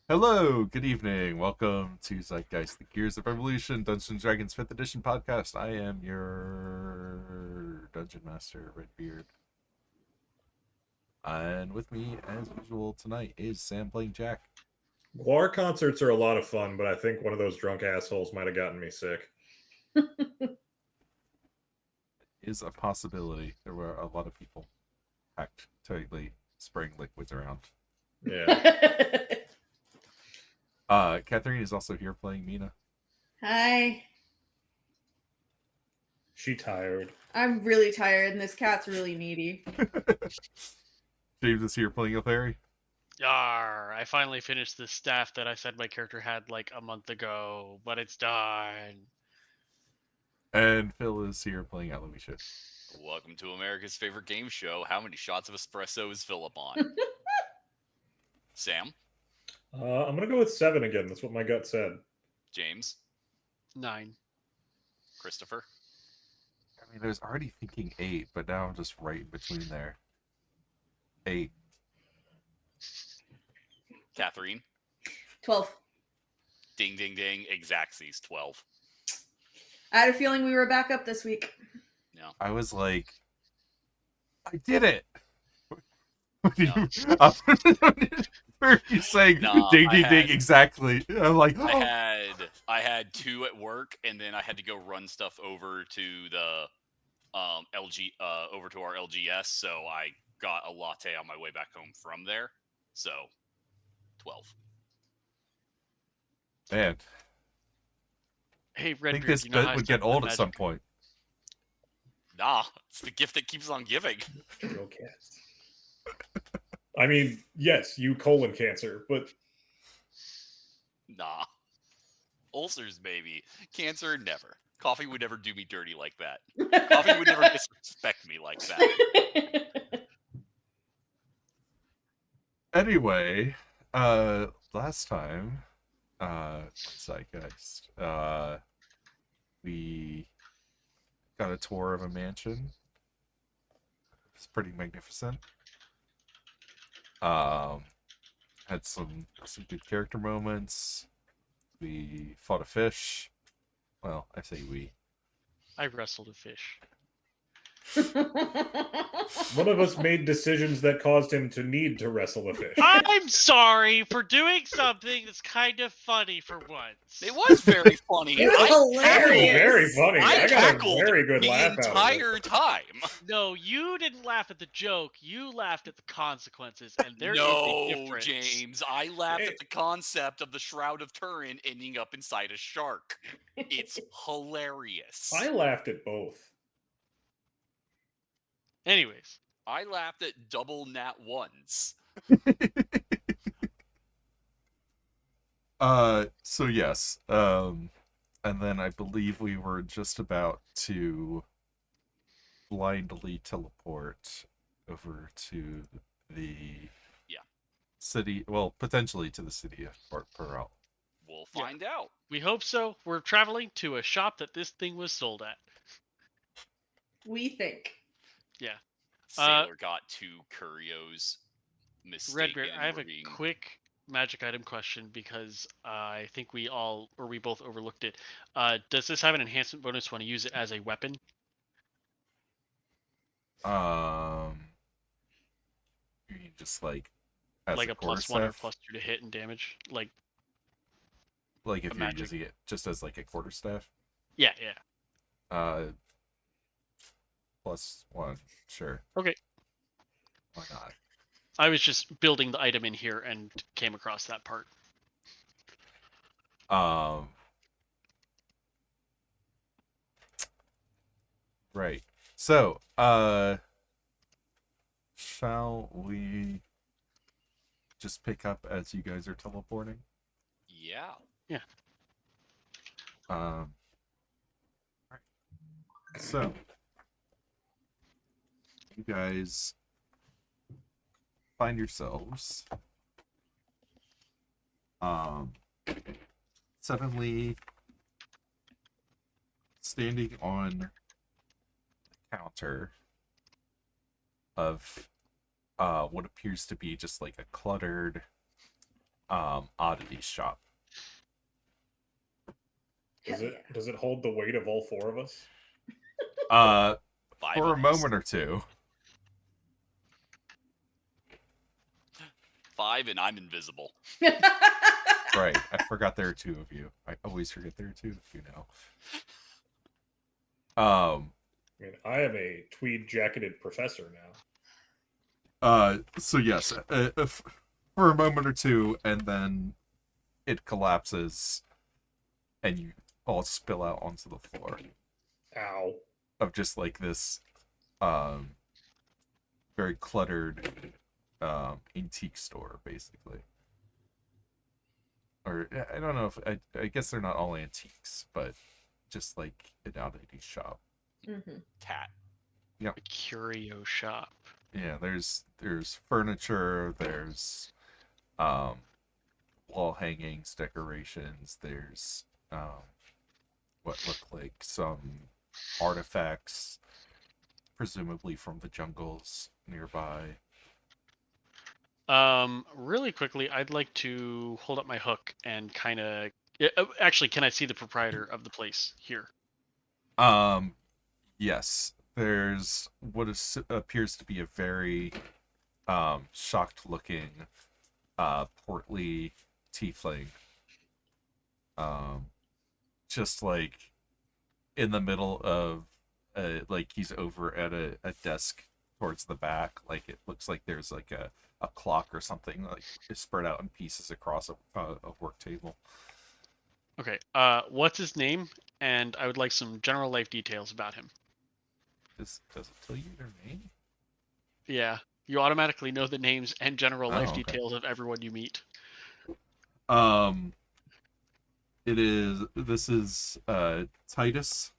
Hello, good evening. Welcome to Zeitgeist, the Gears of Revolution, Dungeons and Dragons 5th Edition podcast. I am your Dungeon Master, Redbeard. And with me, as usual, tonight is Sam playing Jack. Guar concerts are a lot of fun, but I think one of those drunk assholes might have gotten me sick. Is a possibility. There were a lot of people packed tightly, spraying liquids around. Yeah. Catherine is also here playing Mina. Hi. She tired. I'm really tired, and this cat's really needy. James is here playing Elfaivar. Yar! I finally finished the staff that I said my character had like a month ago, but it's done. And Phil is here playing Aloysius. Welcome to America's favorite game show. How many shots of espresso is Philip on? Sam? I'm gonna go with 7 again. That's what my gut said. James? 9. Christopher? I mean, I was already thinking 8, but now I'm just right in between there. 8. Catherine? 12. Ding, ding, ding. Exactsies, 12. I had a feeling we were back up this week. No. I was like, I did it! No. Where you saying Nah, ding, ding, I ding, had- exactly. I'm like, oh. I had 2 at work, and then I had to go run stuff over to the over to our LGS, so I got a latte on my way back home from there. So 12. Man, Hey, I think Redbeard, this you know how bit I would said get old at magic- some point. Nah, it's the gift that keeps on giving. Real cats. I mean, yes, you colon cancer, but Nah. Ulcers, maybe. Cancer, never. Coffee would never do me dirty like that. Coffee would never disrespect me like that. Anyway, last time, Zeitgeist, we got a tour of a mansion. It's pretty magnificent. Had some good character moments. We fought a fish. Well, I say we. I wrestled a fish. one of us made decisions that caused him to need to wrestle a fish. I'm sorry for doing something that's kind of funny for once. It was very funny. It was hilarious. Very funny. I I got a cackled very good the laugh out of it. entire time. No, you didn't laugh at the joke. You laughed at the consequences, and there is a No, difference. James. I laughed at the concept of the Shroud of Turin ending up inside a shark. It's hilarious. I laughed at both. Anyways, I laughed at double nat ones. So yes, and then I believe we were just about to blindly teleport over to the city, well, potentially to the city of Port Pearl. We'll find out. we hope so. We're traveling to a shop that this thing was sold at. We think. Sailor got 2 Curios mistaken. Redbeard, I have for a being- quick magic item question because I think we both overlooked it. Does this have an enhancement bonus when I use it as a weapon? You mean just like as Like a +1 or quarterstaff? +2 to hit and damage? Like Like if a you're magic. using it just as like a quarterstaff? yeah. +1, sure. Okay. Why not? I was just building the item in here and came across that part. Right. So, shall we just pick up as you guys are teleporting? Yeah. Alright. So, you guys find yourselves suddenly standing on the counter of what appears to be just like a cluttered oddities shop. Does Hell it does it hold the weight of all four of us? Uh, 5 for a of us. moment or two. 5 and I'm invisible. yeah. Right, I forgot there are 2 of you. I always forget there are 2 of you now. I mean, I am a tweed jacketed professor now. So yes, for a moment or two, and then it collapses, and you all spill out onto the floor Ow. of just like this, very cluttered, antique store, basically. Or I don't know if I guess they're not all antiques, but just like an oddity shop. Mm-hmm. Tat. A curio shop. Yeah, there's furniture, there's wall hangings, decorations, there's what look like some artifacts, presumably from the jungles nearby. Really quickly, I'd like to hold up my hook and kind of. Actually, can I see the proprietor of the place here? Yes, there's what appears to be a very shocked looking portly tiefling, just like in the middle of like he's over at a desk towards the back. Like it looks like there's like a clock or something like is spread out in pieces across a work table. Okay. What's his name? And I would like some general life details about him. Does it tell you their name? Yeah, you automatically know the names and general life okay. details of everyone you meet. This is Titus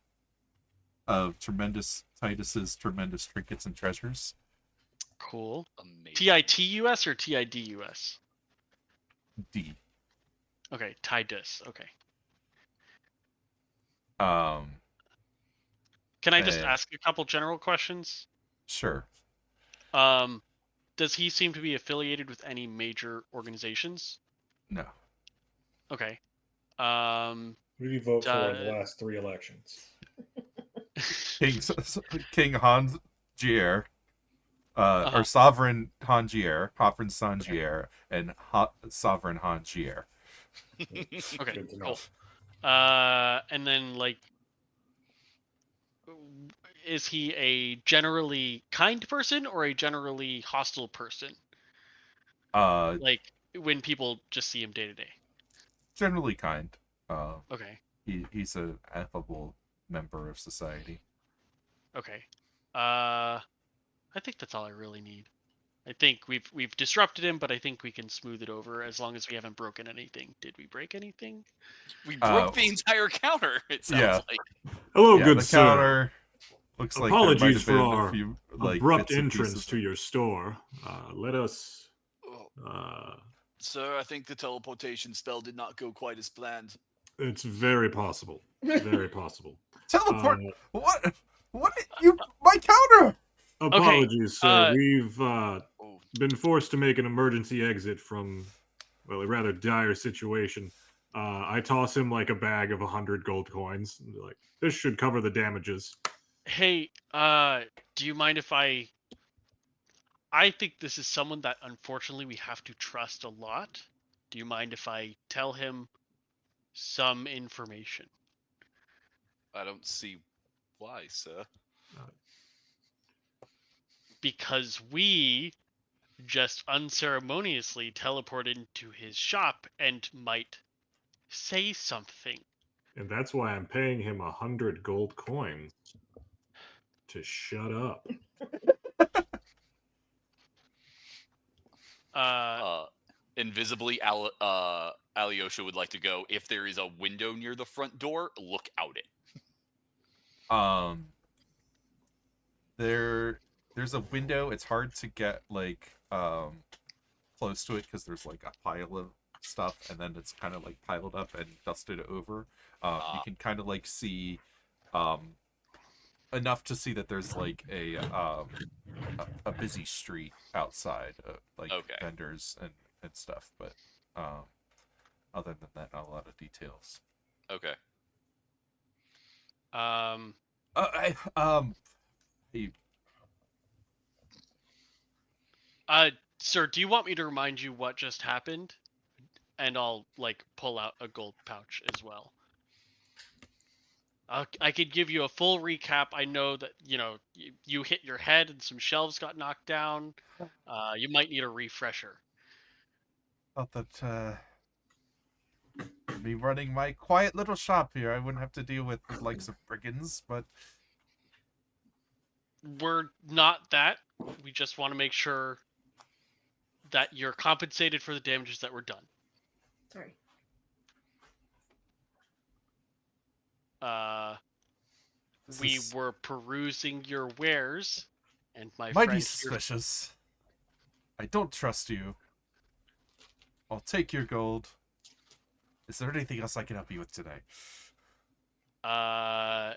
of Titus's Tremendous Trinkets and Treasures. Cool. Amazing. Titus or Tidus? D. Okay, Titus. Okay. Can I just ask a couple general questions? Sure. Does he seem to be affiliated with any major organizations? No. Okay. Who did you vote for in the last 3 elections? King Hans Gier, Uh-huh. or Sovereign Han Gier, Hoffren San Gier, and Sovereign Han Gier. Okay, Good to know. cool. And then like, is he a generally kind person or a generally hostile person? Like when people just see him day to day. Generally kind. Okay. He's an affable member of society. Okay. I think that's all I really need. I think we've disrupted him, but I think we can smooth it over as long as we haven't broken anything. Did we break anything? We broke the entire counter, it sounds yeah. like. Hello, Yeah, good the sir. counter looks like there might Apologies have for been our a few like abrupt bits and entrance pieces. to your store. Let us. Sir, I think the teleportation spell did not go quite as planned. It's very possible. Very possible. Teleport. What? You? My counter. Apologies, sir. We've Oh, been forced to make an emergency exit from, well, a rather dire situation. I toss him like a bag of 100 gold coins. Like, this should cover the damages. Hey, do you mind if I think this is someone that unfortunately we have to trust a lot. Do you mind if I tell him some information? I don't see why, sir. Because we just unceremoniously teleported into his shop and might say something. And that's why I'm paying him 100 gold coins to shut up. Invisibly, Alyosha would like to go. If there is a window near the front door, look out it. There's a window. It's hard to get like close to it because there's like a pile of stuff, and then it's kind of like piled up and dusted over. You can kind of like see enough to see that there's like a busy street outside, like Okay. vendors and stuff. But Other than that, not a lot of details. Okay. I hey, Sir, do you want me to remind you what just happened? And I'll like pull out a gold pouch as well. I could give you a full recap. I know that you hit your head and some shelves got knocked down. You might need a refresher. thought that me running my quiet little shop here, I wouldn't have to deal with the likes of brigands, but We're not that. We just want to make sure that you're compensated for the damages that were done. Sorry. this We is were perusing your wares, and my mighty friend here. suspicious. I don't trust you. I'll take your gold. Is there anything else I can help you with today? How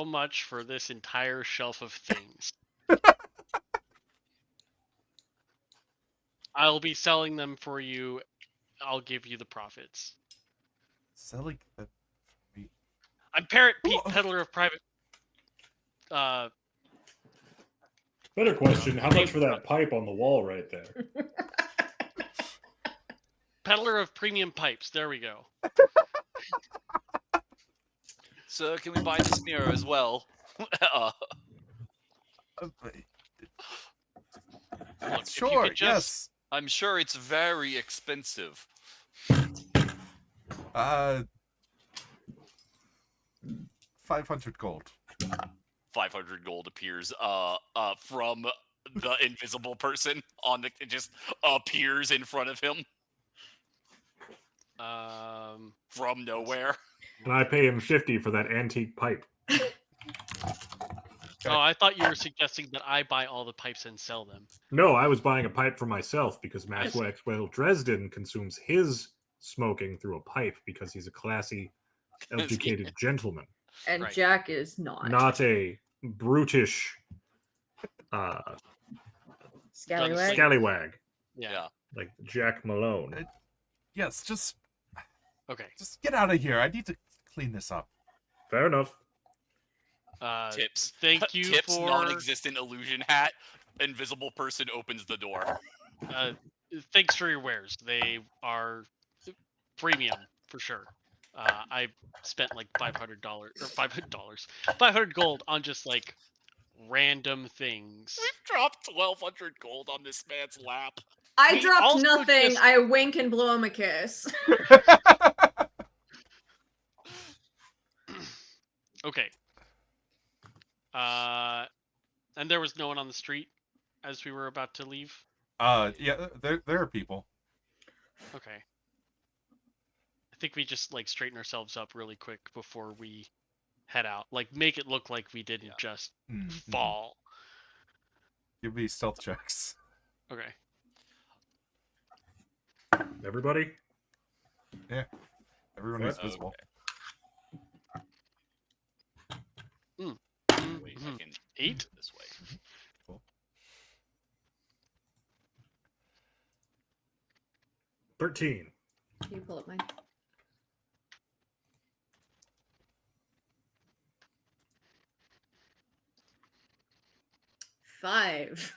much for this entire shelf of things? I'll be selling them for you. I'll give you the profits. Selling the I'm Parrot Pete, Whoa. peddler of private. Better question: how much for that pipe on the wall right there? Peddler of premium pipes. There we go. So can we buy this mirror as well? Look, if you sure, could just- yes. I'm sure it's very expensive. 500 gold. 500 gold appears from the invisible person it just appears in front of him from nowhere. And I pay him 50 for that antique pipe. Oh, I thought you were suggesting that I buy all the pipes and sell them. No, I was buying a pipe for myself because Maxwell Dresden consumes his smoking through a pipe because he's a classy, educated gentleman, And Right. Jack is not. not a brutish Scallywag. scallywag Yeah. like Jack Malone. Yes, just Okay. get out of here. I need to clean this up. Fair enough. Tips. Thank you Tips for. non-existent illusion hat. Invisible person opens the door. Thanks for your wares. They are premium for sure. I spent like $500 or $500 gold on just like random things. We've dropped 1,200 gold on this man's lap. I We dropped also nothing. just- I wink and blow him a kiss. Okay. And there was no one on the street as we were about to leave. Yeah, there are people. Okay. I think we just like straighten ourselves up really quick before we head out. Like make it look like we didn't just Mhm. fall. Give me stealth checks. Okay. Everybody? Everyone is visible. Wait, I Mhm. can 8? this way. Cool. 13. Can you pull up mine? Five.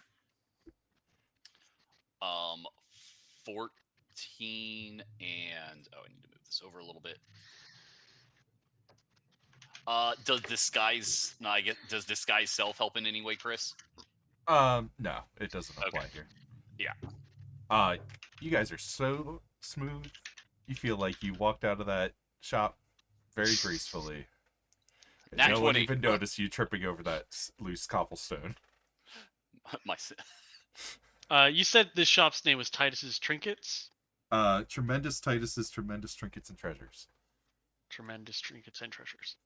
14 and I need to move this over a little bit. Does disguise self help in any way, Chris? No, it doesn't apply Okay. here. Yeah. You guys are so smooth. You feel like you walked out of that shop very gracefully. And Nat no one 20. even noticed you tripping over that loose cobblestone. My You said this shop's name was Titus's Trinkets? Tremendous Titus's Tremendous Trinkets and Treasures. Tremendous Trinkets and Treasures.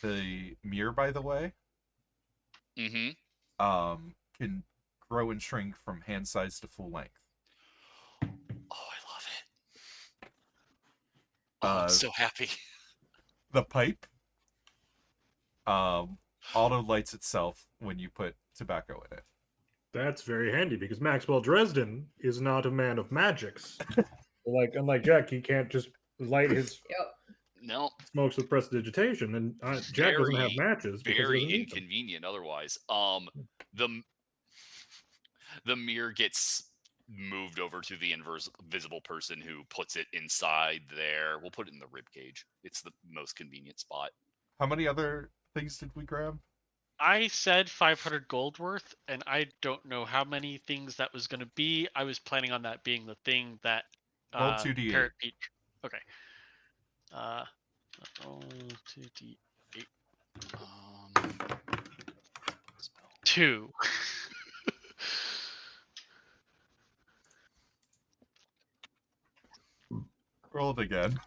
The mirror, by the way, Mm-hmm. can grow and shrink from hand size to full length. Oh, I love I'm so happy. The pipe auto lights itself when you put tobacco in it. That's very handy because Maxwell Dresden is not a man of magics. Unlike Jack, he can't just light his Yep. No, smokes with prestidigitation, and Jack doesn't have matches because he very doesn't need them. inconvenient. Otherwise, the mirror gets moved over to the invisible person who puts it inside there. We'll put it in the rib cage. It's the most convenient spot. How many other things did we grab? I said 500 gold worth, and I don't know how many things that was going to be. I was planning on that being the thing that Roll 2d8. Parrot Peach. Okay. Roll 2d8. Spell. 2. Roll it again.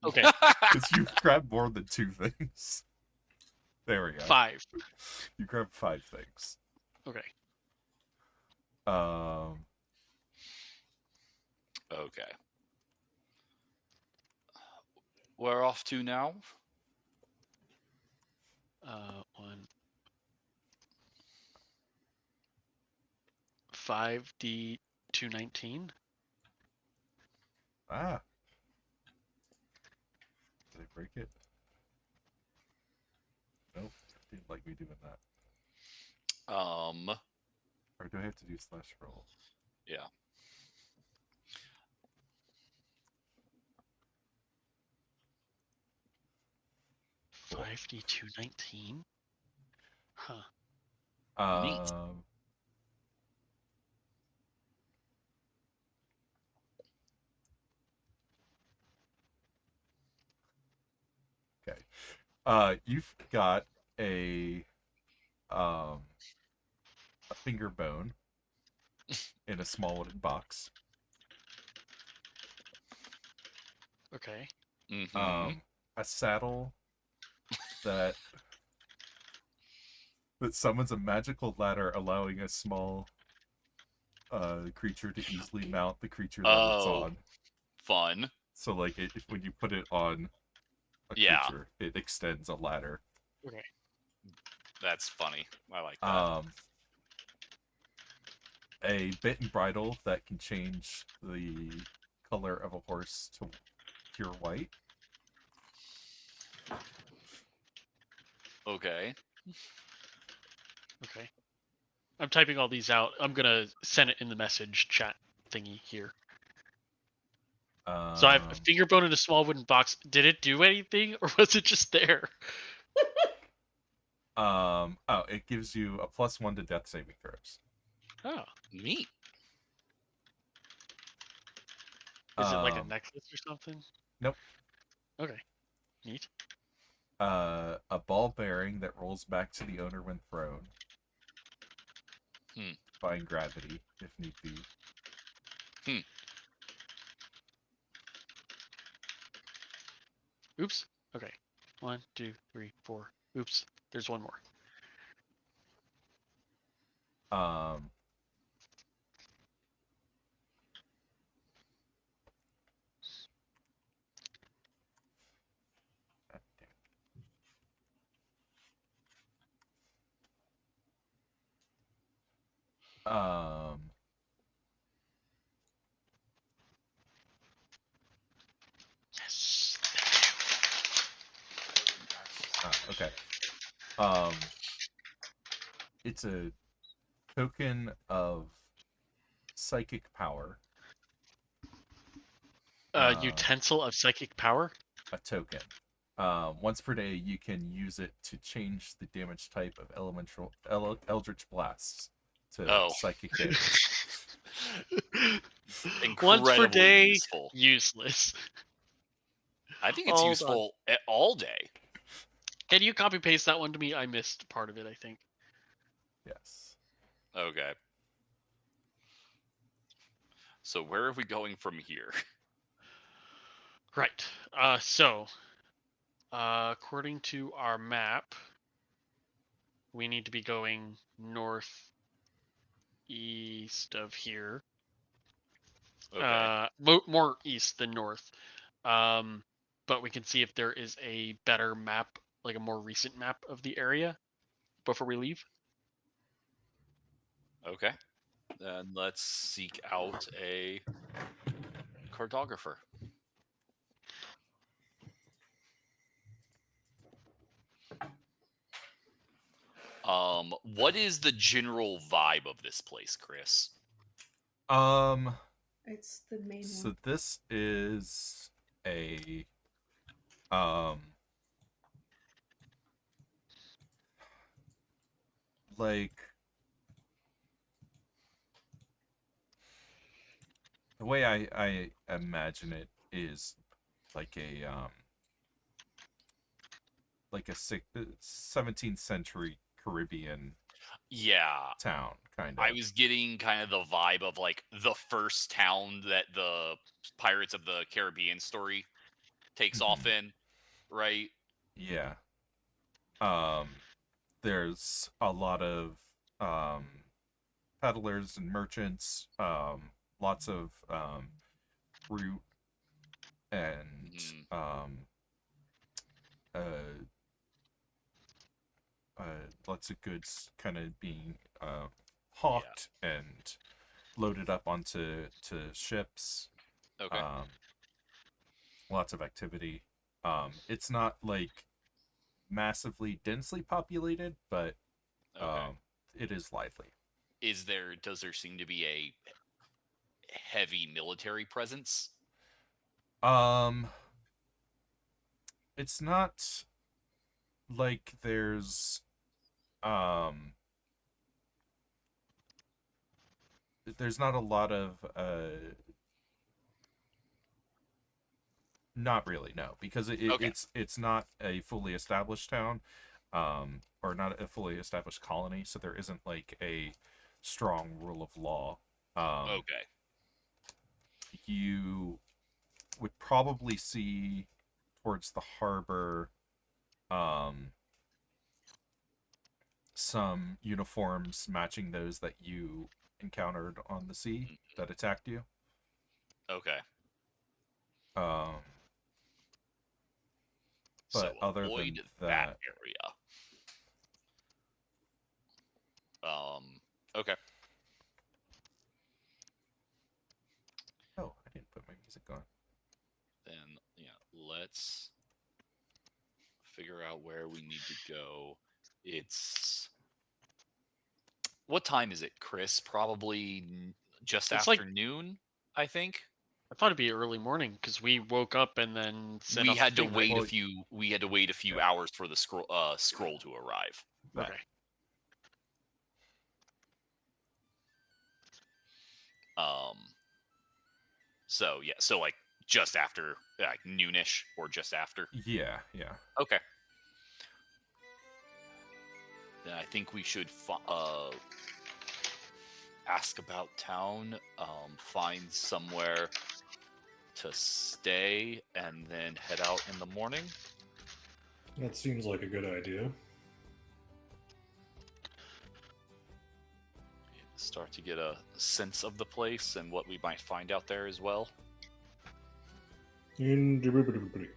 Okay. Because you grabbed more than 2 things. There we go. 5. You grabbed 5 things. Okay. Okay. We're off to now. 1. 5d 219. Ah. Did I break it? Nope. Didn't like me doing that. Or do I have to do /roll? Yeah. Cool. 5d 219. Huh. Neat. Okay. You've got a finger bone in a small wooden box. Okay. Mm-hmm. A saddle that summons a magical ladder, allowing a small creature to easily mount the creature that it's on. Fun. So, like, when you put it on a creature, it extends a ladder. Okay. That's funny. I like that. A bit and bridle that can change the color of a horse to pure white. Okay. Okay. I'm typing all these out. I'm gonna send it in the message chat thingy here. So I have a finger bone in a small wooden box. Did it do anything, or was it just there? It gives you a +1 to death saving throws. Oh, neat. Is it like a necklace or something? Nope. Okay. Neat. A ball bearing that rolls back to the owner when thrown. Defying gravity, if need be. Oops. Okay. 1, 2, 3, 4. Oops. There's one more. Yes. Okay. It's a token of psychic power. Utensil of psychic power? A token. Once per day, you can use it to change the damage type of Eldritch Blasts to psychic damage. Incredibly Once per day, useful. Useless. I think it's useful all day. Can you copy paste that one to me? I missed part of it, I think. Yes. Okay. So where are we going from here? Right. According to our map, we need to be going northeast of here. Okay. More east than north. but we can see if there is a better map, like a more recent map of the area before we leave. Okay. Then let's seek out a cartographer. What is the general vibe of this place, Chris? It's the main So one. this is a like the way I imagine it is like a 17th century Caribbean Yeah, town kind of. I was getting kind of the vibe of like the first town that the Pirates of the Caribbean story takes off in, right? Yeah. There's a lot of peddlers and merchants, lots of fruit and Mhm. uh, lots of goods kind of being hawked and loaded up onto ships. Okay. Lots of activity. It's not like massively densely populated, but Okay. it is lively. Does there seem to be a heavy military presence? It's not like there's not a lot of not really, no, because Okay. it's not a fully established town, or not a fully established colony, so there isn't like a strong rule of law. Okay. You would probably see towards the harbor some uniforms matching those that you encountered on the sea that attacked you. Okay. Um, So but other avoid than that that, area. Okay. oh, I didn't put my music on. Then let's figure out where we need to go. It's what time is it, Chris? Probably just It's like, afternoon, I think. I thought it'd be early morning because we woke up and then set We off had the to thing, right? wait Well, a few. We had to wait a few hours for the scroll to arrive. Right. Okay. Um. So yeah. So like just after, like noonish or just after. Yeah. Okay. Then I think we should ask about town. Find somewhere to stay, and then head out in the morning. That seems like a good idea. Start to get a sense of the place and what we might find out there as well. Indubitably.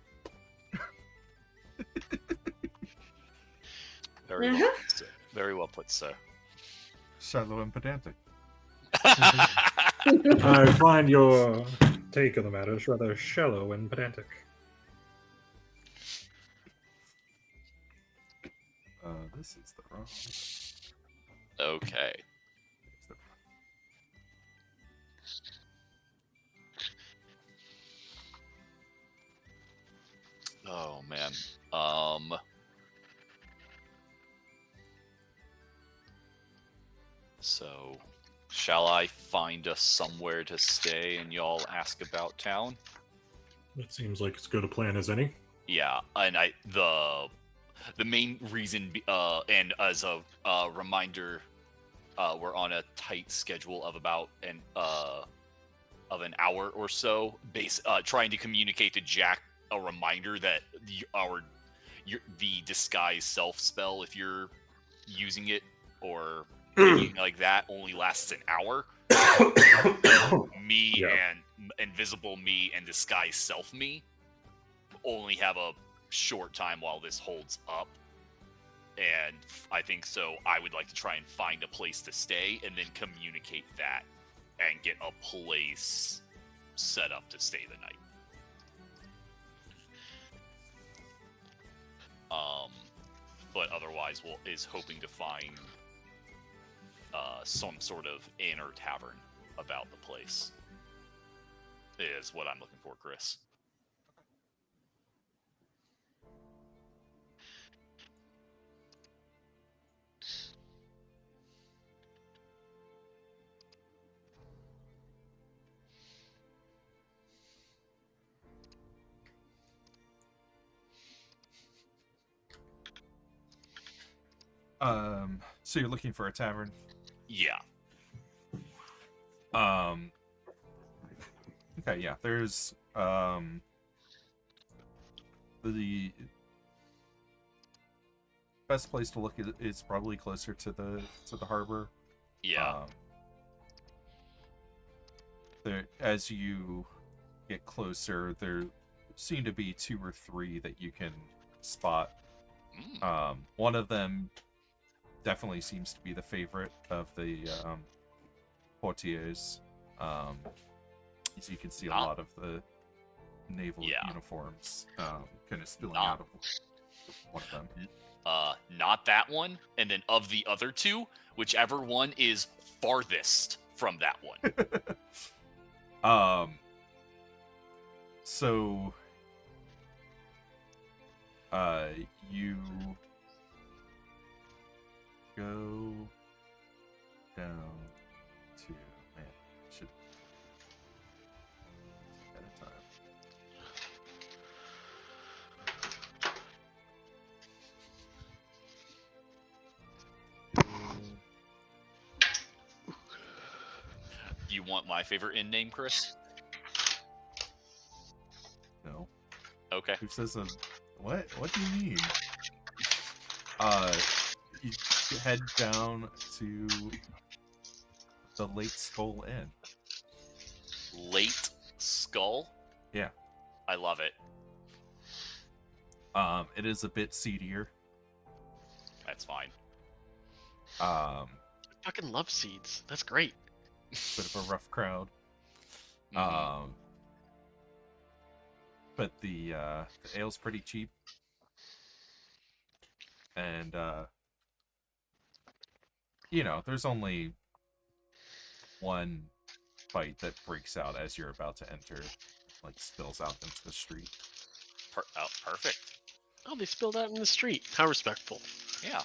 Very well put, sir. Very well put, sir. Shallow and pedantic. I find your take on the matter is rather shallow and pedantic. This is the wrong. Okay. There's the- Oh man. So, shall I find us somewhere to stay and y'all ask about town? That seems like as good a plan as any. Yeah, and the main reason, and as a reminder, we're on a tight schedule of about an hour or so, trying to communicate to Jack a reminder that the disguise self spell, if you're using it or anything like that, only lasts an hour. Me Yeah. and invisible me and disguise self me only have a short time while this holds up. And I think so. I would like to try and find a place to stay and then communicate that and get a place set up to stay the night. But otherwise, is hoping to find some sort of inn or tavern about the place. Is what I'm looking for, Chris. So you're looking for a tavern? Yeah. Okay, yeah. There's the best place to look is probably closer to the harbor. Yeah. There, as you get closer, there seem to be 2 or 3 that you can spot. One of them definitely seems to be the favorite of the portiers. As you can see, a lot of the naval uniforms kind of spilling out of one of them. Not that one, and then of the other 2, whichever one is farthest from that one. So you go down to should at a time. You want my favorite inn name, Chris? No. Okay. Who says a what? What do you mean? You head down to the Late Skull Inn. Late Skull? Yeah. I love it. It is a bit seedier. That's fine. I fucking love seeds. That's great. Bit of a rough crowd. Mhm. But the ale's pretty cheap. And there's only one fight that breaks out as you're about to enter, like spills out into the street. Perfect. Oh, they spilled out in the street. How respectful. Yeah.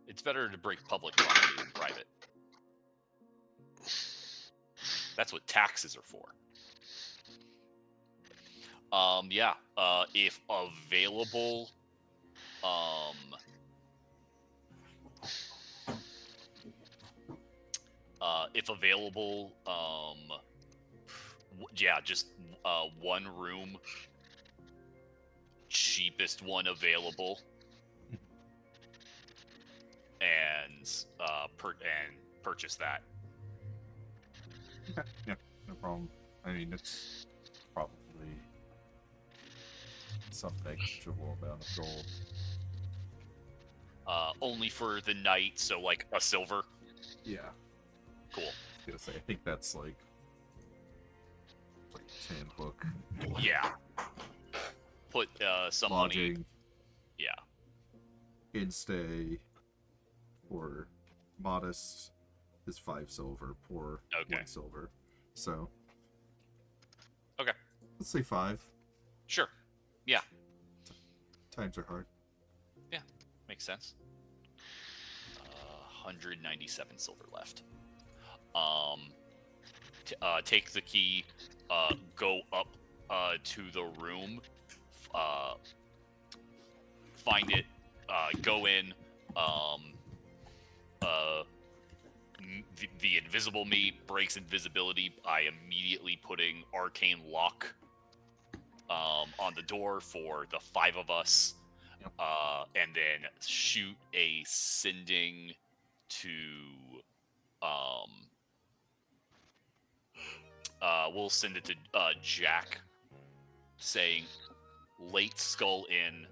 It's better to break public property than private. That's what taxes are for. Yeah. If available, yeah, just one room, cheapest one available, and purchase that. Okay. Yeah, no problem. I mean, it's probably some negligible amount of gold. Only for the night, so like a silver. Yeah. Cool. I was gonna say, I think that's like handbook. Yeah. Put some money. Lodging, Yeah. in-stay, or modest is 5 silver, poor Okay. 1 silver. So. Okay. Let's say 5. Sure. Yeah. Times are hard. Makes sense. 197 silver left. Take the key. Go up to the room. Find it. Go in. The invisible me breaks invisibility by immediately putting arcane lock on the door for the 5 of us. Yep. And then shoot a sending to we'll send it to Jack saying Late Skull Inn,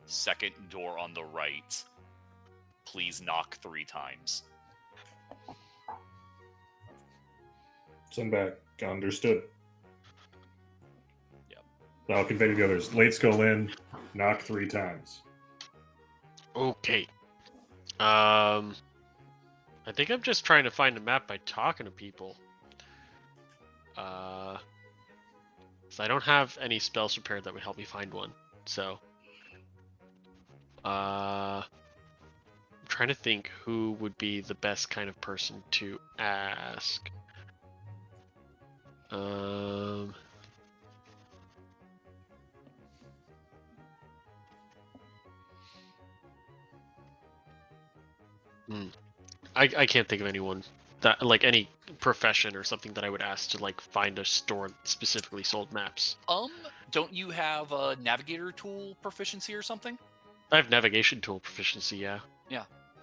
second door on the right. Please knock 3 times. Send back. Understood. Yep. I'll convey to the others. Late Skull Inn, knock 3 times. Okay. I think I'm just trying to find a map by talking to people. So I don't have any spells prepared that would help me find one. So, I'm trying to think who would be the best kind of person to ask. I can't think of anyone that, like, any profession or something that I would ask to, like, find a store that specifically sold maps. Don't you have a navigator tool proficiency or something? I have navigation tool proficiency, yeah.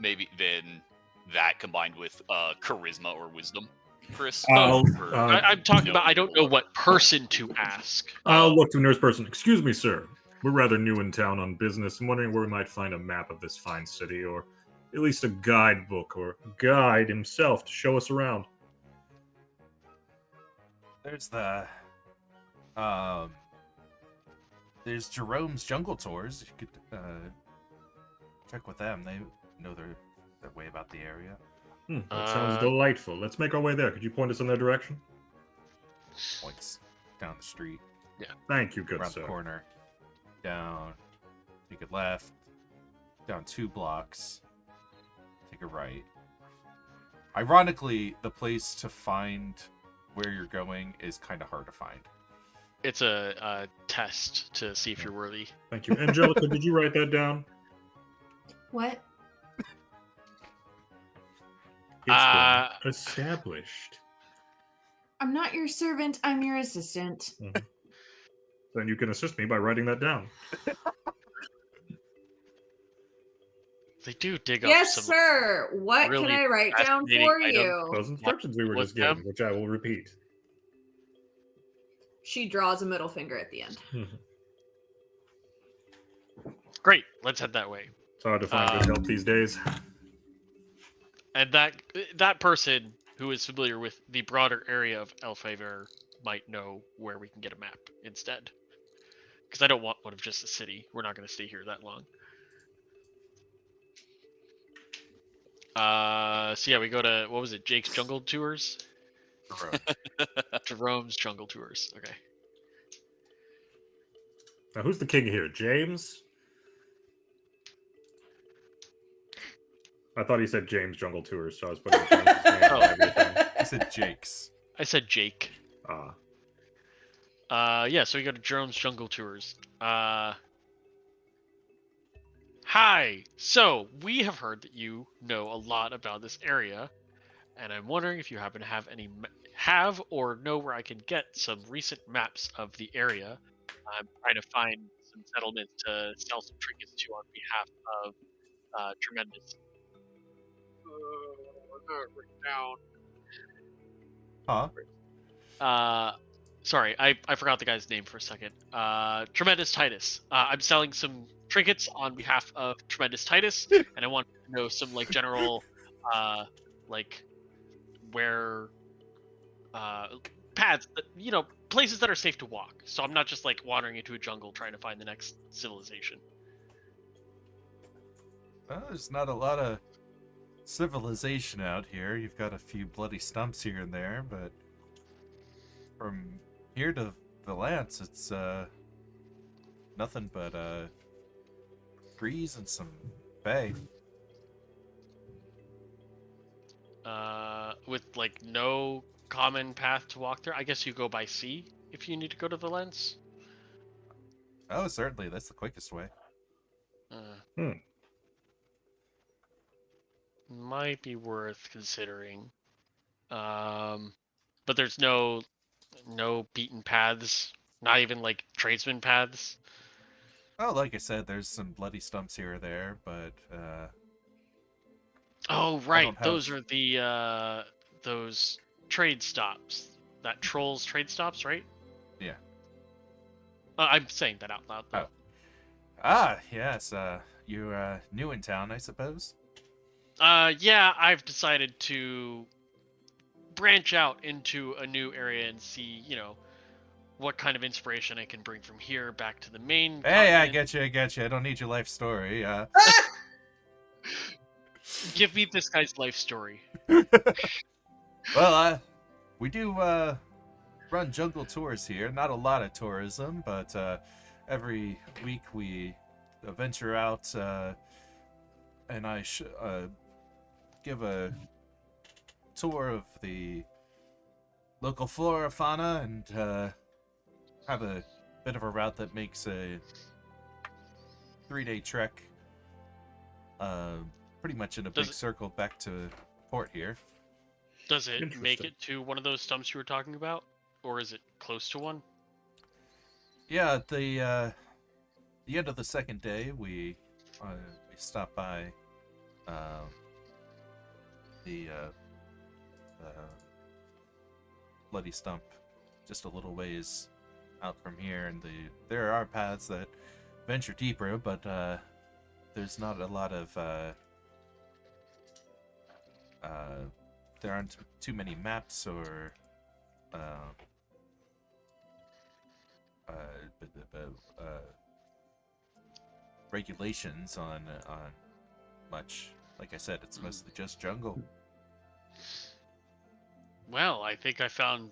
Maybe then that combined with charisma or wisdom, Chris. I'll, Or- I'm talking no, about I don't know whatever. what person to ask. I'll look to the nearest person. Excuse me, sir. We're rather new in town on business. I'm wondering where we might find a map of this fine city, or at least a guidebook or guide himself to show us around. There's there's Jerome's Jungle Tours. You could check with them. They know their way about the area. That sounds delightful. Let's make our way there. Could you point us in their direction? Points down the street, Thank you, good around sir. the corner, down, take a left, down 2 blocks, take a right. Ironically, the place to find where you're going is kind of hard to find. It's a test to see if you're worthy. Thank you. Angelica, did you write that down? What? It's been established. I'm not your servant. I'm your assistant. Then you can assist me by writing that down. They do dig up Yes, some. sir. What really can I write down fascinating for items. you? Those instructions we were What just given, them? which I will repeat. She draws a middle finger at the end. Great, let's head that way. It's hard to find good help these days. And that person who is familiar with the broader area of Elfaivar might know where we can get a map instead. Because I don't want one of just a city. We're not going to stay here that long. So yeah, we go to, what was it, Jake's Jungle Tours? Jerome's Jungle Tours. Okay. Now, who's the king here? James? I thought he said James Jungle Tours, so I was putting James' name on everything. I said Jake's. I said Jake. Yeah, so we go to Jerome's Jungle Tours. Hi! So, we have heard that you know a lot about this area, and I'm wondering if you happen to have or know where I can get some recent maps of the area. I'm trying to find some settlements to sell some trinkets to on behalf of Tremendous. Huh? Sorry, I forgot the guy's name for a second. Tremendous Titus. I'm selling some trinkets on behalf of Tremendous Titus, and I want to know some like general, like where, paths, that, places that are safe to walk. So I'm not just like wandering into a jungle trying to find the next civilization. Well, there's not a lot of civilization out here. You've got a few bloody stumps here and there, but from here to Valance, it's nothing but trees and some bay. With like no common path to walk there. I guess you go by sea if you need to go to the lens. Oh, certainly, that's the quickest way. Might be worth considering. But there's no beaten paths, not even like tradesman paths. Oh, like I said, there's some bloody stumps here or there, but Oh right, don't have- those are the those trade stops. That trolls trade stops, right? Yeah. I'm saying that out loud, though. Oh. Ah, yes. You're new in town, I suppose. Yeah, I've decided to branch out into a new area and see, what kind of inspiration I can bring from here back to the main Hey, I continent. get you. I don't need your life story. Give me this guy's life story. Well, we do run jungle tours here. Not a lot of tourism, but every week we venture out, and I give a tour of the local flora, fauna, and have a bit of a route that makes a 3-day trek, pretty much in a big circle back to port here. Does it make Interesting. it to one of those stumps you were talking about? Or is it close to one? Yeah, at the end of the second day, we stop by the bloody stump, just a little ways out from here, and there are paths that venture deeper, but there's not a lot of there aren't too many maps or regulations on much. Like I said, it's mostly just jungle. Well, I think I found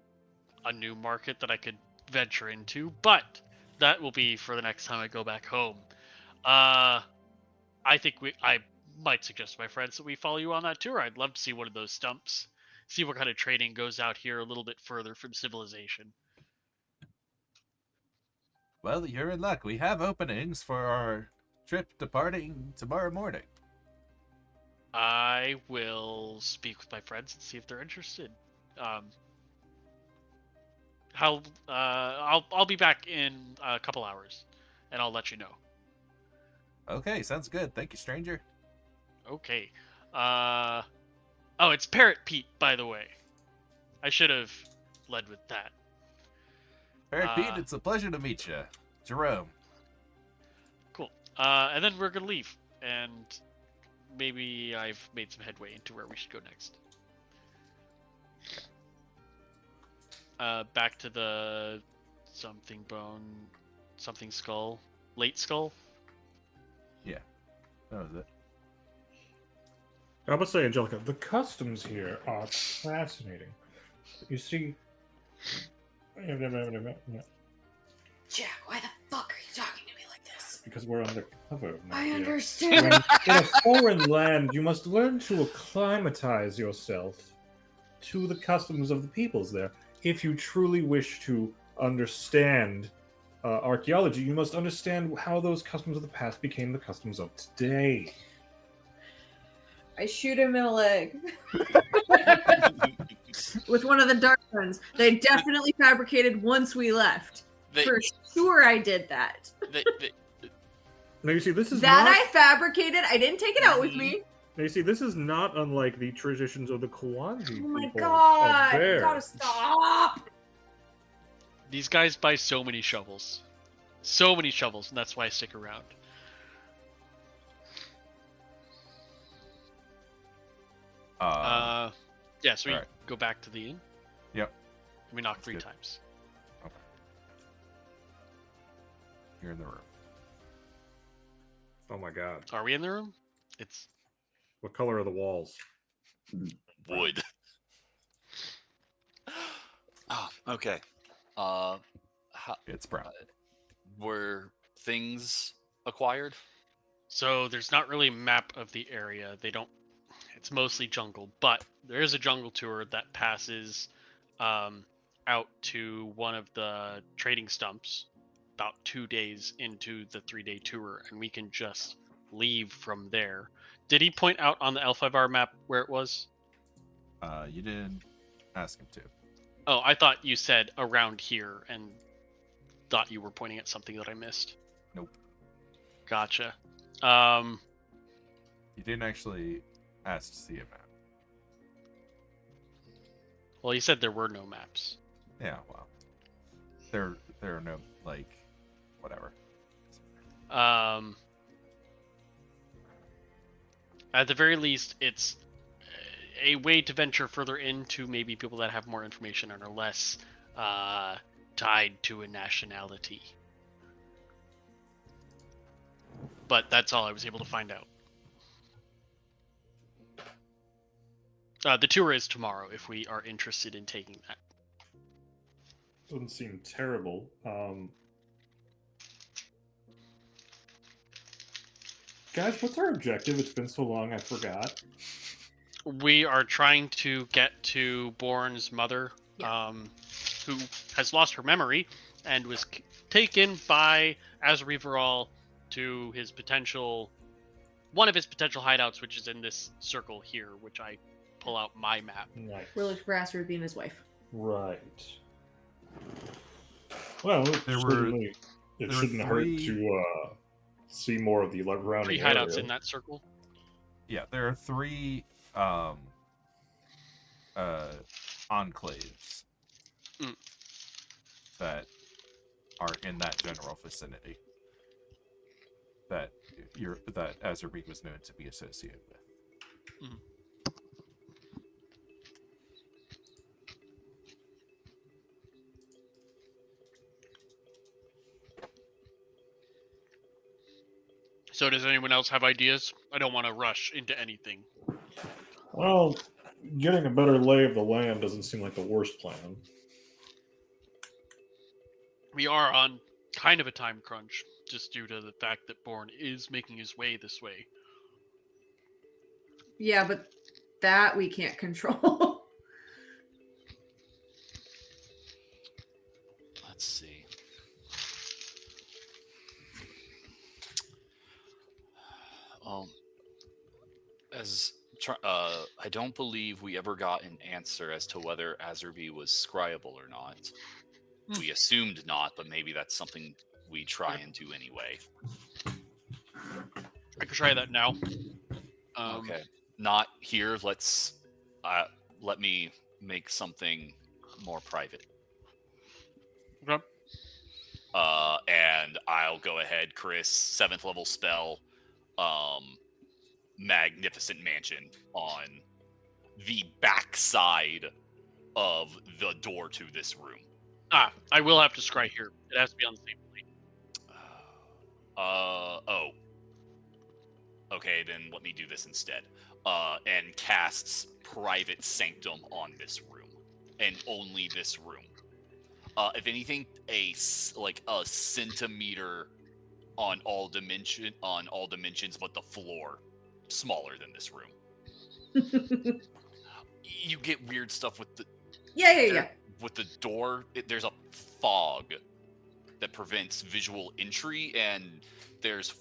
a new market that I could venture into, but that will be for the next time I go back home. I think I might suggest to my friends that we follow you on that tour. I'd love to see one of those stumps, see what kind of trading goes out here a little bit further from civilization. Well, you're in luck. We have openings for our trip departing tomorrow morning. I will speak with my friends and see if they're interested. I'll be back in a couple hours, and I'll let you know. Okay, sounds good. Thank you, stranger. Okay. Oh, it's Parrot Pete, by the way. I should have led with that. Parrot Pete, it's a pleasure to meet you. Jerome. Cool. And then we're gonna leave, and maybe I've made some headway into where we should go next. Back to the something bone, something skull, late skull. Yeah, that was it. I must say, Angelica, the customs here are fascinating. You see, Jack, why the fuck are you talking to me like this? because we're undercover. my I dear. understand. In a foreign land, you must learn to acclimatize yourself to the customs of the peoples there. If you truly wish to understand archaeology, you must understand how those customs of the past became the customs of today. I shoot him in the leg with one of the dark ones. They definitely fabricated once we left. For sure, I did that. Now you see, this is That not. I fabricated. I didn't take it out with me. Now you see, this is not unlike the traditions of the Kwanzi Oh my people god! of You there. gotta stop. These guys buy so many shovels. So many shovels, and that's why I stick around. Yeah, so we alright. go back to the inn. Yep. We knock That's 3 good. times. Okay. You're in the room. Oh my god. Are we in the room? It's What color are the walls? Wood. Oh, okay. How, It's brown. were things acquired? so there's not really a map of the area. They don't. It's mostly jungle, but there is a jungle tour that passes out to one of the trading stumps about 2 days into the 3-day tour, and we can just leave from there. Did he point out on the Elfaivar map where it was? You didn't ask him to. Oh, I thought you said around here, and thought you were pointing at something that I missed. Nope. Gotcha. You didn't actually ask to see a map. Well, you said there were no maps. Yeah, well, there are no whatever. At the very least, it's a way to venture further into maybe people that have more information and are less tied to a nationality. But that's all I was able to find out. The tour is tomorrow if we are interested in taking that. Doesn't seem terrible. Guys, what's our objective? It's been so long, I forgot. We are trying to get to Born's mother, Yeah. who has lost her memory and was taken by Azarivaral to his one of his potential hideouts, which is in this circle here, which I pull out my map. Nice. We're looking for Astrid being his wife. Right. Well, it shouldn't hurt to see more of the surrounding 3 hideouts area. in that circle. Yeah, there are 3 enclaves that are in that general vicinity that Azurbeak was known to be associated with. Mm. So does anyone else have ideas? I don't want to rush into anything. Well, getting a better lay of the land doesn't seem like the worst plan. We are on kind of a time crunch, just due to the fact that Born is making his way this way. Yeah, but that we can't control. Let's see. I don't believe we ever got an answer as to whether Azurbi was scryable or not. We assumed not, but maybe that's something we try and do anyway. I could try that now. Okay. Not here. Let me make something more private. Okay. And I'll go ahead, Chris. 7th level spell. Magnificent mansion on the backside of the door to this room. I will have to scry here. It has to be on the same plane. Oh. Okay, then let me do this instead. And casts Private Sanctum on this room. And only this room. If anything, a centimeter on all dimensions, but the floor smaller than this room. You get weird stuff with the Yeah. with the door. There's a fog that prevents visual entry, and there's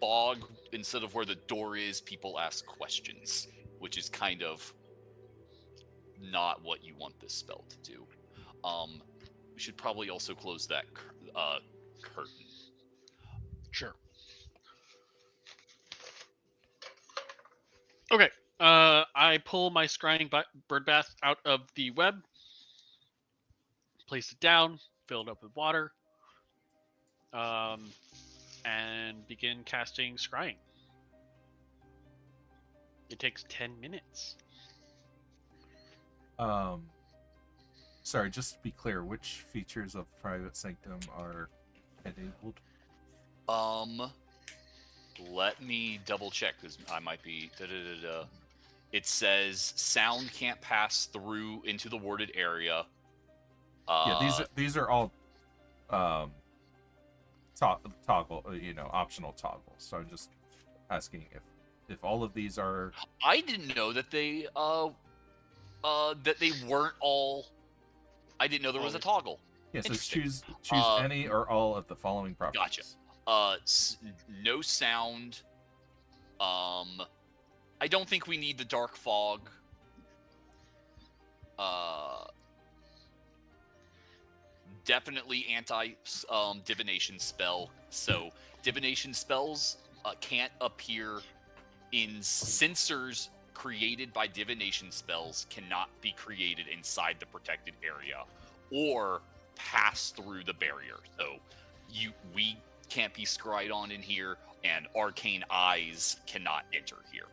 fog instead of where the door is. People ask questions, which is kind of not what you want this spell to do. We should probably also close that curtain. Sure. Okay. I pull my scrying bird bath out of the web, place it down, fill it up with water, and begin casting scrying. It takes 10 minutes. Sorry, just to be clear, which features of Private Sanctum are enabled? Let me double check because I might be. It says sound can't pass through into the warded area. Yeah, these are all toggle, optional toggles. So I'm just asking if all of these are. I didn't know that they weren't all. I didn't know there was a toggle. Yeah, so choose Uh, any or all of the following properties. Gotcha. No sound. I don't think we need the dark fog. Definitely anti divination spell. So divination spells can't appear in sensors created by divination spells cannot be created inside the protected area or pass through the barrier. So we can't be scryed on in here, and arcane eyes cannot enter here.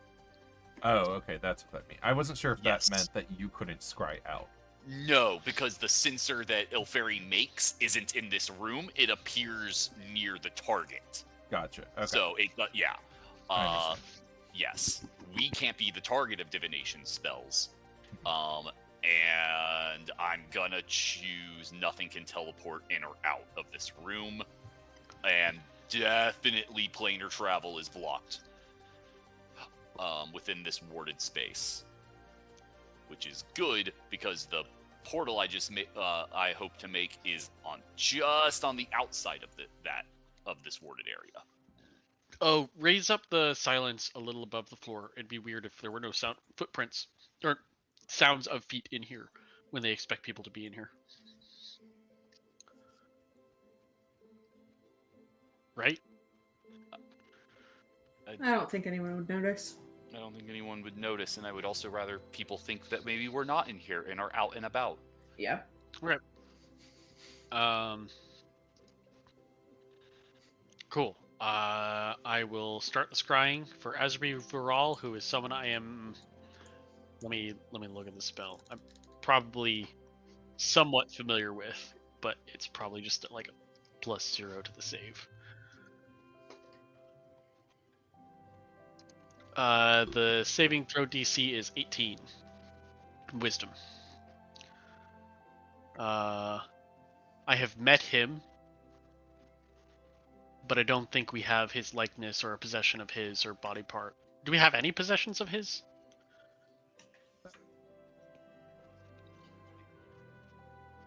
Oh, okay, that's what that means. I wasn't sure if that Yes. meant that you couldn't scry out. No, because the sensor that Elfaivar makes isn't in this room. It appears near the target. Gotcha. Okay. So yeah. I understand. Yes, we can't be the target of divination spells. And I'm gonna choose nothing can teleport in or out of this room, and definitely planar travel is blocked within this warded space, which is good because the portal I just I hope to make is just on the outside of this warded area. Oh, raise up the silence a little above the floor. It'd be weird if there were no footprints or sounds of feet in here when they expect people to be in here. Right? I don't think anyone would notice. I don't think anyone would notice, and I would also rather people think that maybe we're not in here and are out and about. Yeah. Right. Cool. I will start the scrying for Asri Viral, who is someone I am. Let me look at the spell. I'm probably somewhat familiar with, but it's probably just like a +0 to the save. The saving throw DC is 18. Wisdom. I have met him, but I don't think we have his likeness or a possession of his or body part. Do we have any possessions of his?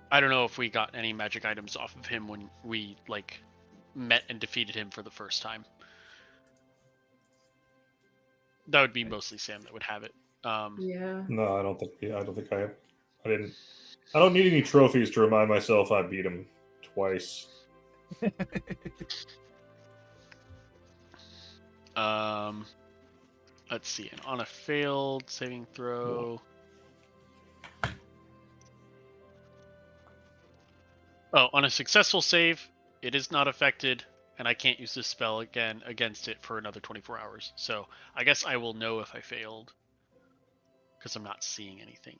I don't know if we got any magic items off of him when we met and defeated him for the first time. That would be mostly Sam that would have it. Yeah. No, I don't think I have. I don't need any trophies to remind myself I beat him twice. Let's see. And on a failed saving throw. Oh, on a successful save, it is not affected, and I can't use this spell again against it for another 24 hours. So I guess I will know if I failed, because I'm not seeing anything.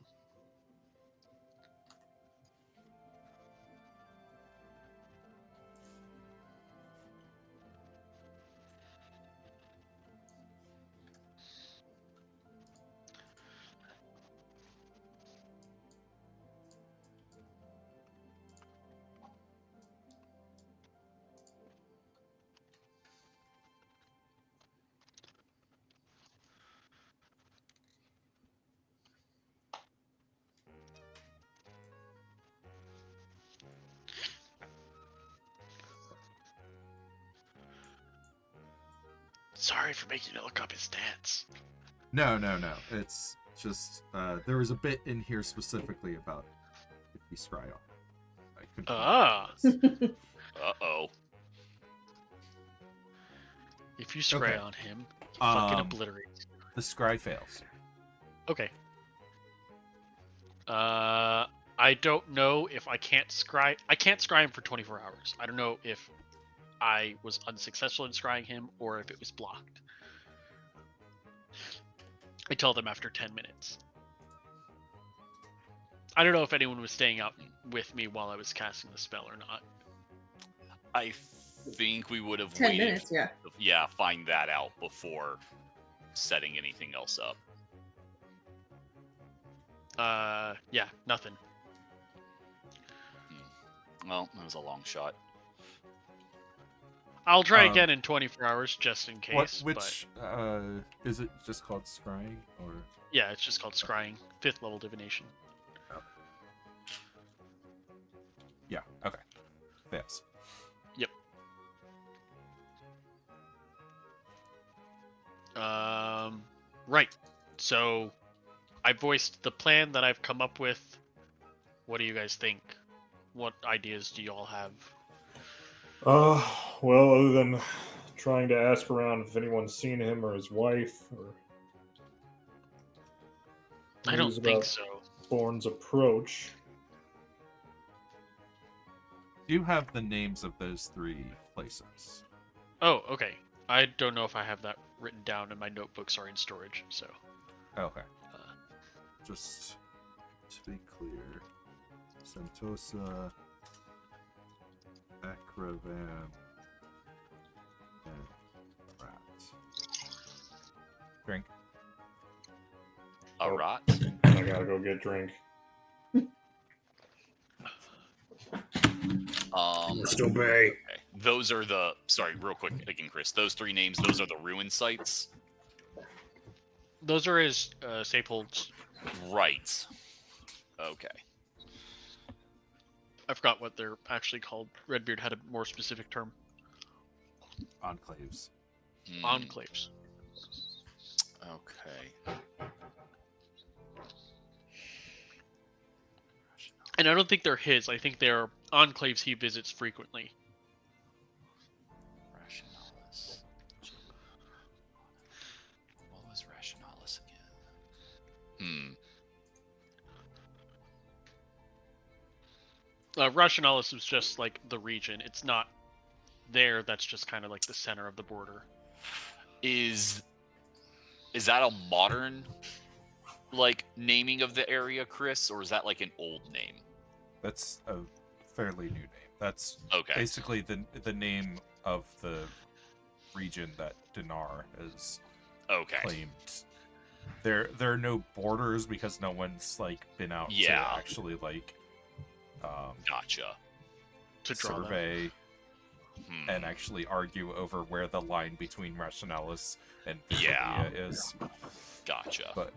Sorry for making you look up his stats. No. It's just there was a bit in here specifically about if you scry on. I couldn't. Uh-oh. If you scry Okay. on him, he fucking obliterates. The scry fails. Okay. I don't know if I can't scry. I can't scry him for 24 hours. I don't know if I was unsuccessful in scrying him or if it was blocked. I tell them after 10 minutes. I don't know if anyone was staying out with me while I was casting the spell or not. I think we would have 10 waited. minutes, yeah. Yeah, find that out before setting anything else up. Yeah, nothing. Well, that was a long shot. I'll try again in 24 hours just in case. Which is it just called scrying or? Yeah, it's just called scrying. 5th level divination. Oh. Yeah. Okay. Fails. Yep. Right. So, I voiced the plan that I've come up with. What do you guys think? What ideas do you all have? Well, other than trying to ask around if anyone's seen him or his wife, or I don't news think about so. Thorn's approach. do have the names of those 3 places. Oh, okay. I don't know if I have that written down, and my notebooks are in storage. So. Okay. Just to be clear, Sentosa, Akravan, and Rat. Drink. A rot. I gotta go get drink. Must obey. Okay. Those are the. Sorry, real quick again, Chris. Those 3 names. Those are the ruin sites. Those are his safeholds. Right. Okay. I forgot what they're actually called. Redbeard had a more specific term. Enclaves. Enclaves. Okay. And I don't think they're his. I think they're enclaves he visits frequently. Rationalis. What was Rationalis again? Rationalis was just like the region. It's not there. That's just kind of like the center of the border. Is that a modern like naming of the area, Chris, or is that like an old name? That's a fairly new name. That's Okay. basically the name of the region that Dinar has Okay. claimed. There are no borders because no one's like been out to actually like Gotcha. To draw survey and actually argue over where the line between Rationalis and Yeah. Visalia is. Gotcha. But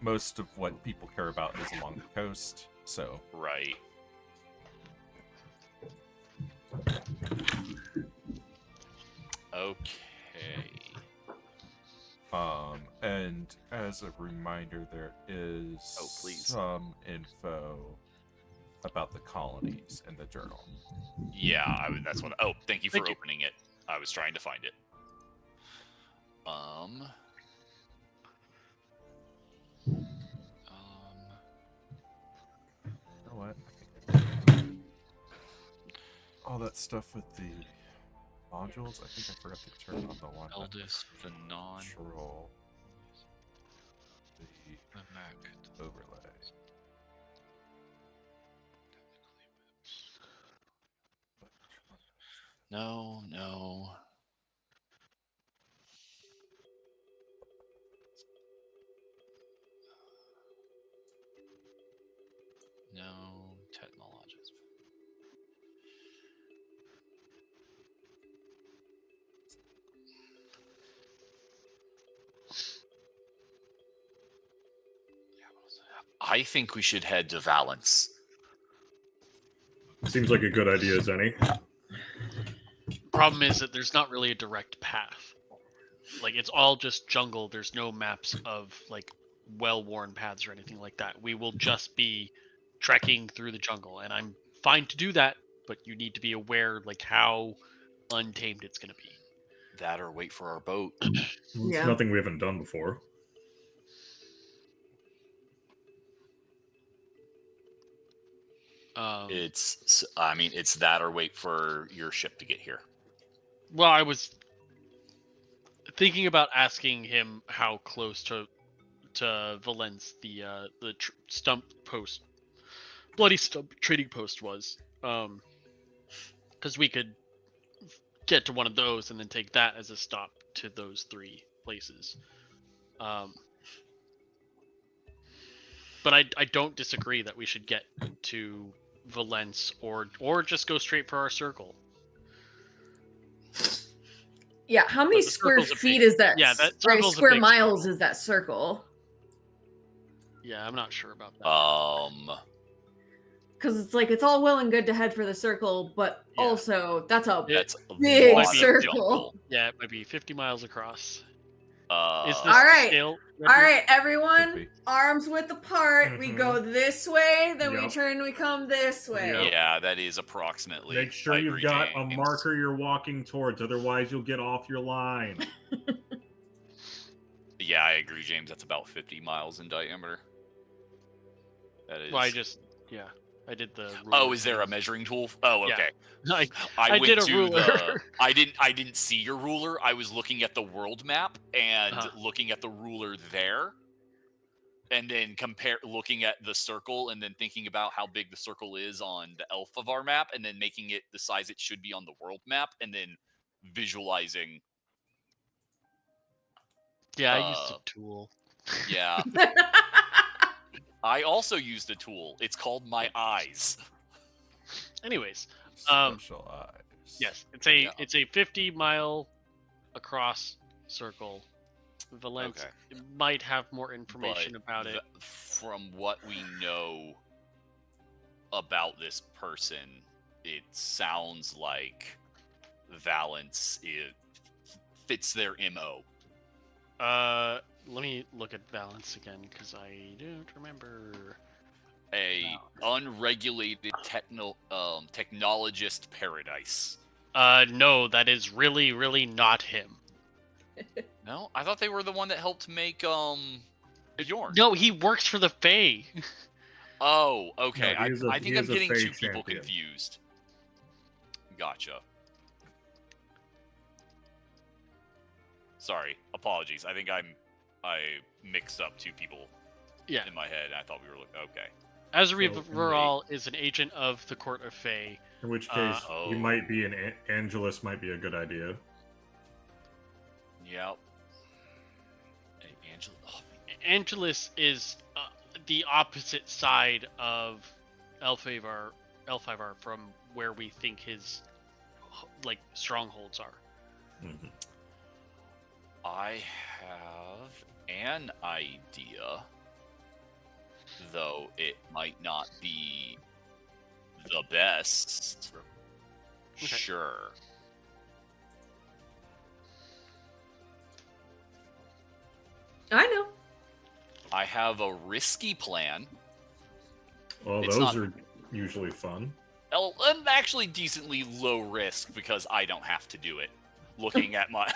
most of what people care about is along the coast. So Right. Okay. And as a reminder, there is please. some info about the colonies in the journal. Yeah, that's what. Oh, thank you for Thank you. opening it. I was trying to find it. You know what? All that stuff with the modules, I think I forgot to turn on the one that Eldest, the non, control the Mac. the overlay. No. No technologies. I think we should head to Valence. Seems like a good idea as any. Problem is that there's not really a direct path. Like, it's all just jungle. There's no maps of like well-worn paths or anything like that. We will just be trekking through the jungle, and I'm fine to do that, but you need to be aware like how untamed it's going to be. That or wait for our boat. It's nothing we haven't done before. It's that or wait for your ship to get here. Well, I was thinking about asking him how close to Valence the stump post, bloody stump trading post was, because we could get to one of those and then take that as a stop to those 3 places. But I don't disagree that we should get to Valence or just go straight for our circle. Yeah, how many But the square circle's a feet big- is that? yeah, that Sorry, circle's a square big miles circle. is that circle? Yeah, I'm not sure about that. Because it's like it's all well and good to head for the circle, but Yeah. also that's a That's a big lot of circle. jungle. Yeah, it might be 50 miles across. Is this All right. scale? All right, Could everyone, be. arms width apart. We go this way, then we Yep. turn, we come this way. Yep. Yeah, that is approximately. Make sure I you've agree, got a James. marker you're walking towards, otherwise you'll get off your line. Yeah, I agree, James. That's about 50 miles in diameter. That is. Well, I I did the. Oh, ruler is there a thing. measuring tool? Oh, Yeah. okay. I went did a to ruler. the. I didn't see your ruler. I was looking at the world map and looking at the ruler there, and then looking at the circle, and then thinking about how big the circle is on the Elfaivar map, and then making it the size it should be on the world map, and then visualizing. Yeah, I used a tool. Yeah. I also used a tool. It's called my eyes. Anyways, Special eyes. yes, it's a 50-mile across circle. Valence might have more information about it. From what we know about this person, it sounds like Valence fits their MO. Let me look at Valence again because I don't remember. Unregulated technologist paradise. No, that is really, really not him. No, I thought they were the one that helped make Bjorn. No, he works for the Fae. Oh, okay. No, I think I'm getting Fae two people champion. confused. Gotcha. Sorry, apologies. I think I mixed up two people in my head. I thought we were looking. Okay. Azariv is an agent of the Court of Fae. In which case, he might be an Angelus. Might be a good idea. Yep. Angelus is the opposite side of Elfaivar from where we think his strongholds are. Mm-hmm. I have an idea, though it might not be the best. Okay. Sure. I know. I have a risky plan. Well, those are usually fun. And actually decently low risk because I don't have to do it. Looking at my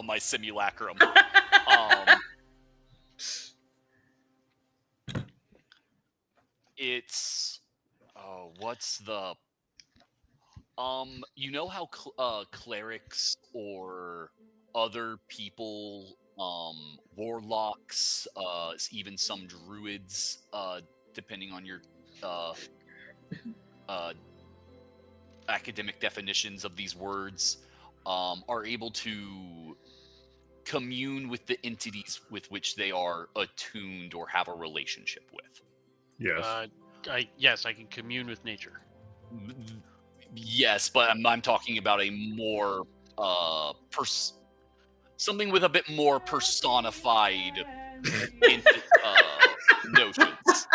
my simulacrum. It's what's the you know how clerics or other people, warlocks, even some druids, depending on your academic definitions of these words, are able to commune with the entities with which they are attuned or have a relationship with. Yes. Yes, I can commune with nature. Yes, but I'm talking about a more something with a bit more personified notions.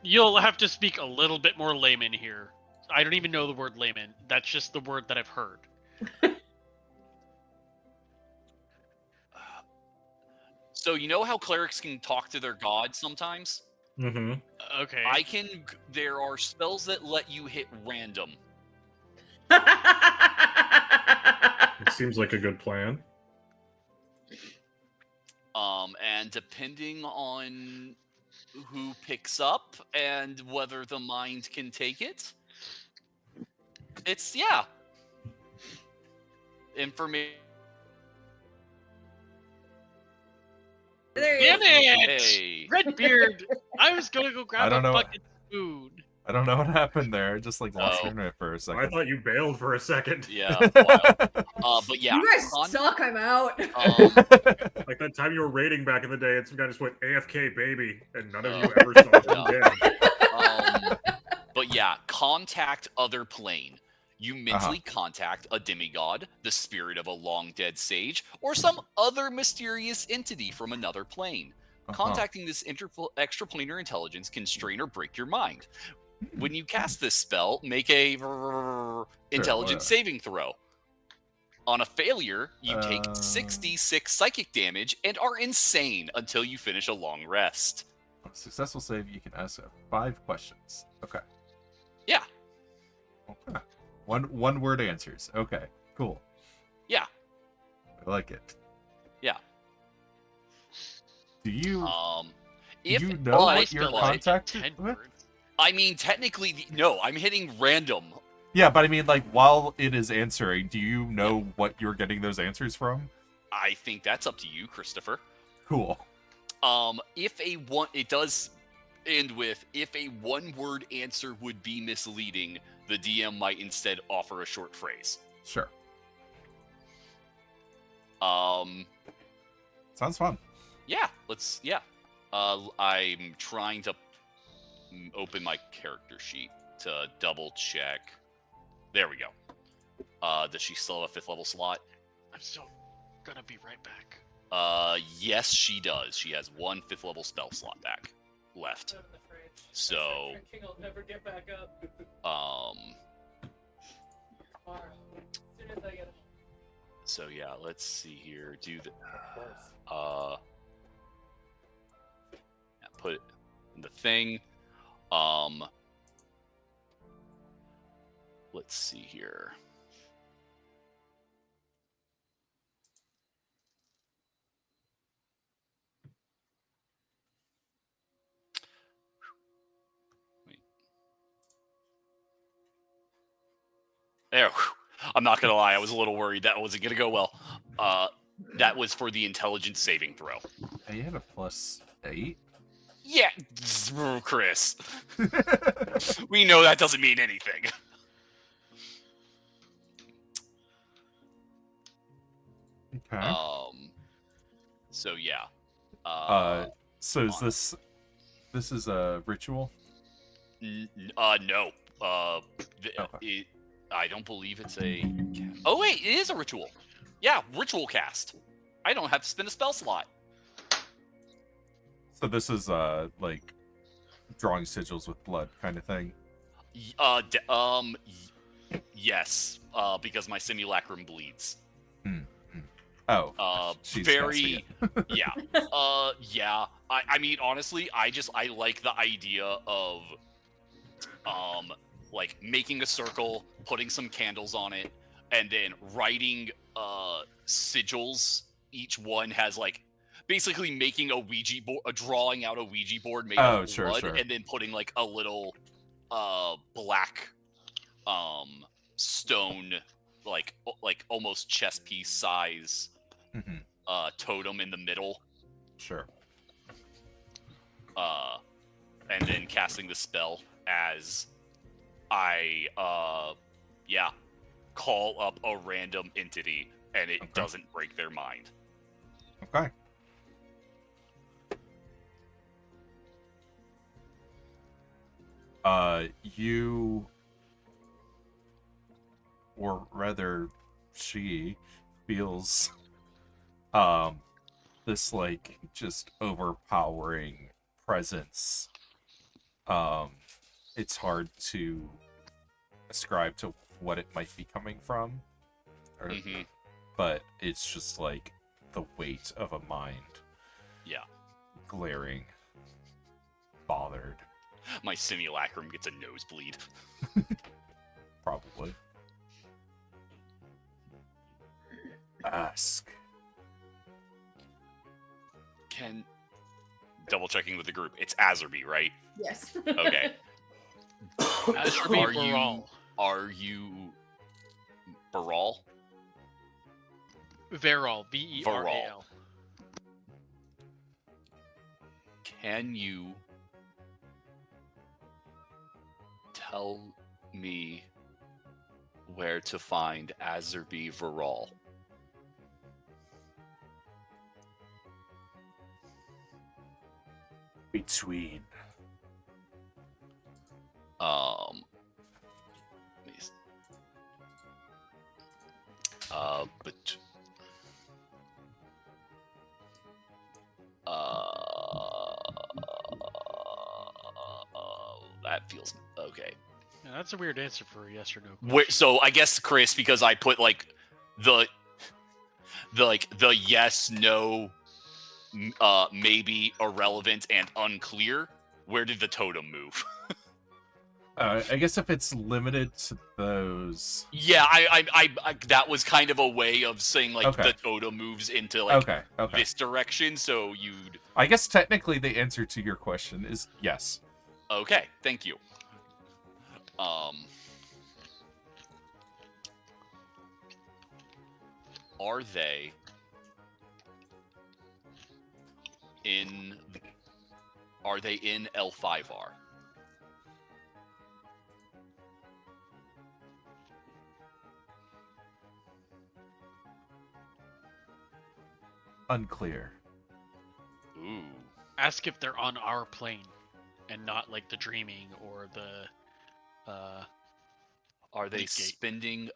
You'll have to speak a little bit more layman here. I don't even know the word layman. That's just the word that I've heard. So you know how clerics can talk to their gods sometimes? Mm-hmm. Okay. There are spells that let you hit random. It seems like a good plan. And depending on who picks up and whether the mind can take it, it's information. Damn it! Hey. Redbeard! I was gonna go grab a fucking food. I don't know what happened there. I just lost internet for a second. I thought you bailed for a second. Yeah. Wild. But yeah. You guys suck. I'm out. Like that time you were raiding back in the day, and some guy just went AFK baby, and none of you ever saw him again. But yeah, contact other plane. You mentally contact a demigod, the spirit of a long dead sage, or some other mysterious entity from another plane. Contacting this extraplanar intelligence can strain or break your mind. When you cast this spell, make a intelligence saving throw. On a failure, you take 66 psychic damage and are insane until you finish a long rest. On a successful save, you can ask 5 questions. Okay. Yeah. Okay. One word answers. Okay, cool. Yeah. I like it. Yeah. Do you If you know but- what you're spell contacted 10 with? words. I mean, technically, no. I'm hitting random. Yeah, but I mean, like, while it is answering, do you know what you're getting those answers from? I think that's up to you, Christopher. Cool. If it does end with if a one-word answer would be misleading, the DM might instead offer a short phrase. Sure. Sounds fun. Yeah, I'm trying to open my character sheet to double check. There we go. Does she still have a 5th level slot? I'm still gonna be right back. Yes, she does. She has 1 5th level spell slot left. So, I'll never get back up. So yeah, let's see here. Put it in the thing. Let's see here. There. I'm not gonna lie, I was a little worried that wasn't gonna go well. That was for the intelligence saving throw. Hey, you had a +8? Yeah, Chris. We know that doesn't mean anything. Okay. So yeah. So is this is a ritual? No. I don't believe it's a. Oh wait, it is a ritual. Yeah, ritual cast. I don't have to spend a spell slot. So this is like drawing sigils with blood kind of thing. Yes. Because my simulacrum bleeds. Oh. She's Very. Yeah. Yeah. I mean, honestly, I like the idea of like making a circle, putting some candles on it, and then writing sigils. Each one has like basically making a Ouija board, drawing out a Ouija board made of blood, and then putting like a little black stone, like almost chess piece size totem in the middle. Sure. And then casting the spell as I call up a random entity, and it doesn't break their mind. Okay. You, or rather, she feels this like just overpowering presence. It's hard to ascribe to what it might be coming from, but it's just like the weight of a mind. Yeah. Glaring. Bothered. My simulacrum gets a nosebleed. Probably. Ask. Double checking with the group. It's Azerby, right? Yes. Okay. Azerby Are you Baral? Veral. Veral. Can you tell me where to find Azerby Veral? Between. But that feels okay. Yeah, that's a weird answer for a yes or no. So I guess Chris, because I put like the yes, no, maybe, irrelevant, and unclear. Where did the totem move? I guess if it's limited to those. Yeah, I that was kind of a way of saying like the totem moves into like this direction, so you'd I guess technically the answer to your question is yes. Okay, thank you. Are they in Elfaivar? Unclear. Ooh. Ask if they're on our plane, and not like the dreaming or the. Are they Gate. spending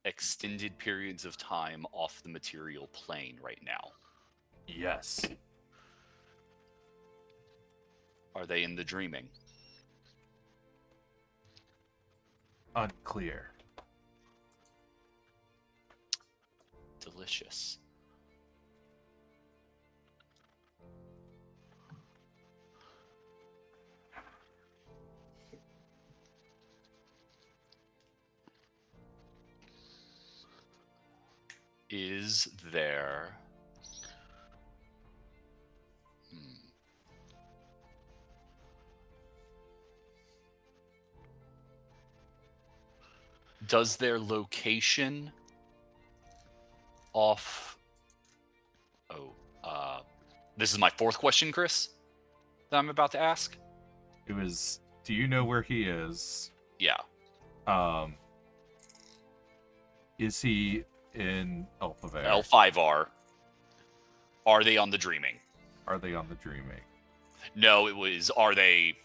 extended periods of time off the material plane right now? Yes. Are they in the dreaming? Unclear. Delicious. Is there... Does their location off... this is my fourth question, Chris, that I'm about to ask? It was, do you know where he is? Yeah. Is he in Elfaivar? Elfaivar. Are they on the dreaming? Are they on the dreaming? No, it was, are they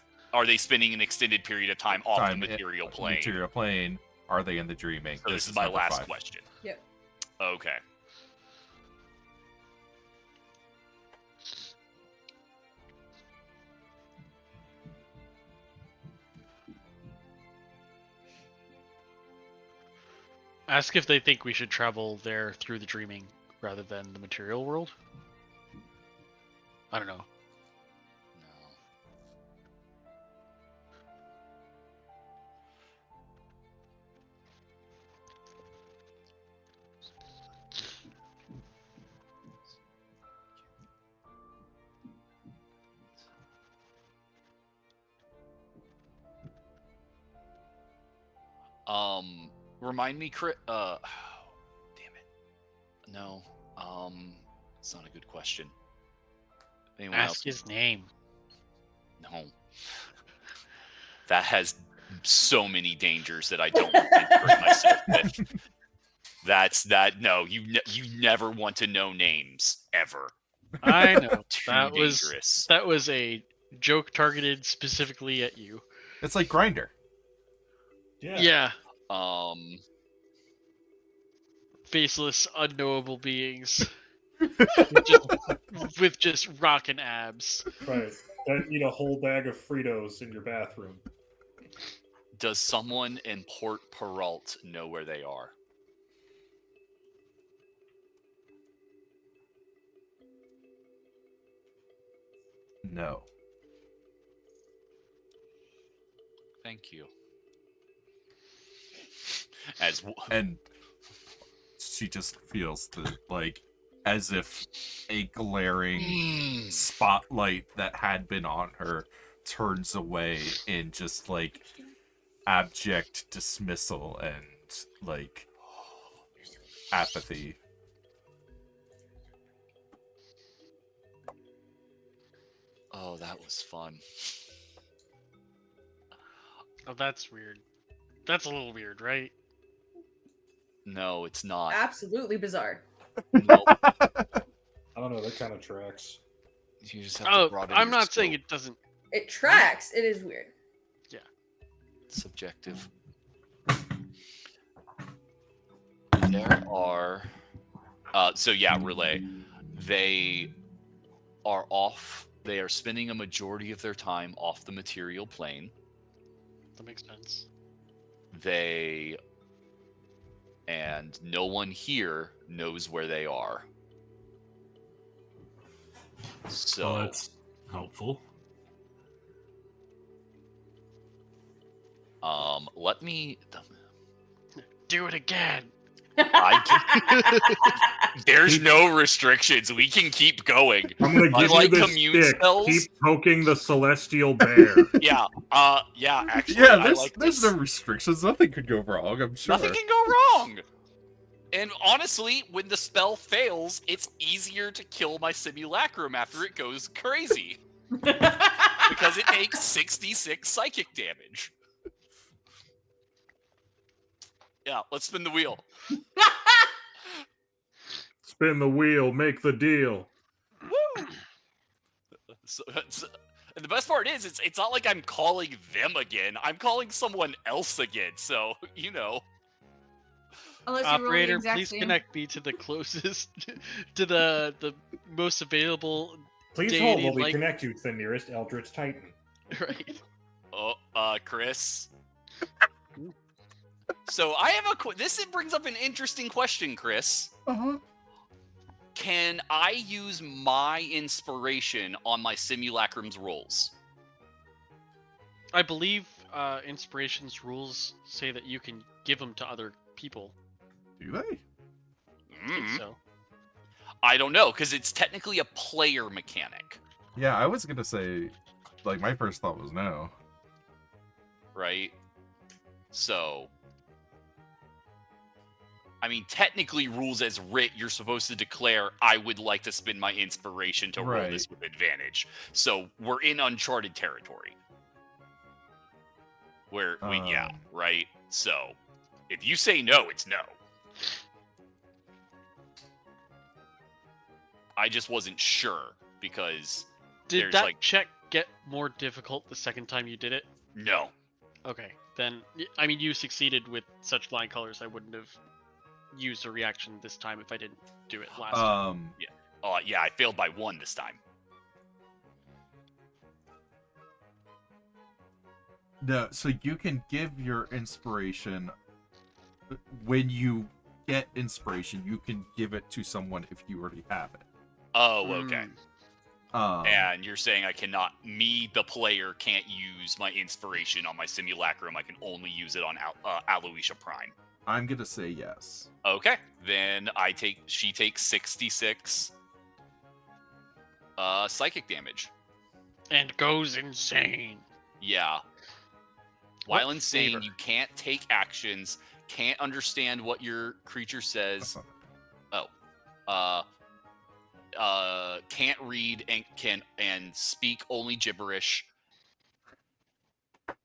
spending an extended period of time off the material plane? Material plane. Are they in the dreaming? So this is my number last 5. question. Yep. Okay. Ask if they think we should travel there through the dreaming rather than the material world. I don't know. Remind me, damn it. No, it's not a good question. Anyone else? Ask his name. No. That has so many dangers that I don't want to hurt myself with. No, you never want to know names, ever. I know. Too that dangerous. That was a joke targeted specifically at you. It's like Grinder. Yeah. Faceless, unknowable beings with just rockin' abs. Right. That eat a whole bag of Fritos in your bathroom. Does someone in Port Peralt know where they are? No. Thank you. And she just feels as if a glaring spotlight that had been on her turns away in just abject dismissal and apathy. Oh, that was fun. Oh, that's weird. That's a little weird, right? No, it's not. Absolutely bizarre. Nope. I don't know, that kind of tracks. You just have to broaden I'm your not saying scope. it doesn't. It tracks. It is weird. Yeah. Subjective. There are... relay. They are spending a majority of their time off the material plane. That makes sense. And no one here knows where they are. So that's helpful. Let me do it again. There's no restrictions. We can keep going. I'm gonna give Unlike you this commune stick. spells- Keep poking the celestial bear. Yeah, actually, Yeah, I there's like there's this. no restrictions. Nothing could go wrong. I'm sure. Nothing can go wrong. And honestly, when the spell fails, it's easier to kill my simulacrum after it goes crazy. Because it takes 66 psychic damage. Yeah, let's spin the wheel. Spin the wheel, make the deal. Woo! And the best part is, it's not like I'm calling them again. I'm calling someone else again. So, you know. Unless you roll the Operator, exact please same. connect me to the closest, to the most available. Please Deity, hold while we like- connect you to the nearest Eldritch Titan. Right. Oh, Chris. So I have this brings up an interesting question, Chris. Uh-huh. Can I use my inspiration on my simulacrum's rolls? I believe inspiration's rules say that you can give them to other people. Do they? I think so. I don't know, because it's technically a player mechanic, Yeah, I was gonna say, like, my first thought was no. right? So, I mean, technically, rules as writ, you're supposed to declare, I would like to spend my inspiration to roll this with advantage. So, we're in uncharted territory. Where, right? So, if you say no, it's no. I just wasn't sure, because Did there's, that like, check get more difficult the second time you did it? no. Okay, then I mean you succeeded with such flying colors. I wouldn't have used a reaction this time if I didn't do it last time. Yeah, I failed by 1 this time. No, so you can give your inspiration when you get inspiration. You can give it to someone if you already have it. Oh, okay. And you're saying me, the player, can't use my inspiration on my simulacrum. I can only use it on Aloysia Prime. I'm gonna say yes. Okay, then she takes 66 psychic damage. And goes insane. Yeah. What While insane, flavor? you can't take actions, can't understand what your creature says. Can't read and speak only gibberish.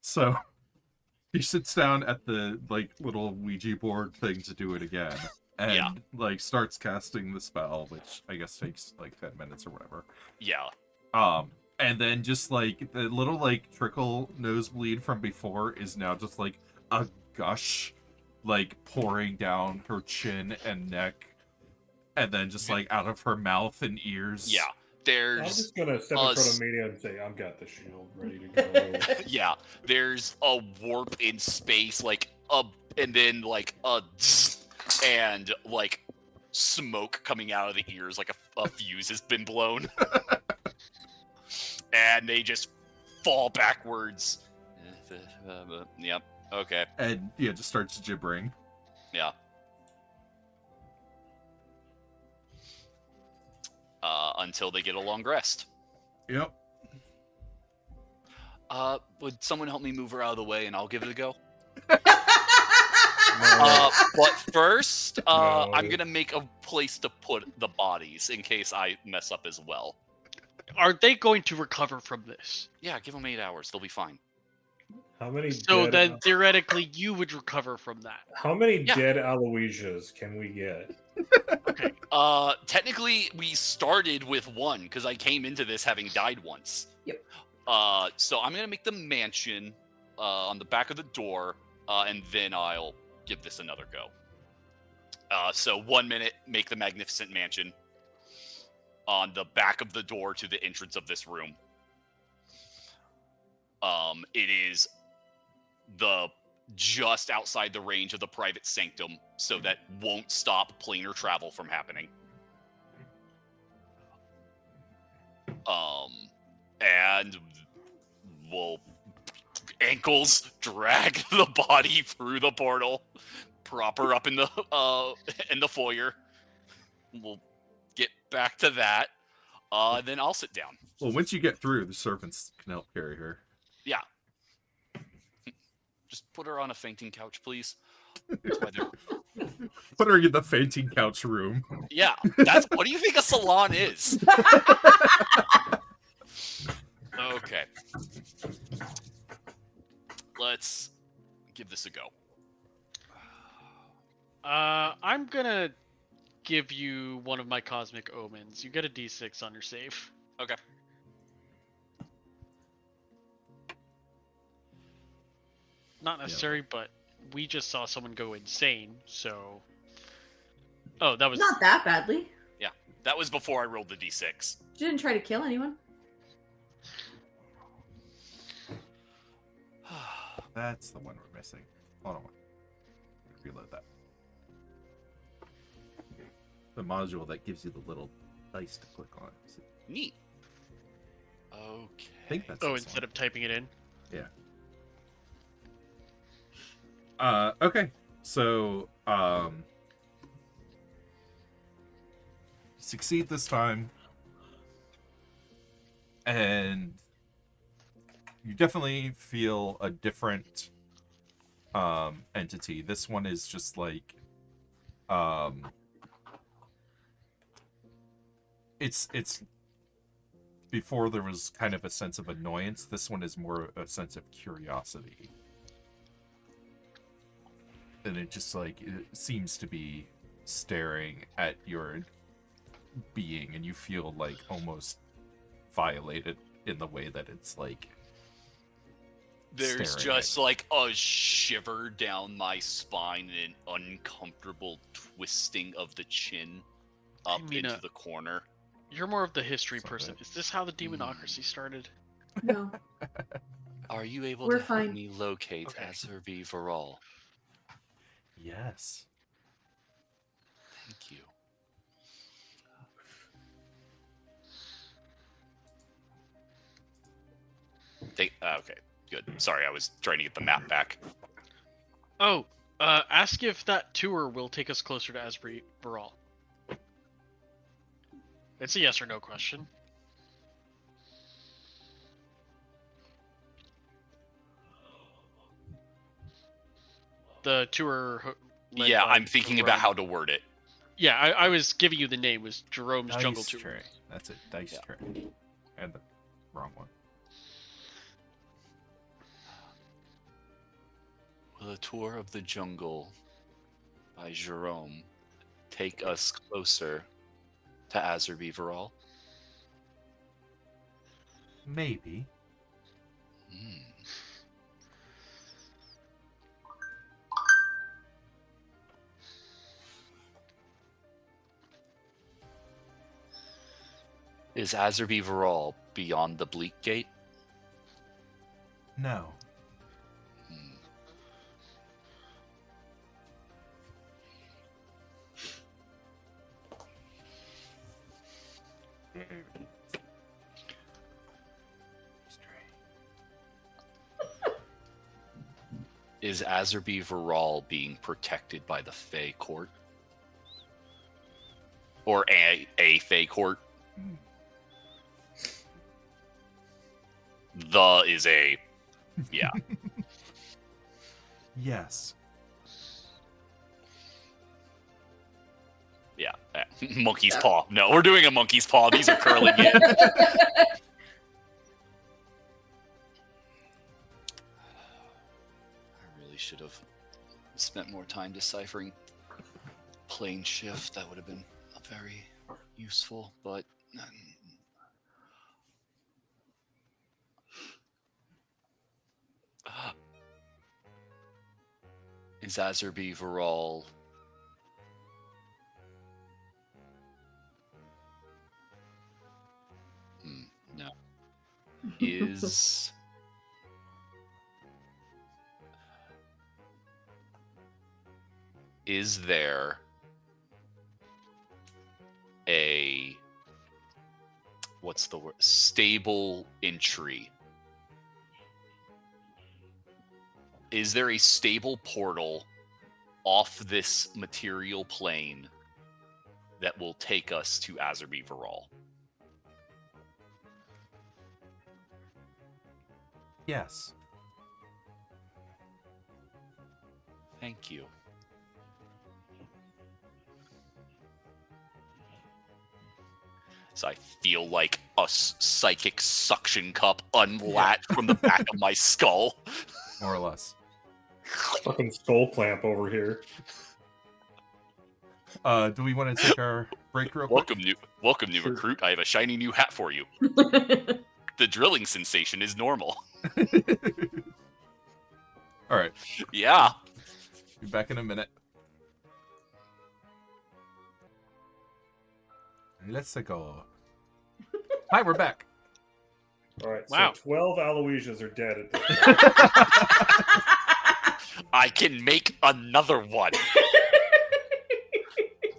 So he sits down at the little Ouija board thing to do it again, and starts casting the spell, which I guess takes 10 minutes or whatever. Yeah. And then just the little trickle nosebleed from before is now just a gush pouring down her chin and neck, and then just out of her mouth and ears. Yeah. I'm just gonna step in front of Media and say, I've got the shield ready to go. Yeah, there's a warp in space, and then and smoke coming out of the ears, like a fuse has been blown, and they just fall backwards. Yep. Okay. And just starts gibbering. Yeah. Until they get a long rest. Yep. Would someone help me move her out of the way, and I'll give it a go? No. But first, No. I'm gonna make a place to put the bodies in case I mess up as well. Are they going to recover from this? Yeah, give them 8 hours; they'll be fine. How many So dead, then theoretically you would recover from that. how many Yeah. dead Aloysias can we get? Okay. Technically, we started with 1 because I came into this having died once. Yep. So I'm gonna make the mansion on the back of the door, and then I'll give this another go. So 1 minute, make the magnificent mansion on the back of the door to the entrance of this room. It is just outside the range of the private sanctum, so that won't stop planar travel from happening. And we'll ankles drag the body through the portal, prop her up in the foyer. we'll get back to that. Then I'll sit down. Well, once you get through, the servants can help carry her. Yeah. Just put her on a fainting couch, please. That's why they're... Put her in the fainting couch room. Yeah, that's... What do you think a salon is? Okay. Let's give this a go. I'm gonna give you one of my cosmic omens. You get a d6 on your save. Okay. Not necessary, but we just saw someone go insane, so... Oh, that was... Not that badly. Yeah, that was before I rolled the d6. She didn't try to kill anyone. That's the one we're missing. Hold on. Reload that. The module that gives you the little dice to click on. Neat. Okay. I think that's Oh, this instead one. of typing it in? Yeah. Okay. So, succeed this time. And you definitely feel a different entity. This one is just like it's before there was kind of a sense of annoyance. This one is more a sense of curiosity. And it just like it seems to be staring at your being, and you feel like almost violated in the way that it's like There's staring at just you. like a shiver down my spine and an uncomfortable twisting of the chin up Mina, into the corner. You're more of the history Sorry. person. Is this how the demonocracy started? No. Are you able We're to fine. help me locate Okay. Azurvi Varal? Yes. Thank you. Okay, good. Sorry, I was trying to get the map back. Oh, ask if that tour will take us closer to Asbury Baral. It's a yes or no question. The tour. led Yeah, by I'm thinking about Jerome. how to word it. Yeah, I was giving you the name. Was Jerome's Jungle Dice Tour? tray. That's it. Dice Yeah. tray. And the wrong one. Will a tour of the jungle by Jerome take us closer to Azurbi Varal? Maybe. Hmm. Is Azurbi Varal beyond the Bleak Gate? No. Hmm. Is Azurbi Varal being protected by the Fey Court? Or a Fey Court? The is a... Yeah. Yes. Yeah. Monkey's paw. No, we're doing a monkey's paw. These are curling in. I really should have spent more time deciphering plane shift. That would have been very useful, but is Azurbi Varal no. Is there a what's the word? Stable entry? Is there a stable portal off this material plane that will take us to Azerby Viral. Yes. Thank you. So I feel like a psychic suction cup unlatched from the back of my skull. More or less. Fucking skull clamp over here. Do we want to take our break real quick? Welcome, new Sure. recruit. I have a shiny new hat for you. The drilling sensation is normal. All right. Yeah. Be back in a minute. Let's go. Hi, we're back. All right, Wow. so 12 Aloysias are dead at this point. I can make another one.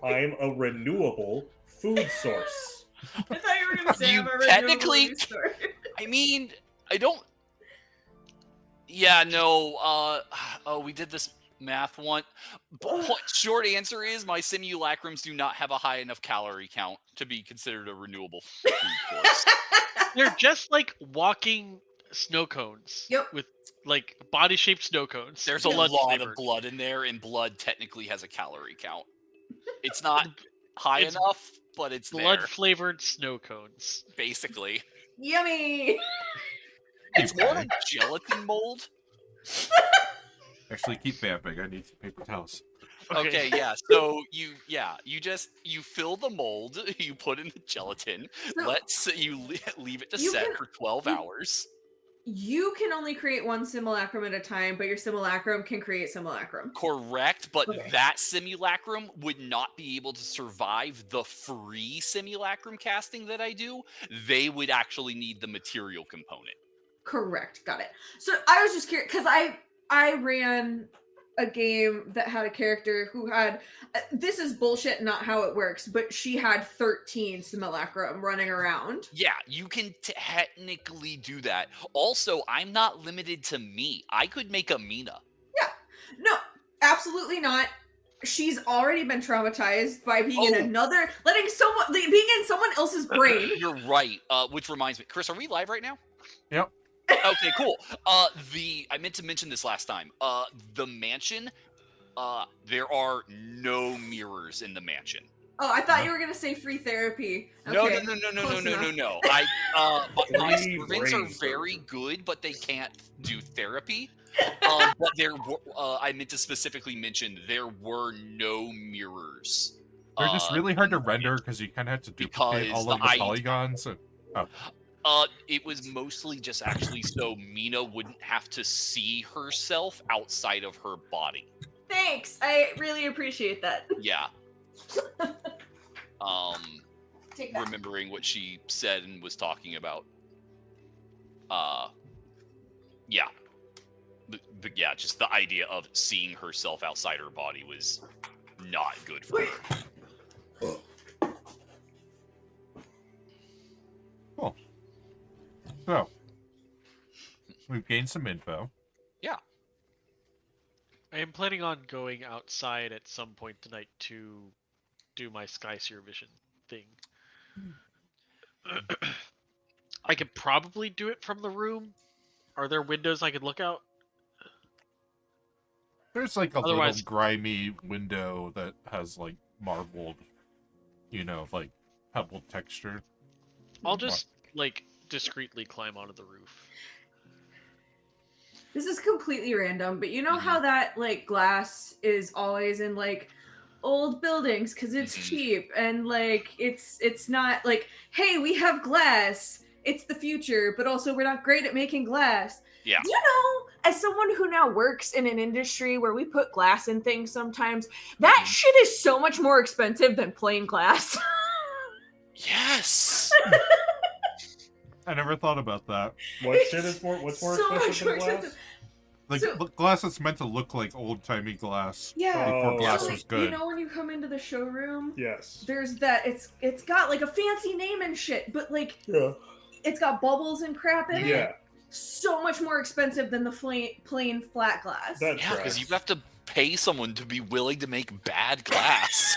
I'm a renewable food source. I thought you were gonna say You I'm a renewable technically- news story. I mean, I don't... Yeah, no, we did this math one. Short answer is my simulacrums do not have a high enough calorie count to be considered a renewable food source. They're just like walking snow cones. Yep. With like body-shaped snow cones. There's a blood lot flavored. of blood in there, and blood technically has a calorie count. It's not high It's enough, but it's there, Blood-flavored snow cones. basically. Yummy. It's more like gelatin mold. Actually, keep vamping. I need some paper towels. Okay, yeah. So you fill the mold, you put in the gelatin, So leave it to you set can- for 12 hours. You can only create one simulacrum at a time, but your simulacrum can create simulacrum. Correct, but Okay. that simulacrum would not be able to survive the free simulacrum casting that I do. They would actually need the material component. Correct. Got it. So I was just curious because I ran a game that had a character who had this is bullshit, not how it works, but she had 13 simulacrum running around. Yeah, you can technically do that. Also, I'm not limited to me. I could make a Mina. No, absolutely not. She's already been traumatized by being in Oh. another, being in someone else's brain. You're right. Which reminds me, Chris, are we live right now? Yep. Okay, cool. I meant to mention this last time. The mansion, there are no mirrors in the mansion. Oh, I thought you were gonna say free therapy. No, Okay, no. close enough. My Free students are brain very surgery. good, but they can't do therapy. But I meant to specifically mention there were no mirrors. They're just really hard to in the render because you kind of have to duplicate Because all the of the polygons. And, It was mostly just actually so Mina wouldn't have to see herself outside of her body. Thanks. I really appreciate that. Yeah. Take that. Remembering what she said and was talking about. Yeah. But yeah, just the idea of seeing herself outside her body was not good for her. so, we've gained some info. I am planning on going outside at some point tonight to do my Skyseer vision thing. I could probably do it from the room. Are there windows I could look out? There's like a Otherwise- little grimy window that has like marbled, like pebbled texture. I'll just like discreetly climb onto the roof. This is completely random, but you know how that like glass is always in like old buildings because it's cheap and like it's not like, hey, we have glass. It's the future, but also we're not great at making glass. Yeah. You know, as someone who now works in an industry where we put glass in things sometimes, that shit is so much more expensive than plain glass. Yes. I never thought about that. What shit is more? What's more So much expensive more than glass? expensive. Like So- glass that's meant to look like old-timey glass. Yeah. Before glass So, was like, good. You know when you come into the showroom, Yes. there's that it's got like a fancy name and shit, but like Yeah. it's got bubbles and crap in it. Yeah. So much more expensive than the plain flat glass. That Yeah, because tracks. you have to pay someone to be willing to make bad glass.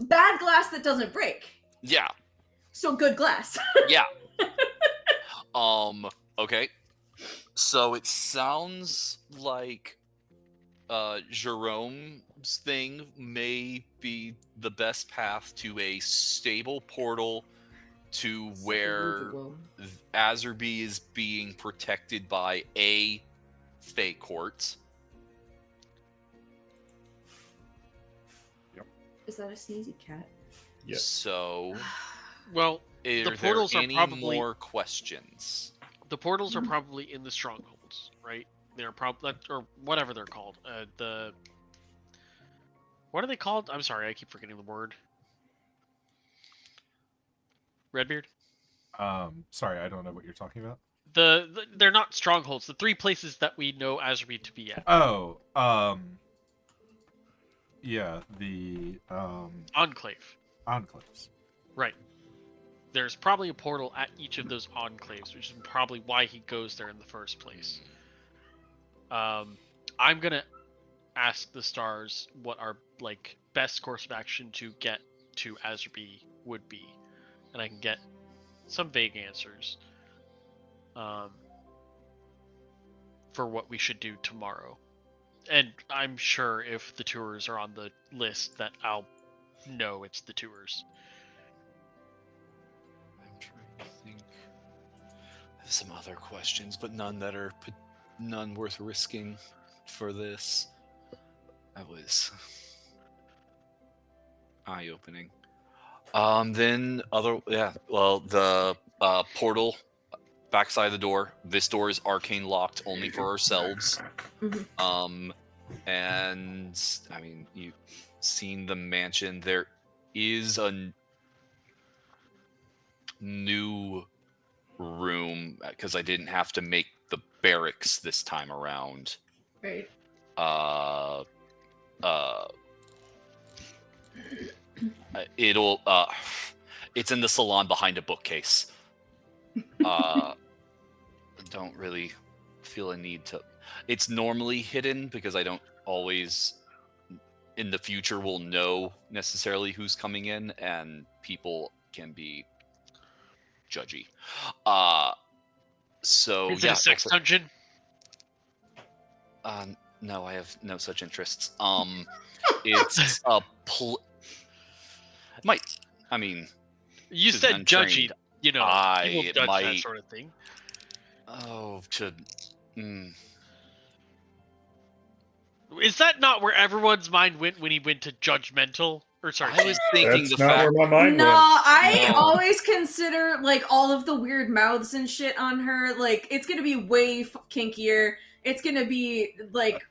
Bad glass that doesn't break. Yeah. So good glass. Yeah. Okay. So it sounds like Jerome's thing may be the best path to a stable portal to where Azerby is being protected by a Fey court. Is that a sneezy cat? Yes. So, Well, are the portals there are any probably more questions? the portals are probably in the strongholds, right? They're probably or whatever they're called. What are they called? I'm sorry, I keep forgetting the word. Redbeard. Sorry, I don't know what you're talking about. They're not strongholds. The 3 places that we know Azerby to be at. Oh, yeah, the Enclave. enclaves. Right. There's probably a portal at each of those enclaves, which is probably why he goes there in the first place. I'm gonna ask the stars what our best course of action to get to Azerby would be, and I can get some vague answers for what we should do tomorrow. And I'm sure if the tours are on the list that I'll know it's the tours. I'm trying to think. I have some other questions, but none worth risking for this. That was eye-opening. The portal backside of the door. This door is arcane locked only for ourselves. And I mean, you've seen the mansion. There is a new room because I didn't have to make the barracks this time around. Right. It's in the salon behind a bookcase. Don't really feel a need to. It's normally hidden because I don't always in the future will know necessarily who's coming in, and people can be judgy. So Is it a sex dungeon? No, I have no such interests. It's a might. I mean, You said judgy. You know, people judge that sort of thing. Oh, Is that not where everyone's mind went when he went to judgmental? Or sorry, I was thinking That's the not fact. where my mind No, went. I No. always consider all of the weird mouths and shit on her. It's gonna be way kinkier. It's gonna be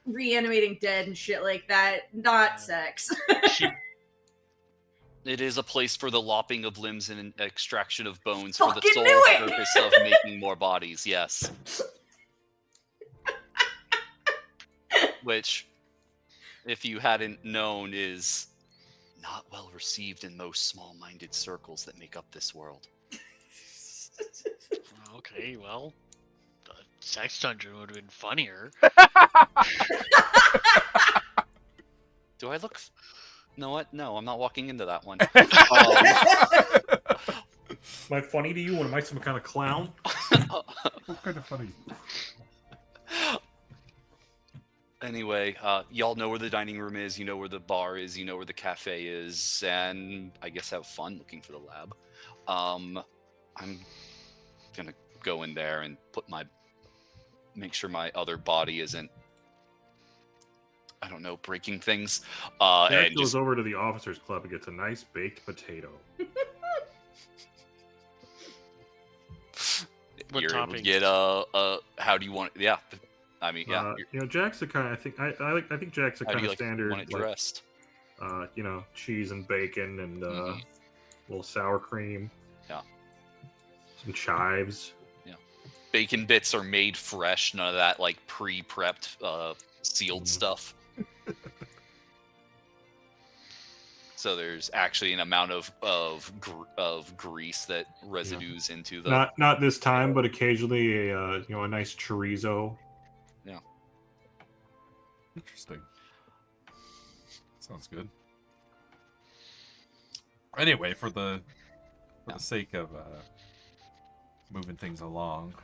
reanimating dead and shit like that. Not sex. It is a place for the lopping of limbs and extraction of bones Fucking for the sole knew it! purpose of making more bodies. Yes. Which, if you hadn't known, is not well received in most small-minded circles that make up this world. Okay, well, the sex dungeon would have been funnier. Do I look? You know what? No, I'm not walking into that one. Am I funny to you? Or am I some kind of clown? What kind of funny? Anyway, y'all know where the dining room is, you know where the bar is, you know where the cafe is, and I guess have fun looking for the lab. I'm gonna go in there and make sure my other body isn't, I don't know, breaking things. Jack And goes just over to the officers club and gets a nice baked potato. What you're able to toppings? get how do you want? Yeah, I mean, yeah. Jack's the kind. I think Jack's the How do kind you of like standard. want it dressed? Cheese and bacon and a little sour cream. Yeah. Some chives. Yeah. Bacon bits are made fresh. None of that pre-prepped sealed stuff. So there's actually an amount of grease that residues into the. Not this time, but occasionally a nice chorizo. Yeah. Interesting. Sounds good. Anyway, for the sake of moving things along,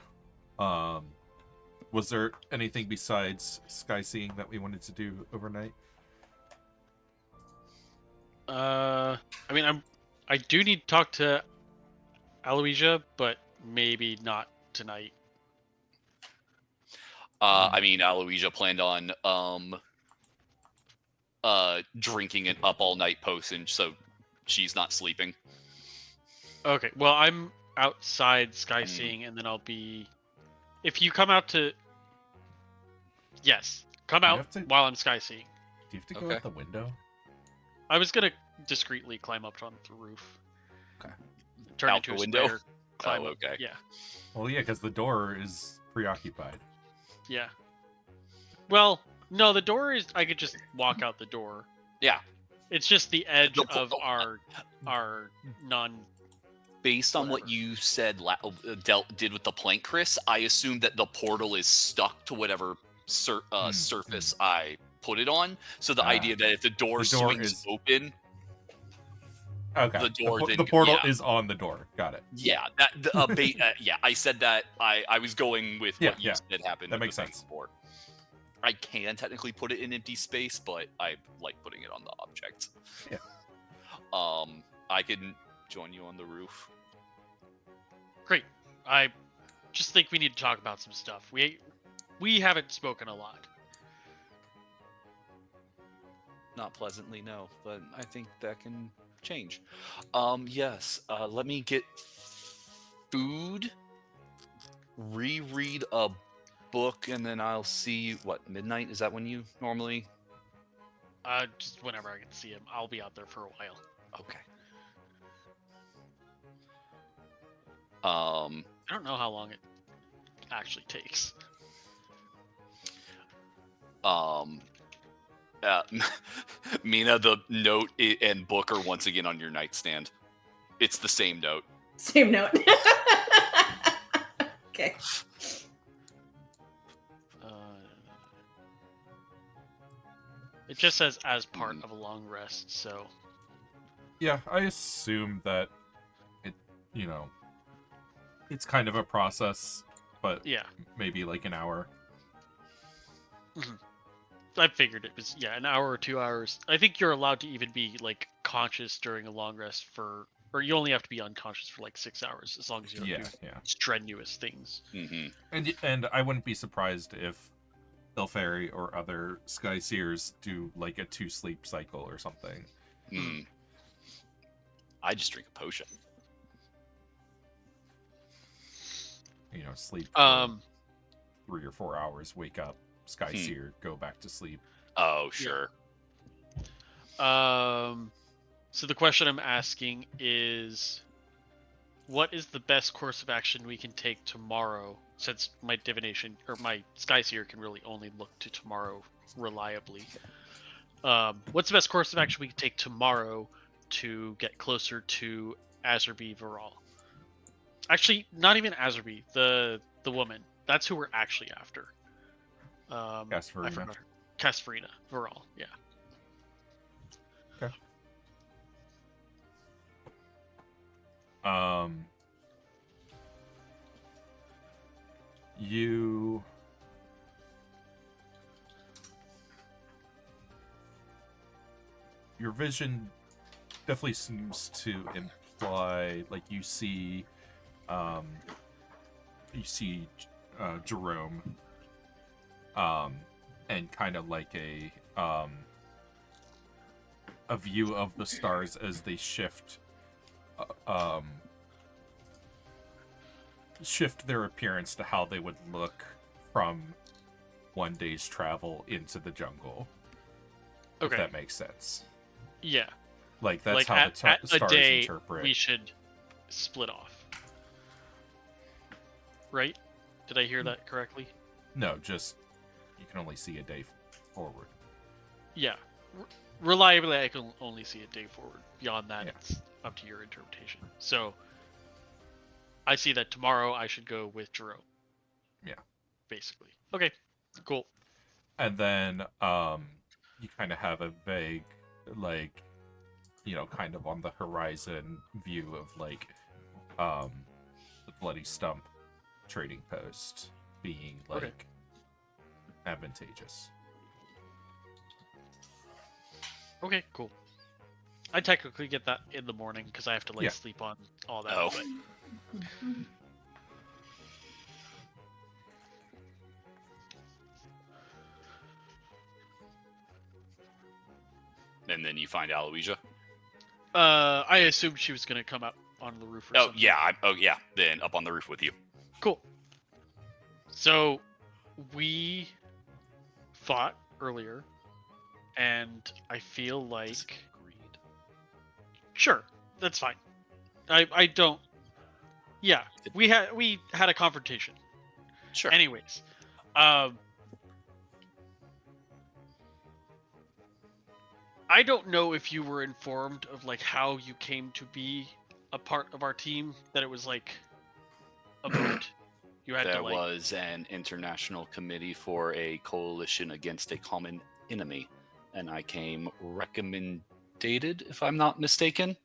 was there anything besides sky seeing that we wanted to do overnight? I mean, I do need to talk to Aloysia, but maybe not tonight. I mean, Aloysia planned on drinking an up all night potion, so she's not sleeping. Okay, well, I'm outside sky seeing, and then I'll be. If you come out to. Yes, come Do you out have to- while I'm sky seeing. Do you have to go Okay. out the window? I was gonna discreetly climb up on the roof. Okay. Turn Out into the a window? spider. Climb Oh, up. okay. Yeah, Well, yeah, because the door is preoccupied. yeah. Well, no, the door is. I could just walk out the door. Yeah. It's just the edge The- of our non. Based on what Whatever. you said, did with the plank, Chris, I assume that the portal is stuck to whatever surface I put it on. So the Ah. idea that if the door, The door swings is- open, Okay. The door the didn't- portal yeah. is on the door. Got it. yeah, yeah, I said that. I was going with what you said happened. That with makes the thing sense. Before. I can technically put it in empty space, but I like putting it on the object. Yeah. I can join you on the roof. Great. I just think we need to talk about some stuff. We haven't spoken a lot. Not pleasantly, no, but I think that can change. Yes. Let me get food, reread a book, and then I'll see what midnight is that when you normally? Just whenever I can see him, I'll be out there for a while. Okay. I don't know how long it actually takes. Mina, the note and book are once again on your nightstand. It's the same note. Same note. Okay. It just says as part of a long rest, so Yeah, I assume that it, it's kind of a process, but yeah. maybe like an hour. I figured it was an hour or 2 hours. I think you're allowed to even be like conscious during a long rest or you only have to be unconscious for like 6 hours as long as you don't do Yeah. strenuous things. Mm-hmm. And I wouldn't be surprised if Elfaivar or other Sky Seers do like a 2 sleep cycle or something. Mm. I just drink a potion. Sleep for 3 or 4 hours, wake up, Sky Hmm. Seer, go back to sleep. Oh, sure. So the question I'm asking is, what is the best course of action we can take tomorrow? Since my divination or my Sky Seer can really only look to tomorrow reliably. What's the best course of action we can take tomorrow to get closer to Azurbi Viral? Actually, not even Azurbi, the woman. That's who we're actually after. I Casfarina. forgot her. Casfarina Viral, yeah. Okay. Your vision definitely seems to imply, like, you see Jerome, and kind of like a view of the stars as they shift their appearance to how they would look from one day's travel into the jungle. Okay. If that makes sense. Yeah. Like, that's Like how at the a stars day, interpret. we should split off. Right? Did I hear that correctly? No, just you can only see a day forward. Yeah. Reliably, I can only see a day forward. Beyond that, Yeah. it's up to your interpretation. So, I see that tomorrow I should go with Jerome. Yeah. Basically. Okay. Cool. And then you kind of have a vague, like, kind of on the horizon view of like the Bloody Stump trading post being like Okay. advantageous. Okay, cool. I technically get that in the morning because I have to like Yeah. sleep on all that. Oh. But And then you find Aloysia. I assumed she was gonna come up on the roof or Oh something. yeah, then up on the roof with you. Cool. So we fought earlier, and I feel like Disagreed. sure, that's fine. I don't. Yeah, we had a confrontation. Sure. Anyways, I don't know if you were informed of like how you came to be a part of our team. That it was like a vote. You had There to like. was an international committee for a coalition against a common enemy, and I came recommended, if I'm not mistaken,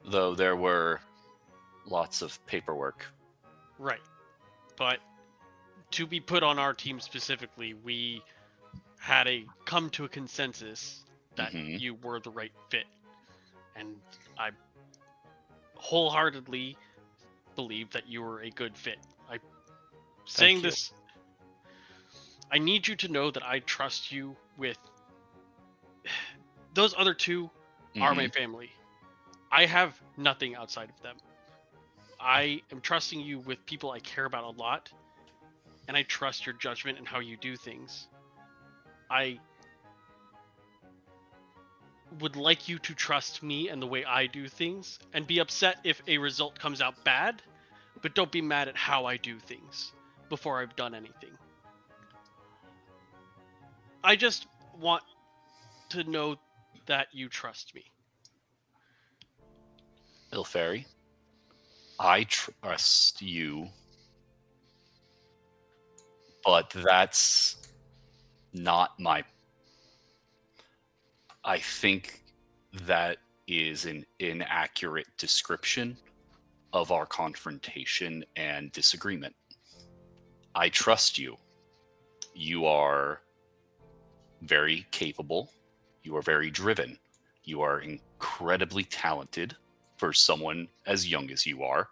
though there were lots of paperwork. Right. But to be put on our team specifically, we had come to a consensus that Mhm. you were the right fit. And I wholeheartedly believe that you were a good fit. Saying you. this, I need you to know that I trust you with those other two are my Mhm. family. I have nothing outside of them. I am trusting you with people I care about a lot, and I trust your judgment and how you do things. I would like you to trust me and the way I do things, and be upset if a result comes out bad, but don't be mad at how I do things before I've done anything. I just want to know that you trust me. Ilfairy, I trust you, but that's not my. I think that is an inaccurate description of our confrontation and disagreement. I trust you. You are very capable. You are very driven. You are incredibly talented for someone as young as you are.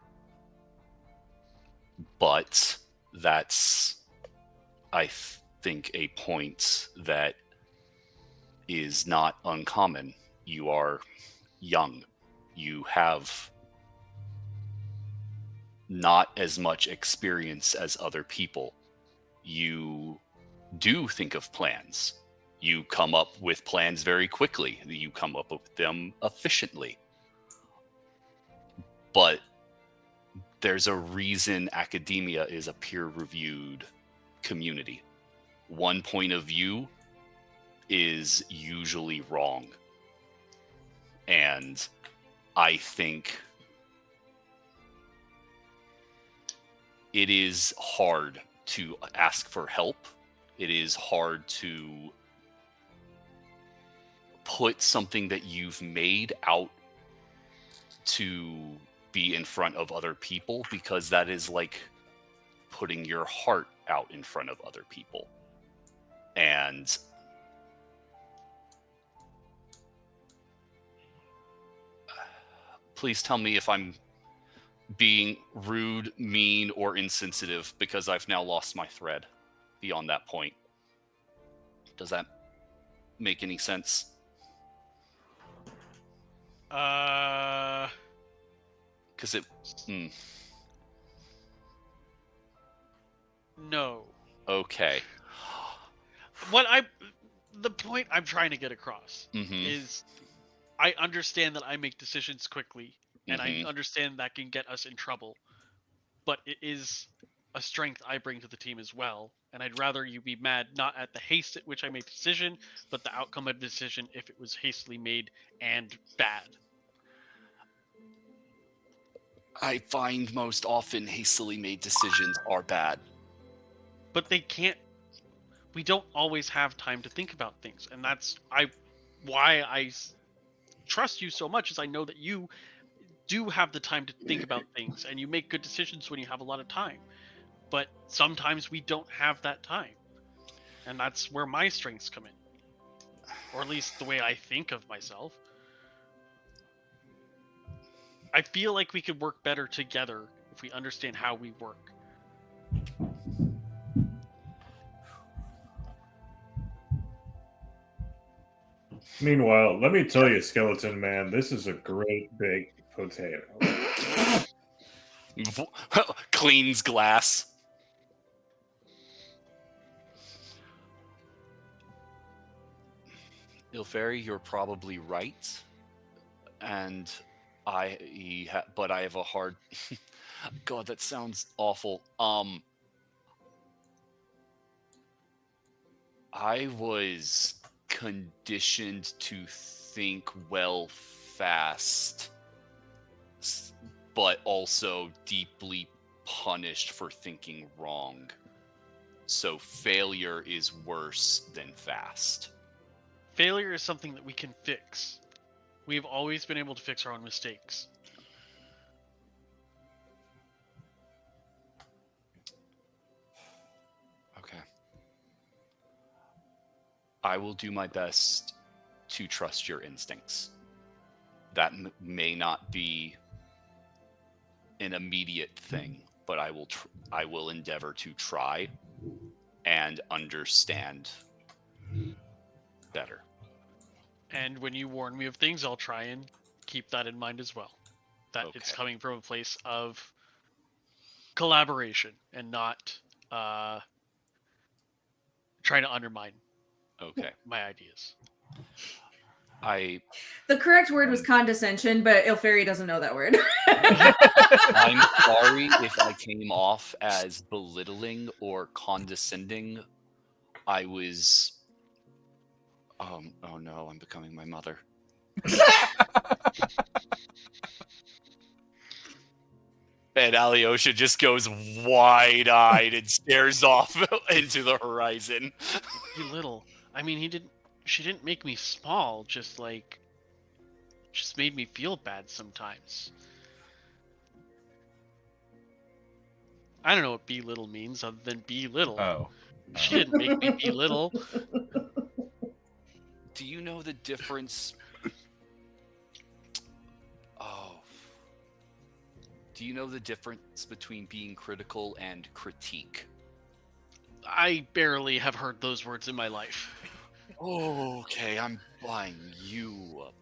But that's, I think, a point that is not uncommon. You are young. You have not as much experience as other people. You do think of plans. You come up with plans very quickly. You come up with them efficiently. But there's a reason academia is a peer-reviewed community. One point of view is usually wrong. And I think it is hard to ask for help. It is hard to put something that you've made out to be in front of other people, because that is like putting your heart out in front of other people. And please tell me if I'm being rude, mean, or insensitive, because I've now lost my thread beyond that point. Does that make any sense? Because it... No. Okay. The point I'm trying to get across Mhm. is I understand that I make decisions quickly, and I Mhm. understand that can get us in trouble, but it is a strength I bring to the team as well, and I'd rather you be mad not at the haste at which I made the decision, but the outcome of the decision if it was hastily made and bad. I find most often hastily made decisions are bad. But we don't always have time to think about things, and that's why I trust you so much is I know that you do have the time to think about things and you make good decisions when you have a lot of time. But sometimes we don't have that time. And that's where my strengths come in. Or at least the way I think of myself. I feel like we could work better together if we understand how we work. Meanwhile, let me tell you, Skeleton Man, this is a great big potato. Cleans glass. Ilfari, you're probably right, and but I have a hard. God, that sounds awful. I was conditioned to think well fast, but also deeply punished for thinking wrong. So failure is worse than fast. Failure is something that we can fix. We've always been able to fix our own mistakes. Okay. I will do my best to trust your instincts. That may not be an immediate thing, but I will endeavor to try and understand better. And when you warn me of things, I'll try and keep that in mind as well. That it's Okay. coming from a place of collaboration and not trying to undermine Okay. my ideas. The correct word was condescension, but Ilfari doesn't know that word. I'm sorry if I came off as belittling or condescending. I was... oh no, I'm becoming my mother. And Alyosha just goes wide-eyed and stares off into the horizon. Belittle. I mean, she didn't make me small, just made me feel bad sometimes. I don't know what belittle means other than belittle. Oh. She didn't make me belittle. Do you know the difference? Do you know the difference between being critical and critique? I barely have heard those words in my life. Okay, I'm buying you up.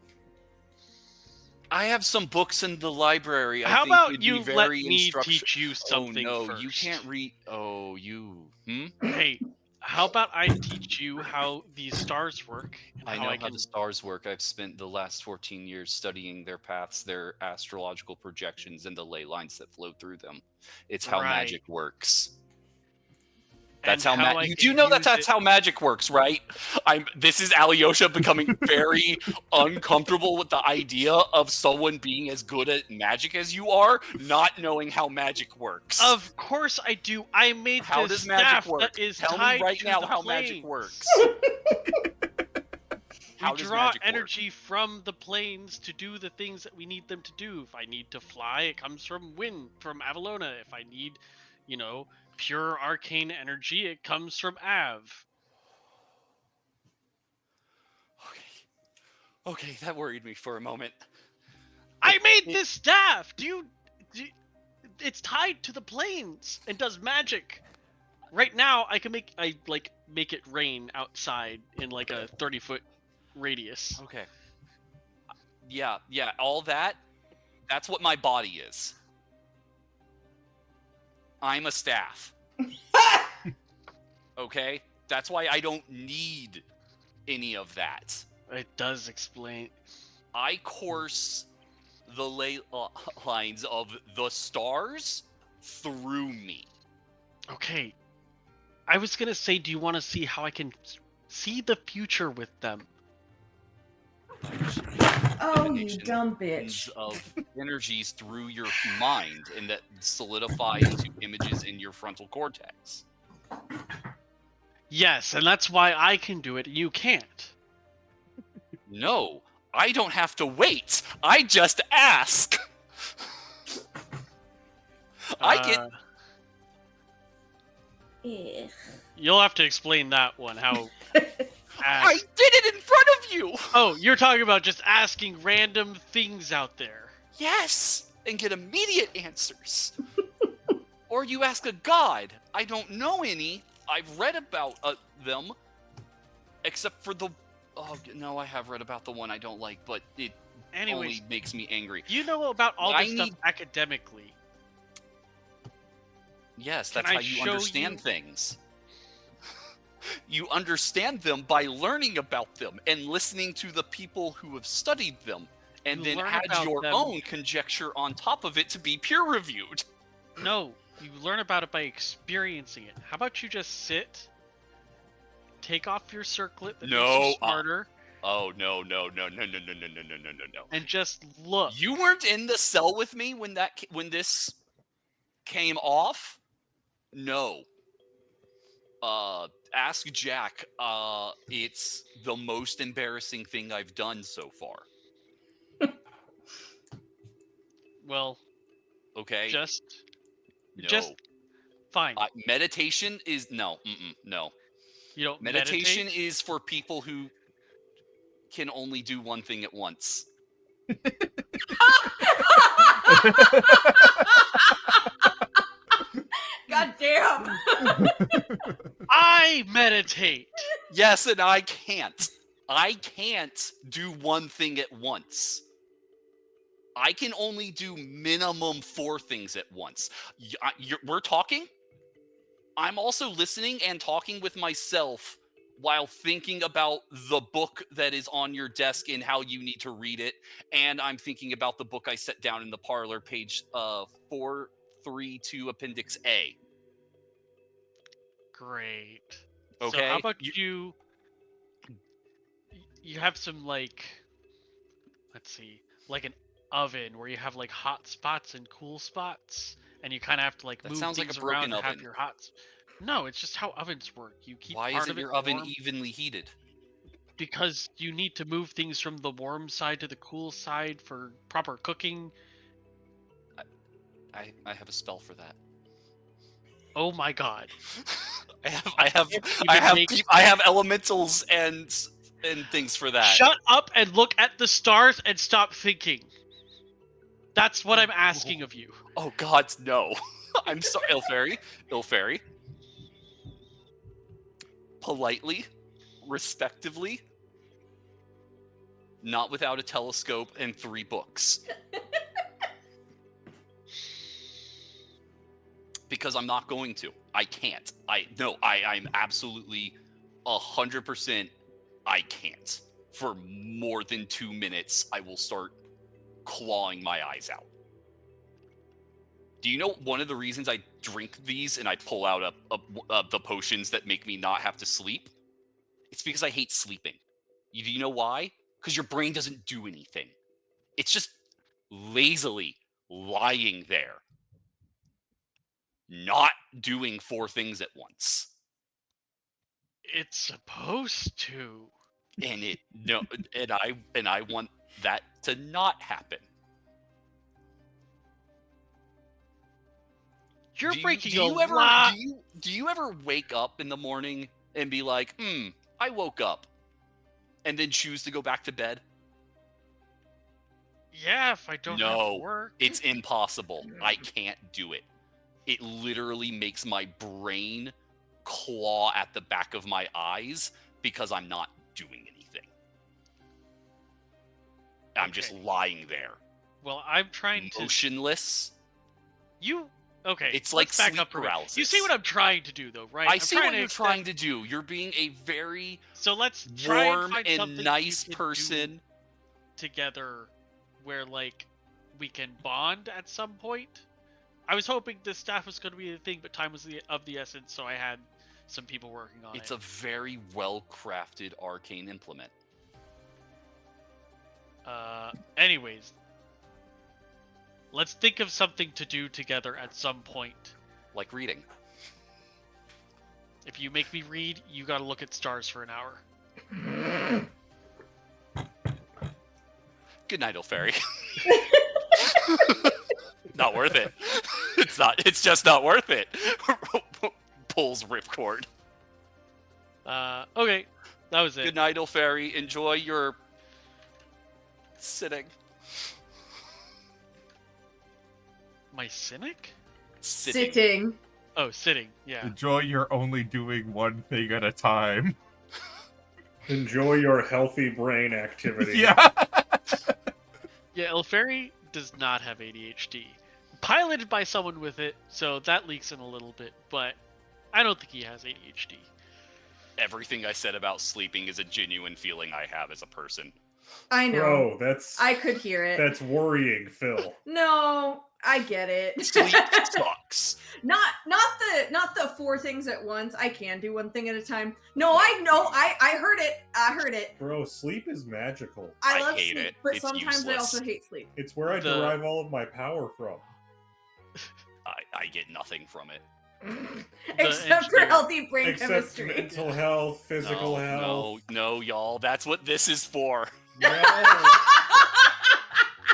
I have some books in the library. How think about would you be very let me teach you something Oh no, first? you can't read. Oh, you. Hey, how about I teach you how these stars work? And I how know I how can... the stars work. I've spent the last 14 years studying their paths, their astrological projections, and the ley lines that flow through them. It's how magic works. That's and how you do know that's how magic works, right? This is Alyosha becoming very uncomfortable with the idea of someone being as good at magic as you are, not knowing how magic works. Of course I do. I made How this does magic staff work? that is Tell tied me right to now the how planes. magic works. We draw energy from the planes to do the things that we need them to do. If I need to fly, it comes from wind, from Avalona. If I need, pure arcane energy, it comes from Av. Okay, that worried me for a moment. I made this staff! It's tied to the planes and does magic. Right now, I can make it rain outside in like a 30-foot radius. Okay. Yeah, all that's what my body is. I'm a staff. Okay? That's why I don't need any of that. It does explain. I course the ley lines of the stars through me. Okay. I was gonna say, do you want to see how I can see the future with them? Oh, you dumb bitch. Of energies through your mind, and that solidify into images in your frontal cortex. Yes, and that's why I can do it and you can't. No, I don't have to wait. I just ask. I get. Ugh. You'll have to explain that one. How? I did it in front of you. Oh, you're talking about just asking random things out there. Yes, and get immediate answers. Or you ask a god. I don't know any. I've read about them, except for the. Oh no, I have read about the one I don't like, but it Anyways, only makes me angry. you know about all I this stuff need- academically. Yes, Can that's I how you show understand you? things. You understand them by learning about them and listening to the people who have studied them, and You then learn add about your them- own conjecture on top of it to be peer-reviewed. No, you learn about it by experiencing it. How about you just sit, take off your circlet that makes No, you smarter, Oh no, and just look. You weren't in the cell with me when this came off? No. Ask Jack. It's the most embarrassing thing I've done so far. Well, Okay? just no. fine. Meditation is no. No. You don't Meditation meditate? is for people who can only do one thing at once. God damn. I meditate. Yes, and I can't. I can't do one thing at once. I can only do minimum 4 things at once. We're talking. I'm also listening and talking with myself while thinking about the book that is on your desk and how you need to read it. And I'm thinking about the book I set down in the parlor, page 432, Appendix A. Great. Okay. So how about you have some, like, let's see, like an oven where you have like hot spots and cool spots, and you kind of have to like That move sounds like things a broken around to have oven. your hots. No, it's just how ovens work. You keep Why part isn't of it your oven warm evenly heated? because you need to move things from the warm side to the cool side for proper cooking. I have a spell for that. Oh my god. I have elementals and things for that. Shut up and look at the stars and stop thinking. That's what I'm asking of you. Oh God, no! I'm sorry, Ilfairy. Politely, respectively, not without a telescope and 3 books. Because I'm not going to. I can't. I'm absolutely 100%. I can't. For more than 2 minutes, I will start clawing my eyes out. Do you know one of the reasons I drink these and I pull out the potions that make me not have to sleep? It's because I hate sleeping. Do you know why? Because your brain doesn't do anything. It's just lazily lying there, not doing 4 things at once. It's supposed to. And I want that to not happen. You're breaking do you a ever lot. do you ever wake up in the morning and be like, I woke up, and then choose to go back to bed? Yeah, if I don't have No, to work. it's impossible. I can't do it. It literally makes my brain claw at the back of my eyes because I'm not doing anything. I'm just lying there, Well, I'm trying to. motionless. Okay. It's let's like back sleep up for a minute. paralysis. You see what I'm trying to do, though, right? I I'm see what to you're extend- trying to do. You're being a very So let's try warm and find and something nice we can do person. together, where like we can bond at some point. I was hoping this staff was going to be the thing, but time was of the essence, so I had some people working on It's it. a very well-crafted arcane implement. Anyways, let's think of something to do together at some point. Like reading. If you make me read, you gotta look at stars for an hour. Good night, Elfairy. Not worth it. It's not. It's just not worth it. Pulls ripcord. Okay, that was it. Good night, Elfairy. Enjoy your sitting. My cynic? Sitting. Oh, sitting. Yeah. Enjoy you're only doing one thing at a time. Enjoy your healthy brain activity. Yeah. Yeah, Elfairy does not have ADHD. Piloted by someone with it, so that leaks in a little bit, but I don't think he has ADHD. Everything I said about sleeping is a genuine feeling I have as a person. I know. Bro, that's I could hear it. that's worrying, Phil. No, I get it. Sleep sucks. Not the 4 things at once. I can do one thing at a time. No, I know. I heard it. I heard it. Bro, sleep is magical. I I love hate sleep, it. but It's sometimes I useless. also hate sleep. It's where I The- derive all of my power from. I get nothing from it. Except for engineer- healthy brain Except chemistry. mental health, physical health. No, y'all. That's what this is for. No.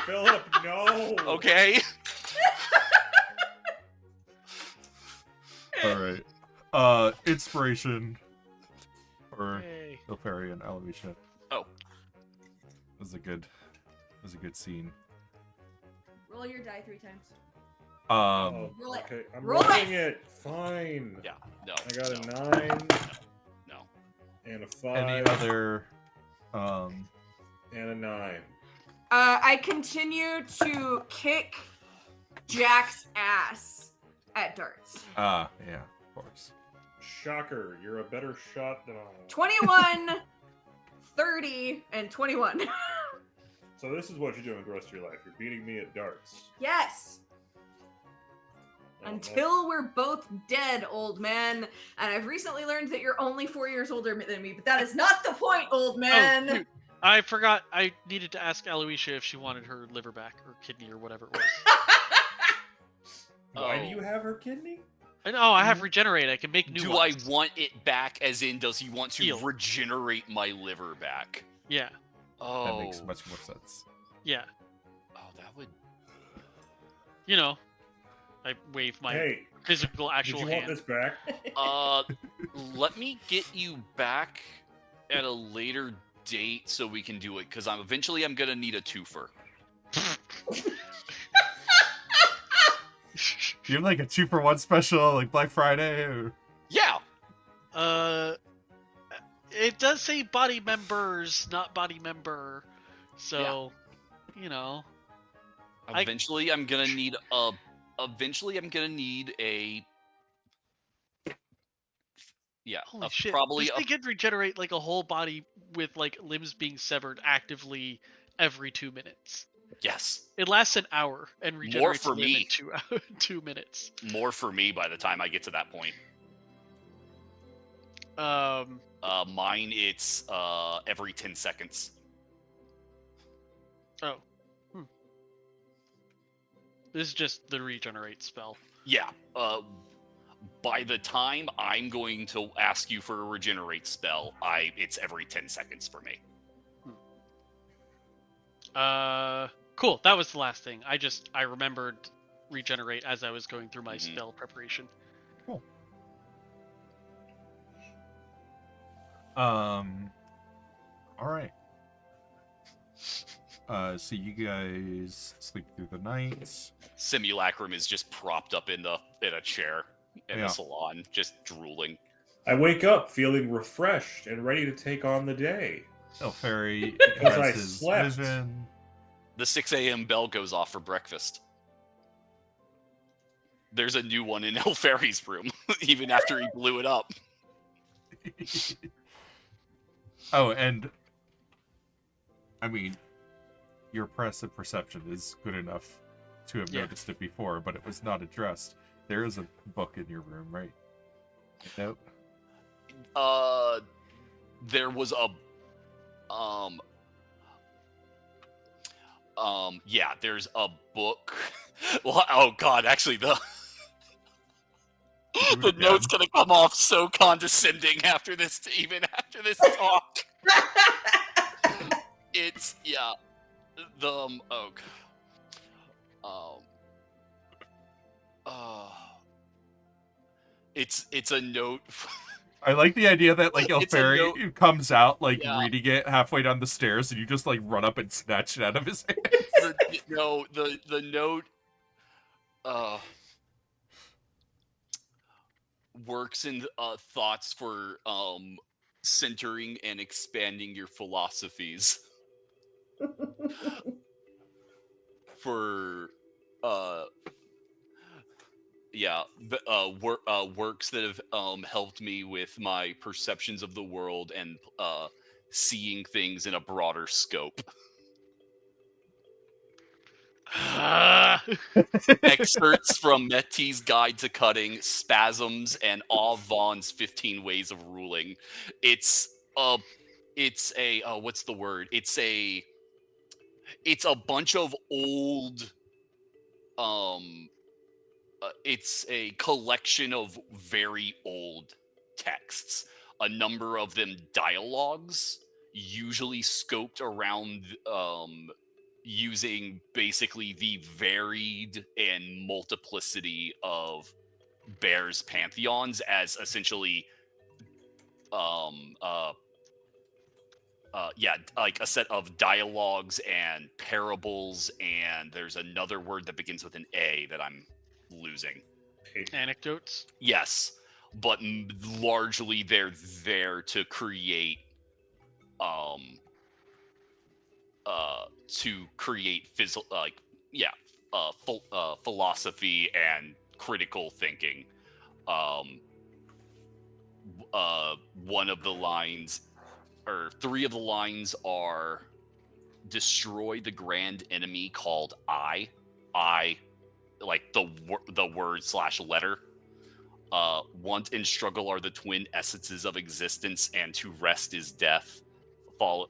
Philip, no. Okay. All right. Inspiration for Yay. Elfairy and Aloysia. Oh. Was a good scene. Roll your die 3 times. Oh, Roll it. okay, I'm Roll it. rolling it. Fine. Yeah. No. I got no, a 9 No. and a 5 Any other and a 9. I continue to kick Jack's ass at darts. yeah, of course. Shocker, you're a better shot than I am. 21, 30, and 21. So this is what you're doing the rest of your life. You're beating me at darts. Yes. Oh, Until we're both dead, old man. And I've recently learned that you're only 4 years older than me, but that is not the point, old man. Oh, dude, I forgot. I needed to ask Aloysia if she wanted her liver back or kidney or whatever it was. Why do Oh. you have her kidney? And I have regenerate. I can make new Do ones. I want it back? As in, does he want to Heal. regenerate my liver back? Yeah. Oh. That makes much more sense. Yeah. Oh, that would. You know, I wave my Hey, physical did actual you want hand. this back? Let me get you back at a later date so we can do it, because I'm gonna need a twofer. You have like a 2-for-1 special, like Black Friday. Or... Yeah. It does say body members, not body member. So, you know. Eventually, I'm gonna need a. Eventually, I'm gonna need a. Yeah. Holy shit. Probably. This thing can regenerate like a whole body with like limbs being severed actively every 2 minutes. Yes. It lasts an hour and regenerates for a limb me. in 2 minutes. More for me by the time I get to that point. Mine, it's every 10 seconds. Oh. This is just the regenerate spell. Yeah. By the time I'm going to ask you for a regenerate spell, it's every 10 seconds for me. Cool. That was the last thing. I remembered regenerate as I was going through my Mhm. spell preparation. All right. So you guys sleep through the night. Simulacrum is just propped up in a chair in Yeah. the salon, just drooling. I wake up feeling refreshed and ready to take on the day. Elfairy Because I has his slept. vision. The 6 a.m. bell goes off for breakfast. There's a new one in Elfairy's room, even after he blew it up. Oh, and I mean, your passive perception is good enough to have Yeah. noticed it before, but it was not addressed. There is a book in your room, right? Nope. There was a yeah, there's a book. Well, oh god, actually the the Yeah. note's gonna come off so condescending after this talk. It's yeah. the oh, um, uh, it's a note. I like the idea that like It's a note. Elfairy comes out like Yeah. reading it halfway down the stairs, and you just like run up and snatch it out of his hand. The note works in thoughts for centering and expanding your philosophies for works that have helped me with my perceptions of the world and seeing things in a broader scope. Excerpts from Metti's Guide to Cutting, Spasms, and Aw Vaughn's 15 Ways of Ruling. It's a what's the word? It's a bunch of old it's a collection of very old texts. A number of them dialogues, usually scoped around using basically the varied and multiplicity of Bear's pantheons as essentially like a set of dialogues and parables, and there's another word that begins with an A that I'm losing. Anecdotes? Yes, but largely they're there to create philosophy and critical thinking. One of the lines, or three of the lines, are destroy the grand enemy called I, like the word / letter. Want and struggle are the twin essences of existence, and to rest is death.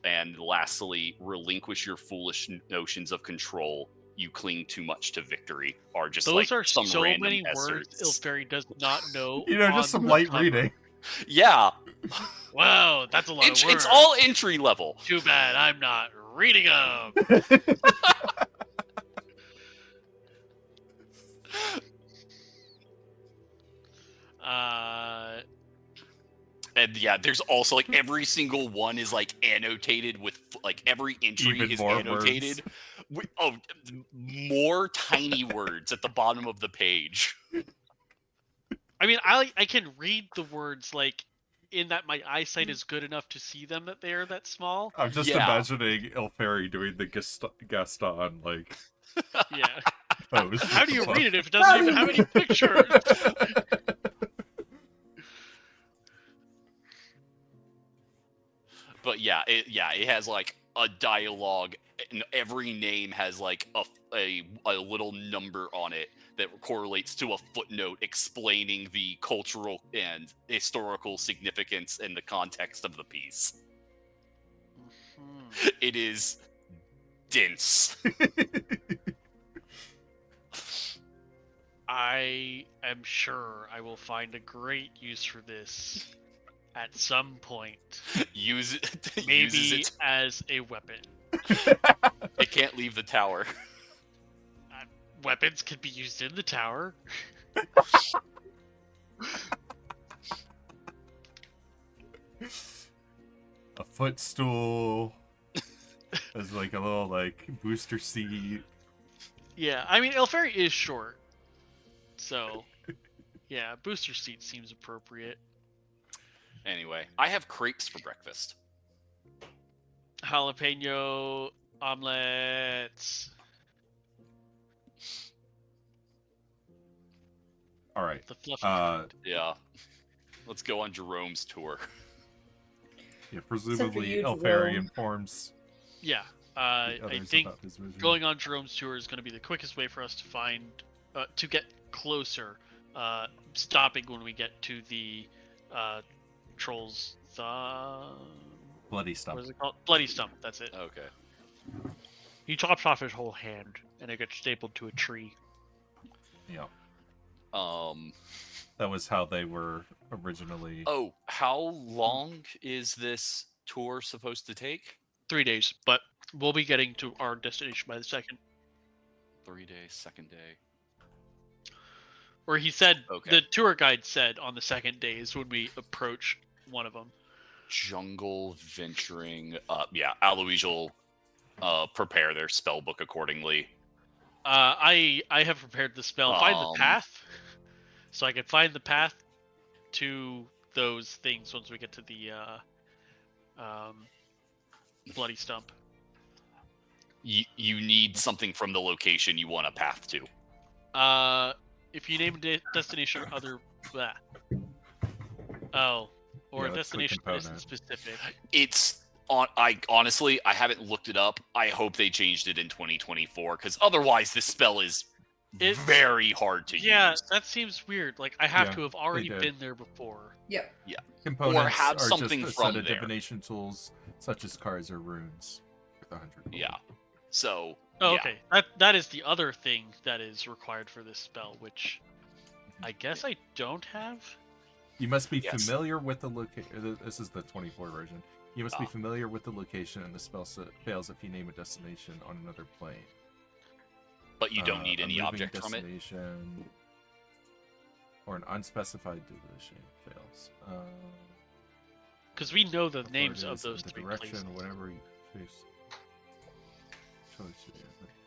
And lastly, relinquish your foolish notions of control. You cling too much to victory. Are just Those like are some so random many words excerpts. Ilfairy does not know. You know, on just some the light cover. reading. Yeah, Wow, that's a lot of words. it's all entry level. Too bad I'm not reading them. And yeah, there's also like every single one is like annotated with like every entry Even is more annotated. More tiny words at the bottom of the page. I mean, I can read the words like in that my eyesight is good enough to see them that they are that small. I'm just Yeah. imagining Elfairy doing the Gaston like Yeah. pose. How do you with the read it if it doesn't even have any pictures? But yeah, it has like a dialogue, and every name has like a little number on it that correlates to a footnote explaining the cultural and historical significance and the context of the piece. It is dense. I am sure I will find a great use for this at some point. Use it. Maybe Uses it. as a weapon. It can't leave the tower. Weapons can be used in the tower. A footstool. As like a little like booster seat. Yeah, I mean, Elfairy is short. So, yeah, booster seat seems appropriate. Anyway, I have crepes for breakfast. Jalapeno omelets. All right. The fluffy kind. Yeah. Let's go on Jerome's tour. Yeah, presumably you, Elfairy Jerome. informs Yeah, the I others think about his vision. going on Jerome's tour is going to be the quickest way for us to find, to get closer. Stopping when we get to the trolls. Bloody What stump. is it called? Bloody stump. That's it. Okay. He chops off his whole hand, and it gets stapled to a tree. Yeah. Um. That was how they were originally. Oh, how long is this tour supposed to take? 3 days, but we'll be getting to our destination by the second. 3 days, second day. Or he said, Okay. the tour guide said on the second day is when we approach one of them. Jungle venturing. Yeah, Aloysius will prepare their spell book accordingly. I have prepared the spell, find the Um, path, so I can find the path to those things once we get to the bloody stump. You need something from the location you want a path to. If you name a destination other, blah. Oh, or Yeah, a that's the destination that isn't component. specific. It's on. I honestly, I haven't looked it up. I hope they changed it in 2024 because otherwise, this spell is It's- very hard to Yeah, use. that seems weird. Like I have Yeah, to have they already did. been there before. Yep. Components have are something just a from set of there. divination tools, such as cards or runes, with 100 gold. Yeah. So. Oh, yeah. okay. That is the other thing that is required for this spell, which I guess I don't have. You must be Yes. familiar with the location. This is the 24 version. You must be Ah. familiar with the location, and the spell fails if you name a destination on another plane. But you don't need A any moving object from it. destination or an unspecified divination fails. Because we know the How far names it of is, those the three direction, places. whatever you face.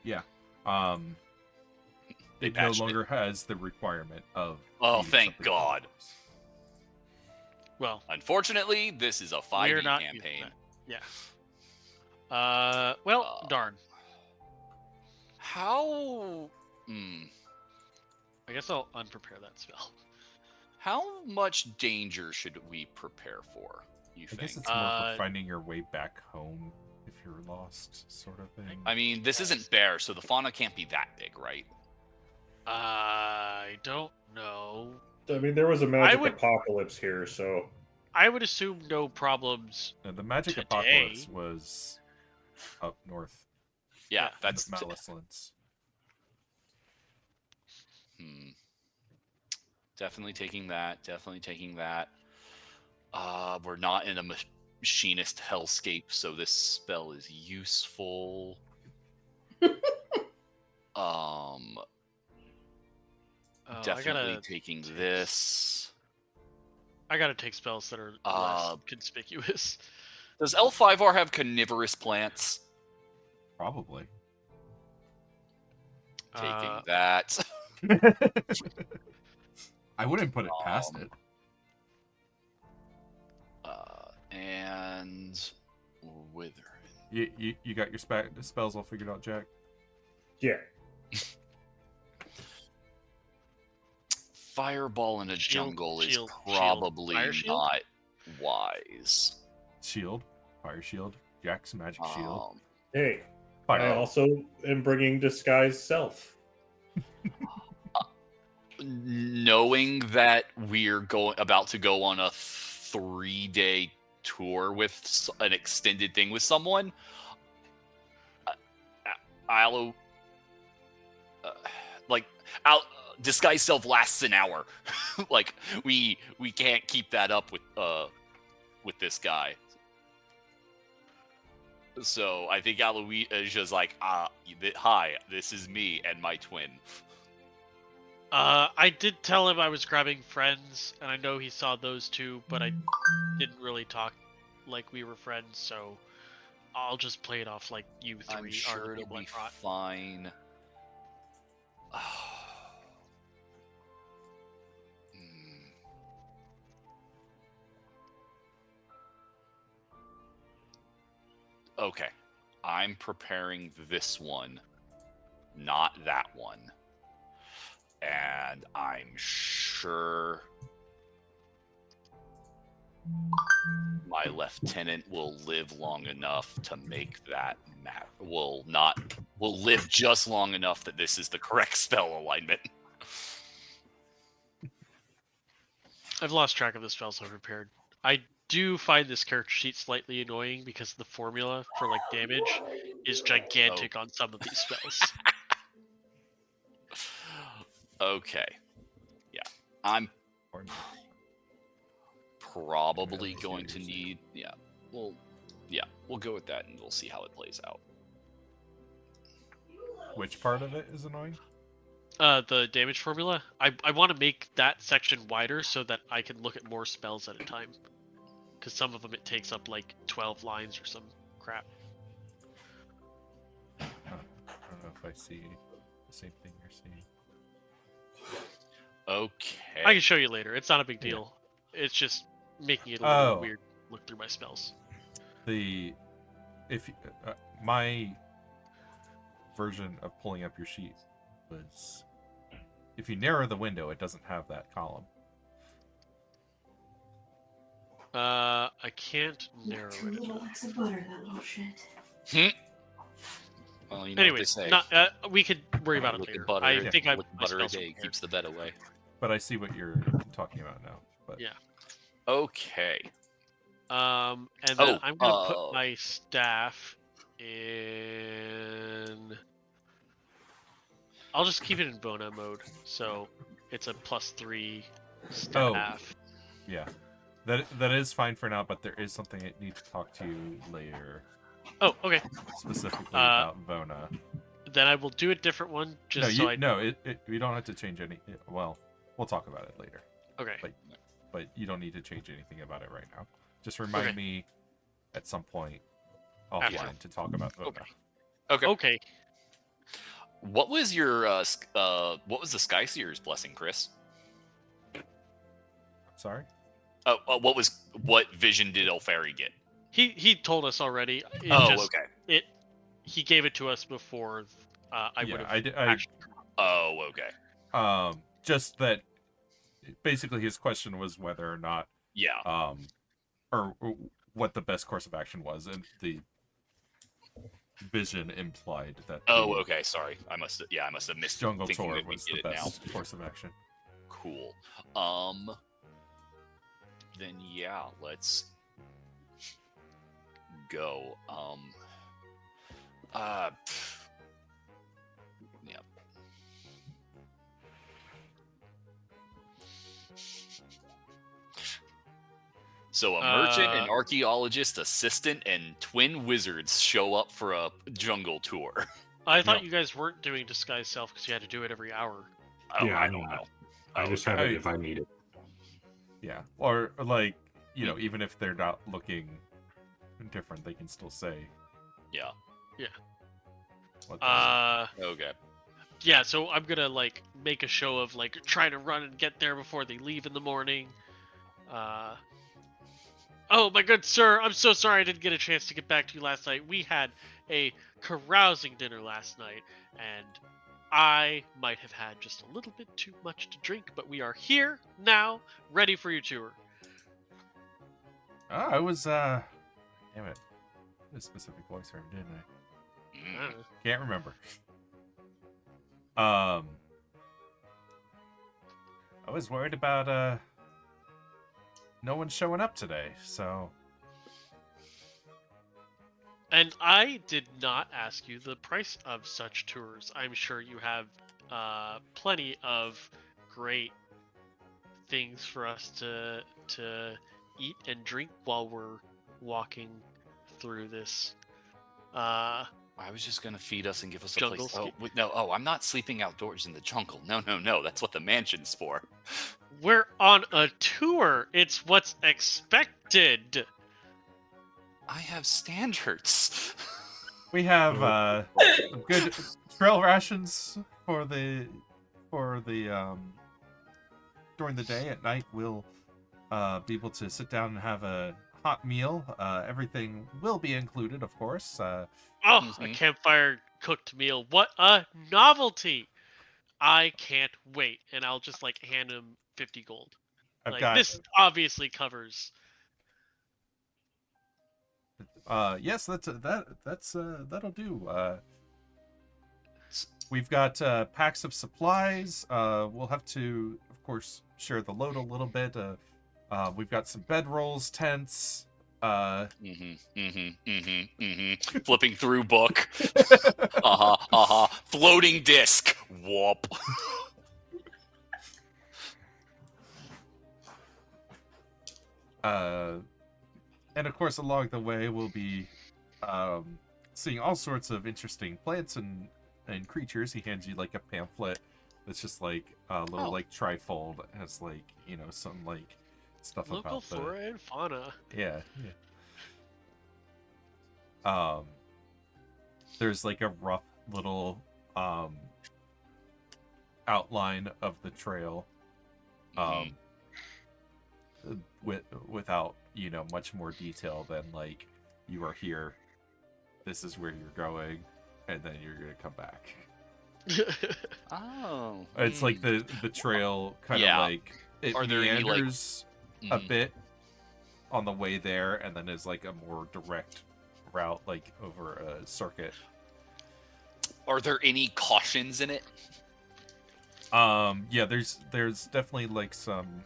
Yeah. They It no patched it. longer has the requirement of. Oh, needing thank something God. from those. Well, Unfortunately, this is a 5e we're not using campaign. that. Yeah. Well, darn. How? I guess I'll unprepare that spell. How much danger should we prepare for? You I guess think? it's more for finding your way back home if you're lost, sort of thing. I mean, this isn't bear, so the fauna can't be that big, right? I don't know. I mean, there was a magic would- apocalypse here, so I would assume no problems. The magic Today- apocalypse was up north. Yeah, Yeah. that's the Malicelands. Definitely taking that. Definitely taking that. We're not in a machinist hellscape, so this spell is useful. Oh, Definitely I gotta taking this. take spells that are Uh, less conspicuous. Does Elfaivar have carnivorous plants? Probably. Taking that. I wouldn't put it past it. And wither. You got your spells all figured out, Jack? yeah. Fireball in a jungle is shield, probably fire shield? not wise. Shield, fire shield, Jack's magic shield. Hey, Fire. I also am bringing disguise self. Knowing that we're about to go on a 3-day tour with an extended thing with someone, disguise self lasts an hour. Like we can't keep that up with this guy. So I think Alois is just like, hi, this is me and my twin. I did tell him I was grabbing friends, and I know he saw those two, but I didn't really talk like we were friends, so I'll just play it off like you three I'm are sure the it'll people I be brought. fine. Okay, I'm preparing this one, not that one. And I'm sure my lieutenant will live long enough to make that map. Will live just long enough that this is the correct spell alignment. I've lost track of the spells I've prepared. I do find this character sheet slightly annoying because the formula for like damage is gigantic on some of these spells. Okay. Yeah. I'm probably Yeah, going to seriously. need... Yeah. Well, Yeah, we'll go with that, and we'll see how it plays out. Which part of it is annoying? The damage formula. I want to make that section wider so that I can look at more spells at a time. Because some of them it takes up like 12 lines or some crap. I don't know if I see the same thing you're seeing. Okay. I can show you later. It's not a big Yeah. deal. It's just making it a little Oh. weird to look through my spells. My version of pulling up your sheet was, if you narrow the window, it doesn't have that column. I can't narrow Too it. little X of butter, that little shit. Well, you know Anyways, what they say. not, we could worry about it Lick the later. butter, I think I lick the my butter a spells are day prepared. keeps the vet away. But I see what you're talking about now. But Yeah. Okay. And then I'm gonna Oh. put my staff in. I'll just keep it in Bona mode, so it's a +3 staff. yeah, that is fine for now. But there is something I need to talk to you later, Oh, okay. specifically about Vona. Then I will do a different one just You don't have to change any. Well, we'll talk about it later. Okay. But you don't need to change anything about it right now. Just remind me at some point offline to talk about Vona. Okay. What was your what was the Sky Seer's blessing, Chris? Sorry. What vision did Elfaivar get? He told us already. Okay. He gave it to us before I would have. Okay. Just that. Basically, his question was whether or not. Yeah. Or what the best course of action was, and the vision implied that. Okay. Sorry, I must have missed. Jungle thinking Tour that we was did the it now. best course of action. Cool. Then yeah, let's go. Yeah. So a merchant, an archaeologist, assistant, and twin wizards show up for a jungle tour. I thought you guys weren't doing disguise self because you had to do it every hour. Oh, Yeah, I I'm don't not. know. I just have it if I need it. Yeah, or like even if they're not looking different, they can still say. Yeah. Okay. Yeah, so I'm gonna make a show of trying to run and get there before they leave in the morning. Oh my good sir, I'm so sorry I didn't get a chance to get back to you last night. We had a carousing dinner last night, and I might have had just a little bit too much to drink, but we are here now, ready for your tour. I was damn it, a specific voice for him, didn't I? Can't remember. I was worried about no one showing up today, so. And I did not ask you the price of such tours. I'm sure you have plenty of great things for us to eat and drink while we're walking through this. I was just gonna feed us and give us a Jungle place. I'm not sleeping outdoors in the jungle. No. That's what the mansion's for. We're on a tour. It's what's expected. I have standards. We have good trail rations for the during the day. At night, we'll be able to sit down and have a hot meal. Everything will be included, of course. A campfire cooked meal. What a novelty! I can't wait. And I'll just hand him 50 gold. This obviously covers. Yes, that'll do. We've got packs of supplies. We'll have to, of course, share the load a little bit. We've got some bedrolls, tents. Flipping through book. Floating disc. Whoop. And of course, along the way, we'll be seeing all sorts of interesting plants and creatures. He hands you like a pamphlet that's just like a little like trifold. It has like some like stuff Local about the flora and fauna. yeah. There's like a rough little outline of the trail. Without much more detail than like you are here, this is where you're going, and then you're gonna come back. Oh. It's like the trail kind of Yeah. like it Are there any, like- meanders a bit on the way there, and then is like a more direct route like over a circuit. Are there any cautions in it? Yeah, there's definitely like some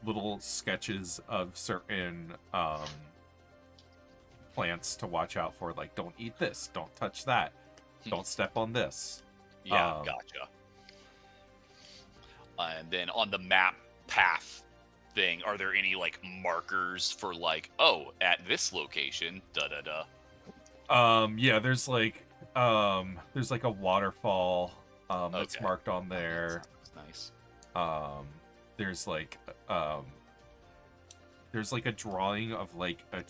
little sketches of certain plants to watch out for, like don't eat this, don't touch that, don't step on this. Yeah, gotcha. And then on the map path thing, are there any like markers for like, oh, at this location, da da da? Yeah, there's like a waterfall that's Okay. marked on there. Nice. There's like a drawing of like a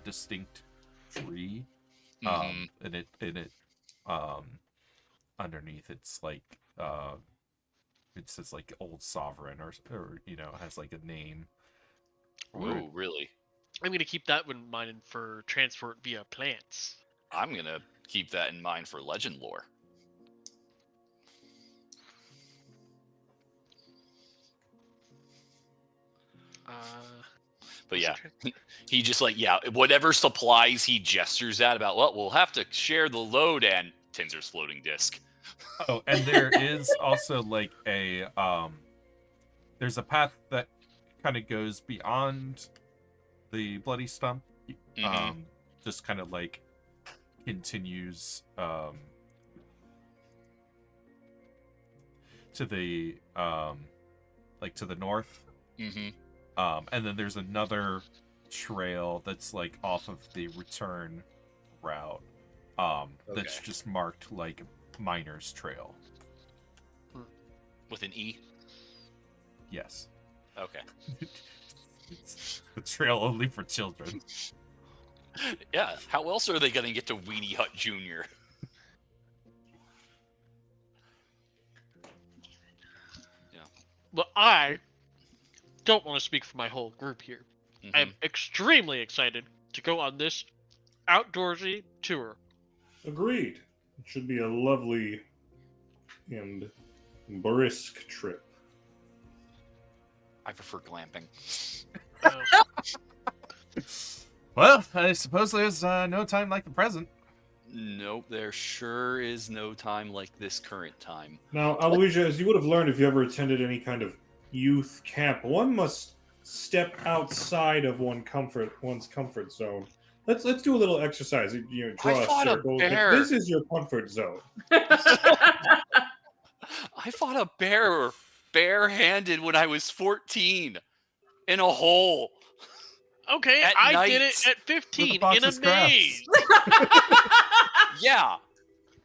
distinct tree. And it underneath it's like it says like old sovereign or has like a name. Ooh, really? I'm gonna keep that in mind for transport via plants. I'm gonna keep that in mind for legend lore. But yeah, he just like, whatever supplies he gestures at about, well, we'll have to share the load, and Tinser's floating disc. Oh, and there is also like there's a path that kind of goes beyond the bloody stump. Just kind of like continues to the to the north. And then there's another trail that's like off of the return route. That's just marked like Miner's Trail. With an E? Yes. Okay. It's a trail only for children. Yeah, how else are they gonna get to Weenie Hut Jr.? But I don't want to speak for my whole group here. I am extremely excited to go on this outdoorsy tour. Agreed. It should be a lovely and brisk trip. I prefer glamping. Well, I suppose there's no time like the present. Nope, there sure is no time like this current time. Now, Aloysia, as you would have learned if you ever attended any kind of youth camp, one must step outside of one's comfort zone. Let's do a little exercise. Draw a circle. This is your comfort zone. I fought a bear barehanded when I was 14 in a hole. Okay, I did it at 15 in a maze. Yeah,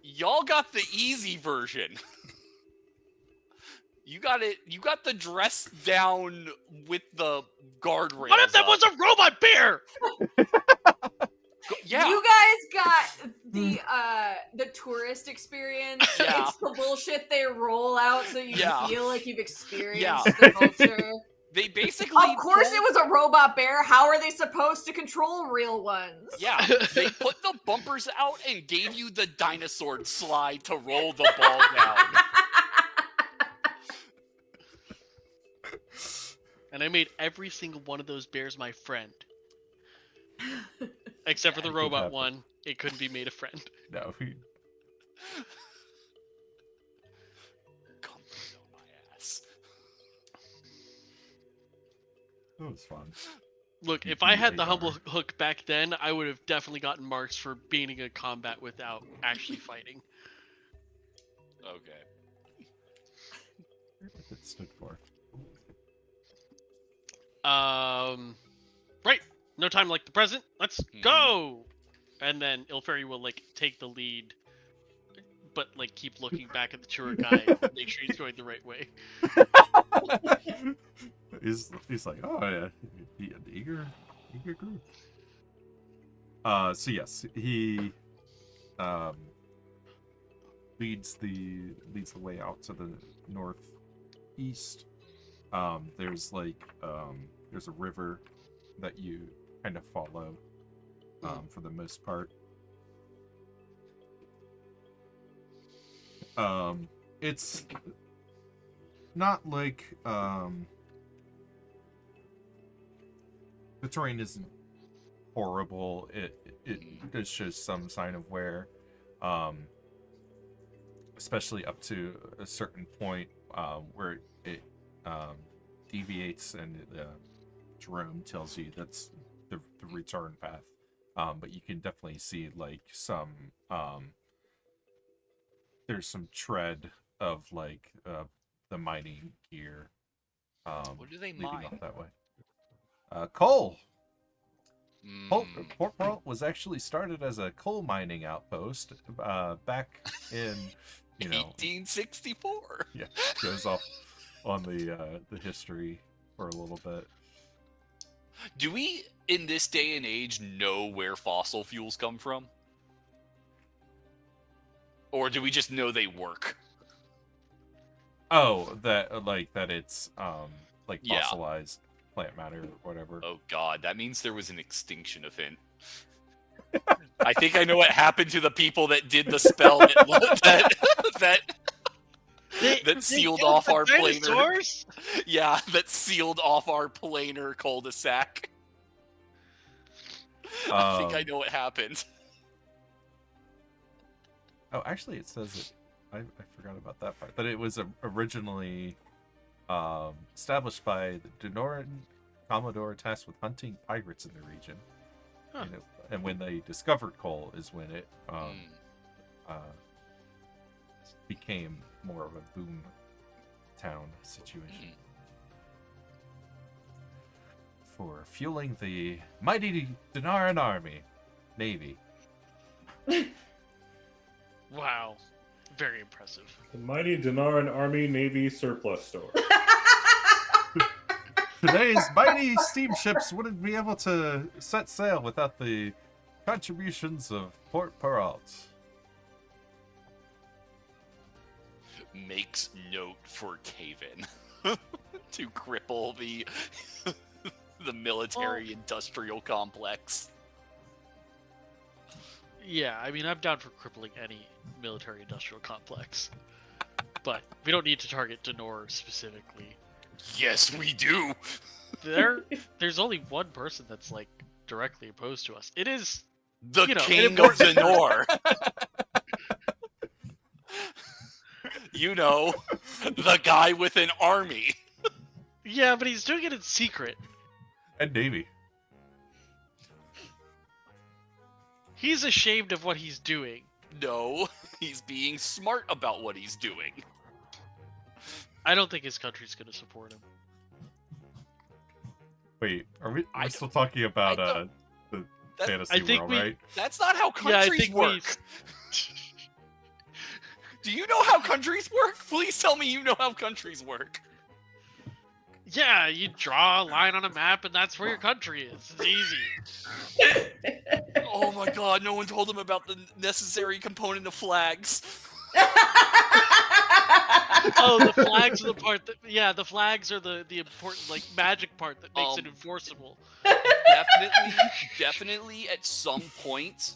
y'all got the easy version. You got it. You got the dress down with the guardrails. What if that was a robot bear? Yeah. You guys got the tourist experience. Yeah. It's the bullshit they roll out so you feel like you've experienced Yeah. the culture. They basically. Of course, it was a robot bear. How are they supposed to control real ones? Yeah, they put the bumpers out and gave you the dinosaur slide to roll the ball down. And I made every single one of those bears my friend. Except for the robot one. It couldn't be made a friend. No. Comfort zone my ass. That was fun. Look, if I had the humble hook back then, I would have definitely gotten marks for being in a combat without actually fighting. Okay. It stood for. no time like the present. Let's Mhm. go. And then Ilferi will like take the lead, but like keep looking back at the tour guide, make sure he's going the right way. He's like, oh yeah, an eager group. So yes, he leads the way out to the northeast. There's there's a river that you kind of follow for the most part. It's not like the terrain isn't horrible. It shows some sign of wear, especially up to a certain point where it deviates, and Jerome tells you that's the return path. But you can definitely see like some there's some tread of like the mining gear. What do they leading mine? off that way. Coal. Mm. Port Pearl was actually started as a coal mining outpost back in 1864. Yeah, goes off on the history for a little bit. Do we, in this day and age, know where fossil fuels come from? Or do we just know they work? Oh, that it's Yeah. fossilized plant matter or whatever. Oh god, that means there was an extinction event. I think I know what happened to the people that did the spell that sealed killed off the our planar. dinosaurs? Yeah, that sealed off our planar cul-de-sac. I think I know what happened. Oh, actually, it says it. I forgot about that part. That it was originally established by the Denoran Commodore tasked with hunting pirates in the region. Huh. And when they discovered coal is when it became more of a boom town situation. For fueling the mighty Denaran army, navy. Wow, very impressive. The mighty Denaran Army Navy surplus store. Today's mighty steamships wouldn't be able to set sail without the contributions of Port Peralt. Makes note for Caven to cripple the the military-industrial complex. Yeah, I mean, I'm down for crippling any military-industrial complex, but we don't need to target Denor specifically. Yes, we do. There's only one person that's like directly opposed to us. It is The an King of important- Denor. You know, the guy with an army. Yeah, but he's doing it in secret. And navy. He's ashamed of what he's doing. No, he's being smart about what he's doing. I don't think his country's going to support him. Wait, are we? I We're still talking about the That- fantasy I think world, we- right? That's not how Yeah, I countries think work. Do you know how countries work? Please tell me you know how countries work. Yeah, you draw a line on a map and that's where your country is. It's easy. Oh my god, no one told him about the necessary component of flags. Oh, the flags are the part that... Yeah, the flags are the important, like, magic part that makes it enforceable. Definitely at some point.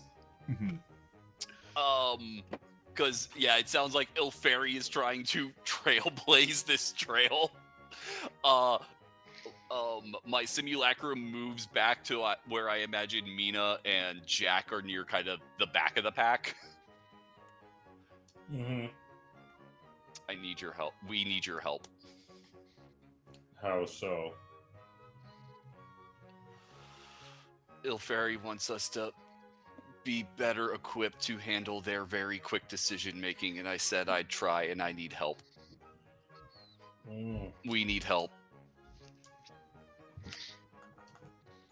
Because, yeah, it sounds like Ilfairy is trying to trailblaze this trail. My simulacrum moves back to where I imagine Mina and Jack are near kind of the back of the pack. Mm-hmm. I need your help. We need your help. How so? Ilfairy wants us to be better equipped to handle their very quick decision making, and I said I'd try, and I need help. We need help.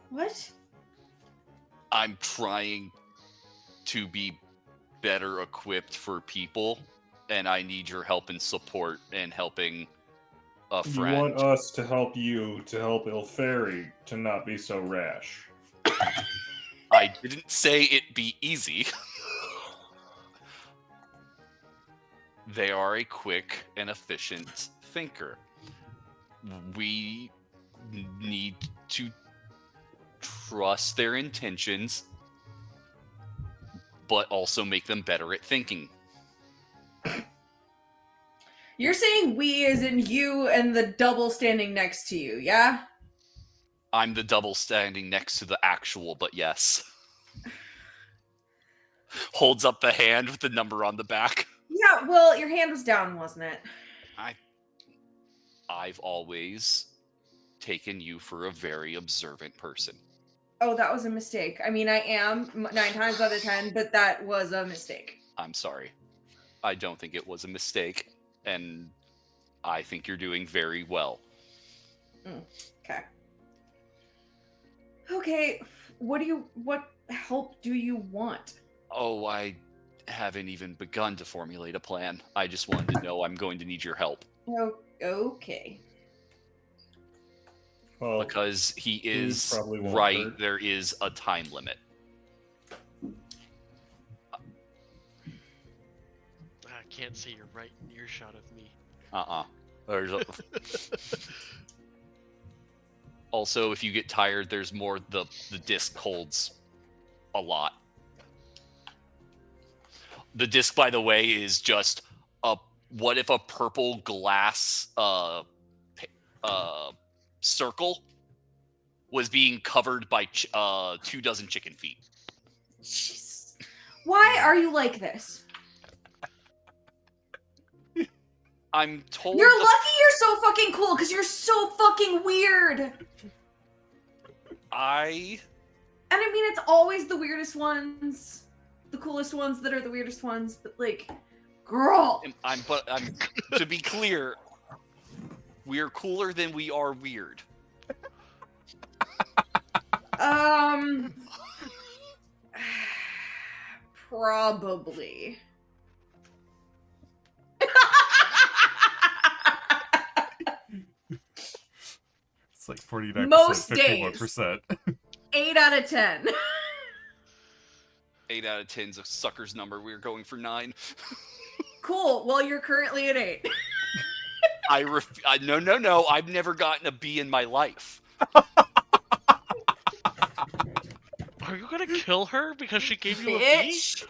What? I'm trying to be better equipped for people, and I need your help and support in helping a You friend. want us to help you to help Elfaivar to not be so rash. I didn't say it be easy. They are a quick and efficient thinker. We need to trust their intentions, but also make them better at thinking. You're saying we as in you and the double standing next to you, yeah? I'm the double standing next to the actual, but yes. Holds up the hand with the number on the back. Yeah, well, your hand was down, wasn't it? I've always taken you for a very observant person. Oh, that was a mistake. I mean, I am 9 times out of 10, but that was a mistake. I'm sorry. I don't think it was a mistake, and I think you're doing very well. Okay. Okay, what help do you want? Oh, I haven't even begun to formulate a plan. I just wanted to know I'm going to need your help. Oh, okay. Well, Because he is probably won't right, hurt. there is a time limit. I can't say you're right in earshot of me. There's a... Also, if you get tired, there's more. The disc holds a lot. The disc, by the way, is just a. What if a purple glass circle was being covered by 24 chicken feet? Jeez. Why are you like this? I'm told. You're lucky you're so fucking cool because you're so fucking weird. And I mean, it's always the weirdest ones, the coolest ones that are the weirdest ones. But like, girl. I'm to be clear, we're cooler than we are weird. Probably. It's like 49%, Most 51%. 8 out of 10. 8 out of 10's a sucker's number. We're going for 9. Cool. Well, you're currently at 8. No. I've never gotten a B in my life. Are you gonna kill her because she gave you a B? Bitch.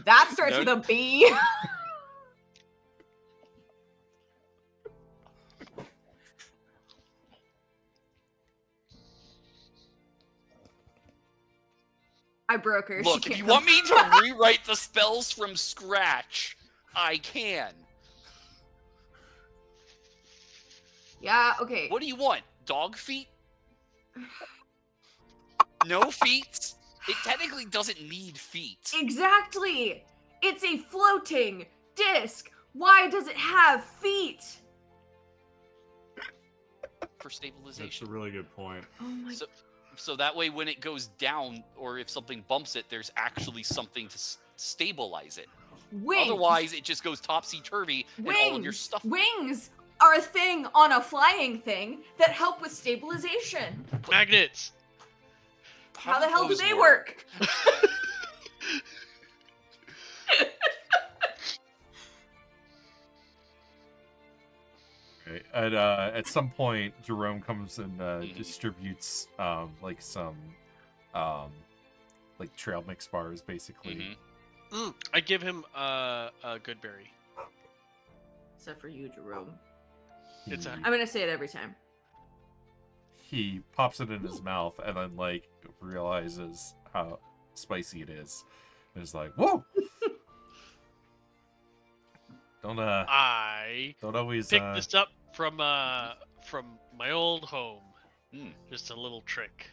That starts No. with a B. I broke her. Look, She if you can't want me to rewrite the spells from scratch, I can. Yeah, okay. What do you want? Dog feet? No feet? It technically doesn't need feet. Exactly. It's a floating disc. Why does it have feet? For That's a stabilization. really good point. Oh my So that way when it goes down, or if something bumps it, there's actually something to stabilize it. wings. Otherwise, it just goes topsy-turvy and all of your stuff... Wings are a thing on a flying thing that help with stabilization. Magnets. How the hell do those they work? Okay. At some point, Jerome comes and distributes like some like trail mix bars, basically. Mhm. I give him a good berry. Except for you, Jerome. It's a- I'm gonna say it every time. He pops it in his mouth and then like realizes how spicy it is. And is like, whoa! Don't I always picked this up from my old home. Hmm. Just a little trick.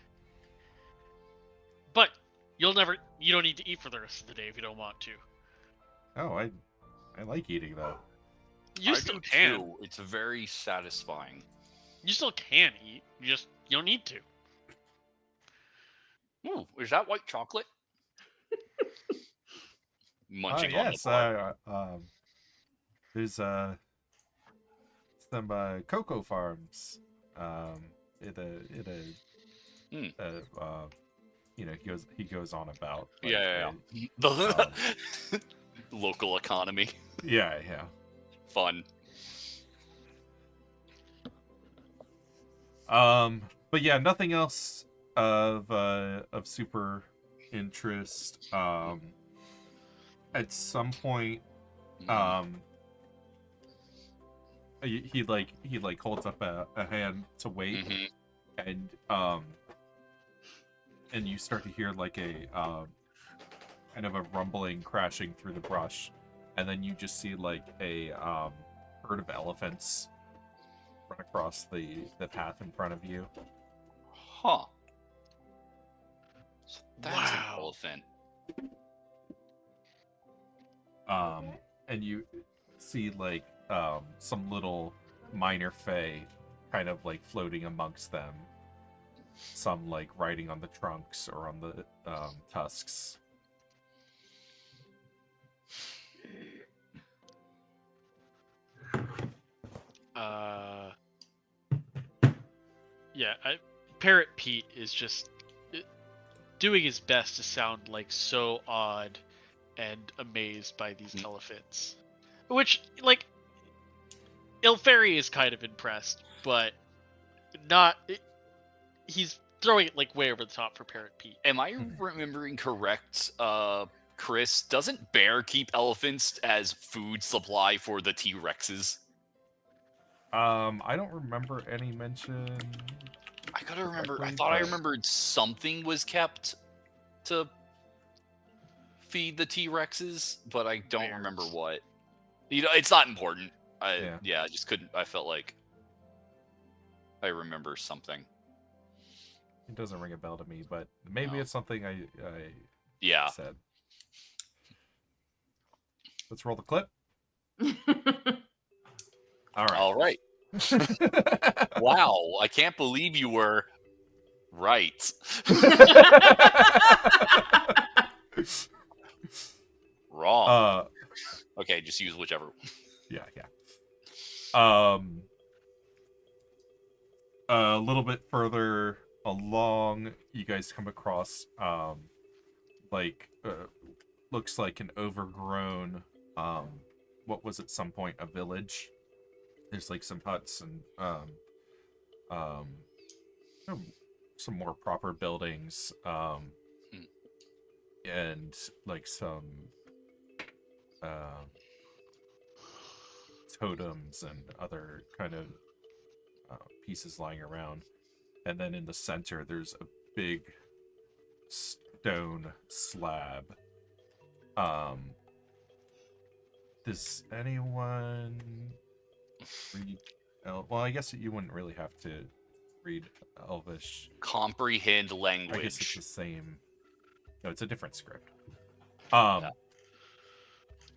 But you don't need to eat for the rest of the day if you don't want to. Oh, I like eating though. You I still do can. too. It's very satisfying. You still can eat. You don't need to. Ooh, is that white chocolate? Munching on the Yes. bar. There's some cocoa farms. It a Hmm. he goes on about like, Yeah. The local economy. yeah. Fun. But yeah, nothing else of super interest. At some point, he holds up a hand to wait, Mhm. and you start to hear like a kind of a rumbling crashing through the brush, and then you just see like a herd of elephants run across the path in front of you. Huh. So that's an Wow. elephant. And you see like some little minor fae kind of like floating amongst them, some like riding on the trunks or on the tusks. Yeah, Parrot Pete is just doing his best to sound like so awed and amazed by these elephants. Which, like, Elfaivar is kind of impressed, but not. He's throwing it like way over the top for Parrot Pete. Am I remembering correct, Chris? Doesn't Bear keep elephants as food supply for the T-Rexes? I don't remember any mention. I gotta remember. I correctly, thought I but- remembered something was kept to feed the T-Rexes, but I don't Bears. remember what. You know, it's not important. I Yeah. I just couldn't. I felt like I remember something. It doesn't ring a bell to me, but maybe No. it's something I Yeah. said. Let's roll the clip. All right. All right. Wow, I can't believe you were right. Wrong. Okay, just use whichever. Yeah. A little bit further along, you guys come across looks like an overgrown what was at some point a village. There's like some huts and some more proper buildings and like some totems and other kind of pieces lying around. And then in the center, there's a big stone slab. Does anyone read? Well, I guess you wouldn't really have to read Elvish. Comprehend I guess it's language. the same. No, it's a different script. Yeah.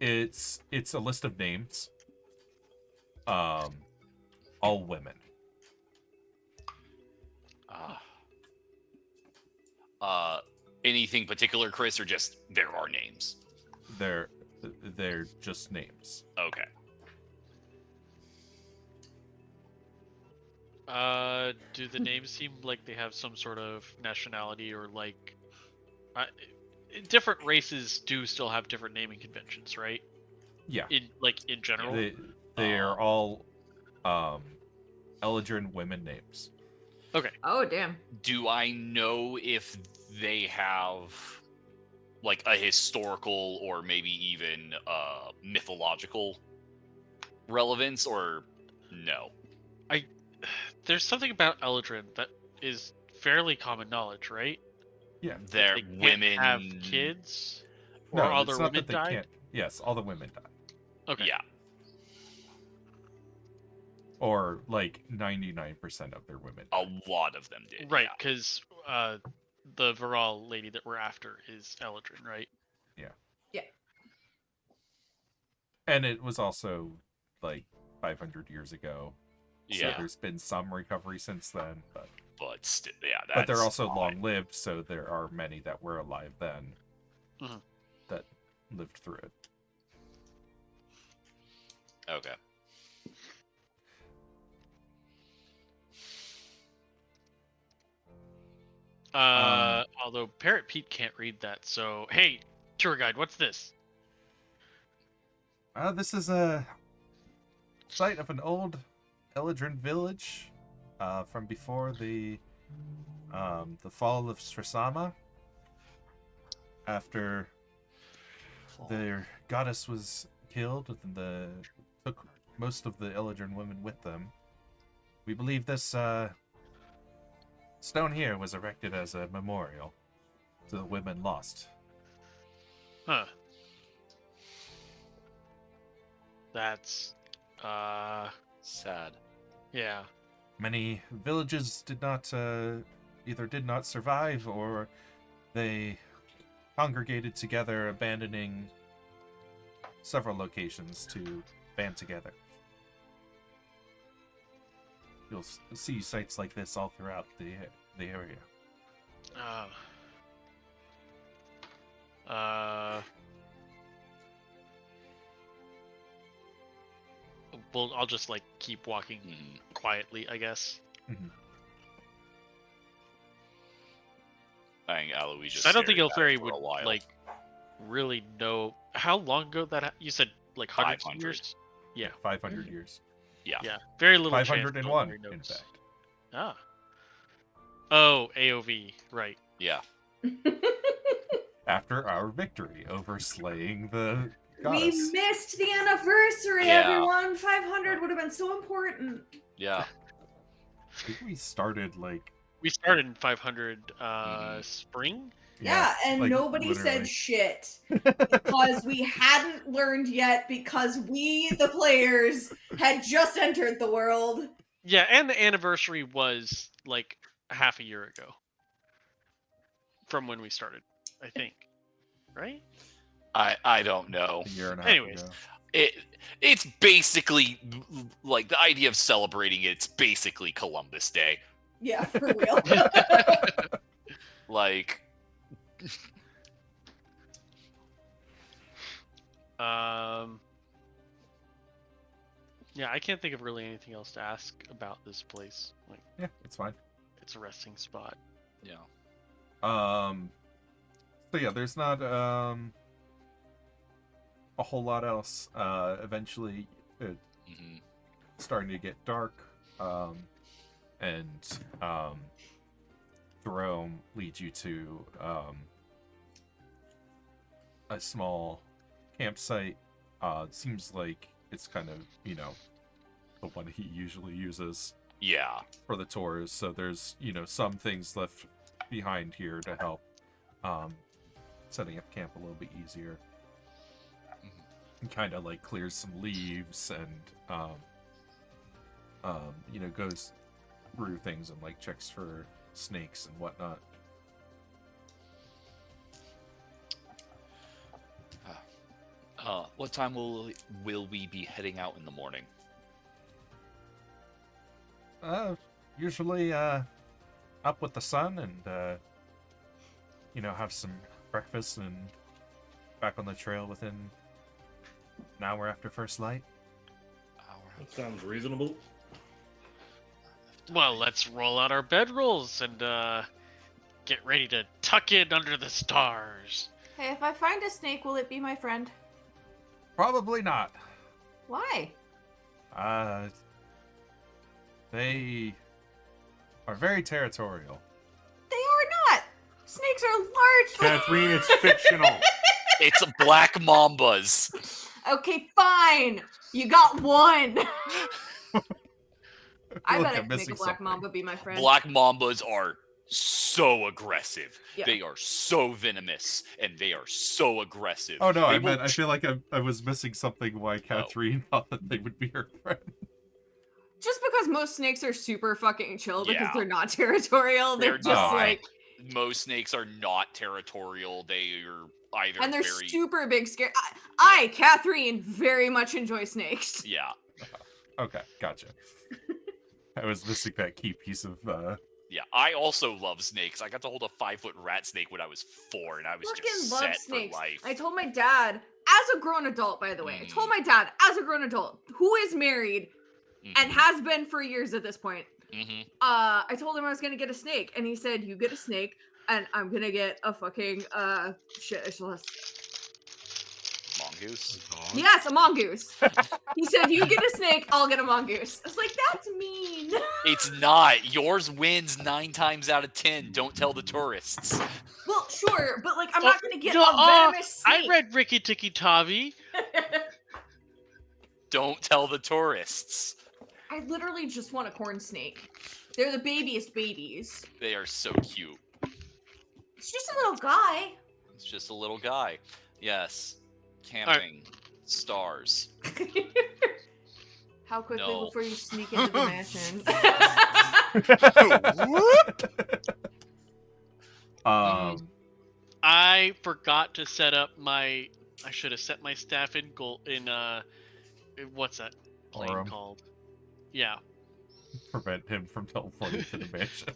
It's a list of names. All women. Anything particular, Chris, or just there are names? They're just names. Okay. Do the names seem like they have some sort of nationality or like? Different races do still have different naming conventions, right? Yeah. In general. They are all Eldrin women names. Okay. Oh, damn. Do I know if they have like a historical or maybe even mythological relevance, or no? There's something about Eldrin that is fairly common knowledge, right? Yeah. They're They can't women. have kids, or No, all it's their not women that they died. can't. Yes, all the women died. Okay. Yeah. Or like 99% of their women A died. lot of them did. Right, Yeah. because the Viral lady that we're after is Eldrin, right? And it was also like 500 years ago. So Yeah. there's been some recovery since then, but but yeah, that's But they're also fine. long-lived, so there are many that were alive then Mhm. that lived through it. Okay. Although Parrot Pete can't read that, so hey, tour guide, what's this? This is a site of an old Eladrin village from before the fall of Strasama. After their goddess was killed, and took most of the Eladrin women with them. We believe this stone here was erected as a memorial to the women lost. Huh. That's Sad. yeah. Many villages did not either did not survive, or they congregated together, abandoning several locations to band together. You'll see sites like this all throughout the area. Well, I'll just like keep walking quietly, I guess. Mhm. I think Alois just I don't think stared at it Elfaivar for would a while. like really know how long ago you said, like hundreds of 500. years. Yeah, 500 years. Yeah. yeah. Very little chance 501, Elfaivar in knows. fact. Ah. Oh, AOV, right. Yeah. After our victory over slaying the We goddess. missed the anniversary, Yeah. everyone. 500 would have been so important. Yeah. I think we started like We started in 500 Mhm. spring. Yeah, and like, nobody literally. said shit because we hadn't learned yet, because we, the players, had just entered the world. Yeah, and the anniversary was like half a year ago from when we started, I think. Right? I don't know. A year and a half Anyways. ago. It's basically like the idea of celebrating it's basically Columbus Day. Yeah, for real. Like Yeah, I can't think of really anything else to ask about this place. Like, Yeah, it's fine. it's a resting spot. yeah. So yeah, there's not a whole lot else. Eventually it Mhm. starting to get dark. And Jerome leads you to a small campsite. It seems like it's kind of, the one he usually uses Yeah. for the tours. So there's, some things left behind here to help setting up camp a little bit easier. And kind of like clears some leaves and goes through things and like checks for snakes and whatnot. What time will we be heading out in the morning? Usually up with the sun and have some breakfast and back on the trail within an hour after first light. That sounds reasonable. Well, let's roll out our bedrolls and get ready to tuck in under the stars. Hey, if I find a snake, will it be my friend? Probably not. Why? They are very territorial. They are not. Snakes are large. Catherine, it's fictional. It's black mambas. Okay, fine. You got one. I feel like bet I I'm can make missing a black something. mamba be my friend. Black mambas are so aggressive. Yeah. They are so venomous, and they are so aggressive. Oh no, They I will meant I feel like I was missing something why Catherine thought that they would be her friend. Just because most snakes are super fucking chill because Yeah. they're not territorial, they're They're just not. like, Most snakes are not territorial. They are either and they're very super big scary. I, Catherine, very much enjoy snakes. yeah. Okay, gotcha. I was missing that key piece of Yeah, I also love snakes. I got to hold a 5-foot rat snake when I was 4, and I was Fucking just love set snakes. for life. I told my dad, as a grown adult, by the way, I told my dad, as a grown adult, who is married and has been for years at this point, I told him I was gonna get a snake, and he said, "You get a snake, and I'm gonna get a fucking shit." Mongoose. Yes, a mongoose. He said, "You get a snake, I'll get a mongoose." I was like, "That's mean." It's not. Yours wins 9 times out of 10. Don't tell the tourists. Well, sure, but like, I'm not gonna get no, a venomous I snake. read Ricky Tikki Tavi. Don't tell the tourists. I literally just want a corn snake. They're the babiest babies. They are so cute. It's just a little guy. It's just a little guy. Yes. Camping. Stars. How quickly No. before you sneak into the mansion? I forgot to set up my. I should have set my staff in what's that plane Orem. called? Yeah. Prevent him from teleporting to the mansion.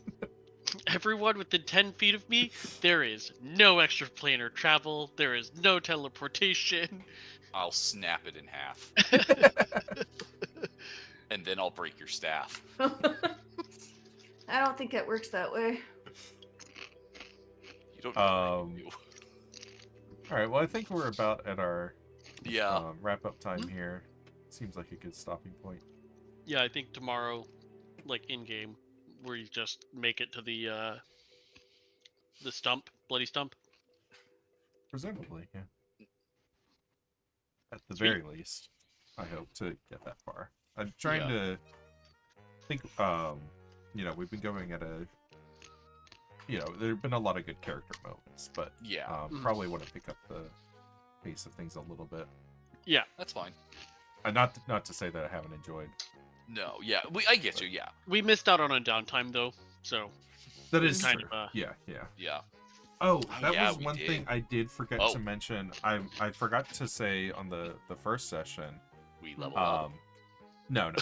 Everyone within 10 feet of me, there is no extraplanar travel. There is no teleportation. I'll snap it in half. And then I'll break your staff. I don't think it works that way. You don't know what I can do. All right. Well, I think we're about at our Yeah. wrap-up time here. Seems like a good stopping point. Yeah, I think tomorrow, like in game, where you just make it to the stump, bloody stump. Presumably, yeah. At the Sweet. very least, I hope to get that far. I'm trying to think. We've been going at a. There have been a lot of good character moments, but Yeah. probably want to pick up the pace of things a little bit. Yeah, That's fine. And not to say that I haven't enjoyed. No, yeah. I get you, yeah. we missed out on a downtime though, so That is kind true. of Yeah. Yeah. Oh, that yeah, was we one did. thing I did forget Oh. to mention. I forgot to say on the first session. We level up. No.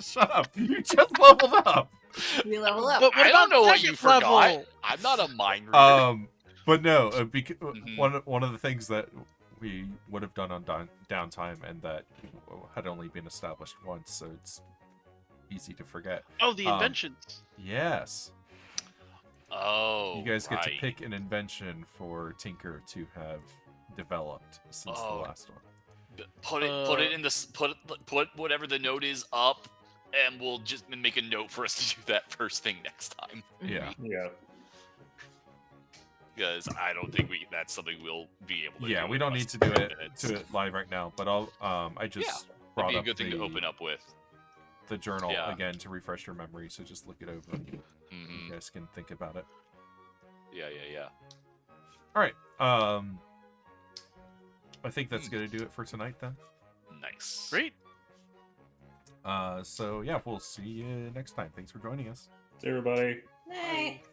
Shut up! You just leveled up. We level up. But what I don't about know what you second level? forgot. I'm not a mind reader. But no, Mhm. one of the things that we would have done on downtime and that had only been established once, so it's easy to forget. Oh, the inventions. Yes, Oh, you guys get to right. pick an invention for Tinker to have developed since the Oh. last one. Put it in the put whatever the note is up, and we'll just make a note for us to do that first thing next time. Yeah. Yeah. Because I don't think that's something we'll be able to. Yeah, do we in don't less need to than do 10 it minutes. live right now, but I'll I just brought That'd be a up good thing to open up with. the journal Yeah. again to refresh your memory, so just look it over and you Mhm. guys can think about it. Yeah. All right. I think that's gonna do it for tonight then. Nice. Great. So yeah, we'll see you next time. Thanks for joining us. See everybody. Night.